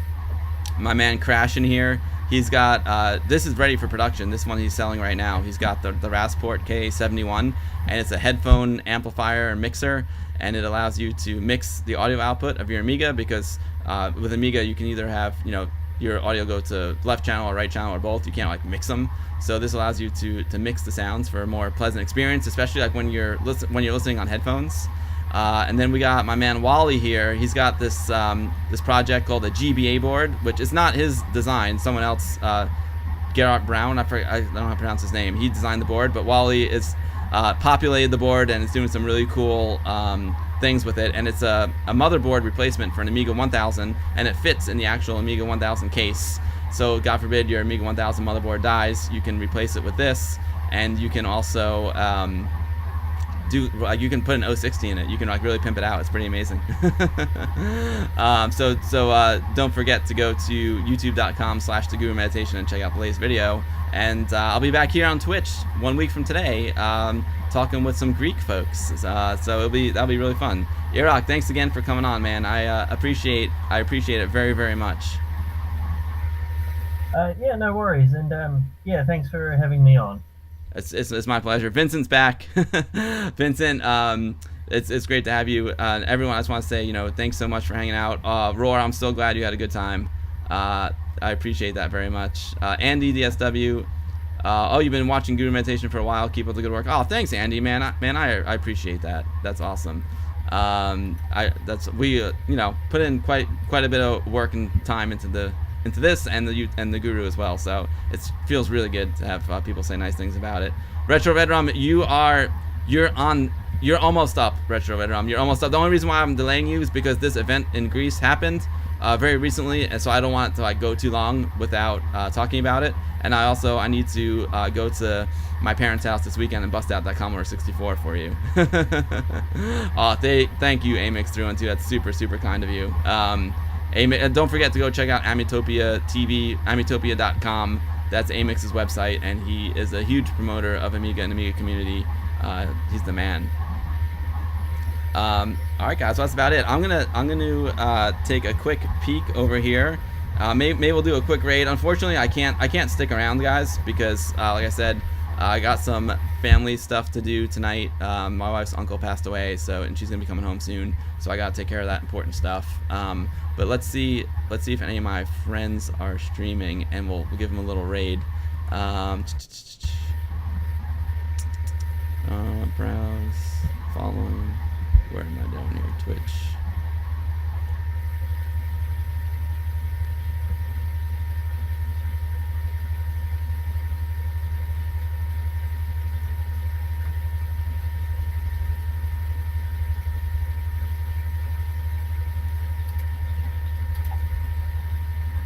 My man Crash in here, he's got this is ready for production. This one he's selling right now. He's got the Rasport K71, and it's a headphone amplifier and mixer, and it allows you to mix the audio output of your Amiga, because with Amiga you can either have your audio go to left channel or right channel or both. You can't like mix them. So this allows you to mix the sounds for a more pleasant experience, especially like when you're listening on headphones. And then we got my man Wally here. He's got this this project called a GBA board, which is not his design. Someone else, Gerard Brown, I don't know how to pronounce his name. He designed the board, but Wally is populated the board and is doing some really cool things with it. And it's a motherboard replacement for an Amiga 1000, and it fits in the actual Amiga 1000 case. So God forbid your Amiga 1000 motherboard dies, you can replace it with this, and you can also do, like, you can put an 060 in it. You can like really pimp it out. It's pretty amazing. So don't forget to go to youtube.com/thegurumeditation and check out the latest video. And I'll be back here on Twitch 1 week from today, talking with some Greek folks. So that'll be really fun. Earock, thanks again for coming on, man. I appreciate it very, very much. Yeah, no worries, and yeah, thanks for having me on. It's my pleasure. Vincent's back. Vincent, it's great to have you. Everyone, I just want to say, thanks so much for hanging out. Roar, I'm so glad you had a good time. I appreciate that very much. Andy DSW, oh, you've been watching Guru Meditation for a while. Keep up the good work. Oh, thanks, Andy, man. I appreciate that. That's awesome. We put in quite a bit of work and time into this and the Guru as well. So it feels really good to have people say nice things about it. Retro Redrum, you're almost up. Retro Redrum, you're almost up. The only reason why I'm delaying you is because this event in Greece happened very recently, and so I don't want it to like go too long without talking about it. And I need to go to my parents' house this weekend and bust out that Commodore 64 for you. Thank you, Amix312. That's super, super kind of you. Don't forget to go check out Amitopia TV, amitopia.com. That's Amix's website, and he is a huge promoter of Amiga and Amiga community. He's the man. All right, guys, so that's about it. I'm gonna take a quick peek over here. Maybe we'll do a quick raid. Unfortunately, I can't stick around, guys, because like I said, I got some family stuff to do tonight. My wife's uncle passed away, and she's gonna be coming home soon, so I gotta take care of that important stuff. But let's see if any of my friends are streaming, and we'll give them a little raid. Browse, following. Where am I down here? Twitch.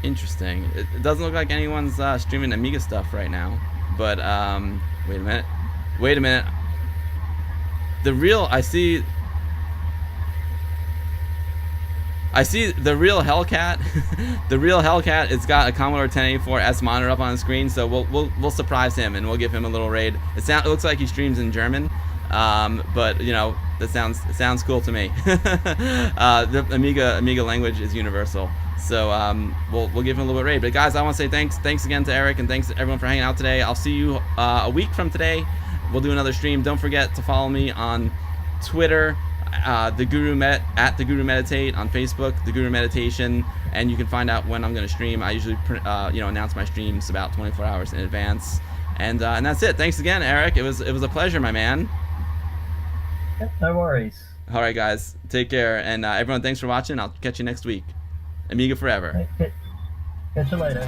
Interesting. It doesn't look like anyone's streaming Amiga stuff right now. But wait a minute. I see the real Hellcat. The real Hellcat. It's got a Commodore 1084S monitor up on the screen, so we'll surprise him and we'll give him a little raid. It looks like he streams in German, but that sounds cool to me. The Amiga language is universal, so we'll give him a little bit of raid. But guys, I want to say thanks again to Eric, and thanks to everyone for hanging out today. I'll see you a week from today. We'll do another stream. Don't forget to follow me on Twitter, at the Guru Meditate, on Facebook, the Guru Meditation, and you can find out when I'm going to stream. I usually announce my streams about 24 hours in advance, and that's it. Thanks again, Eric. It was a pleasure, my man. No worries. All right, guys, take care, and everyone, thanks for watching. I'll catch you next week. Amiga forever. Catch you later.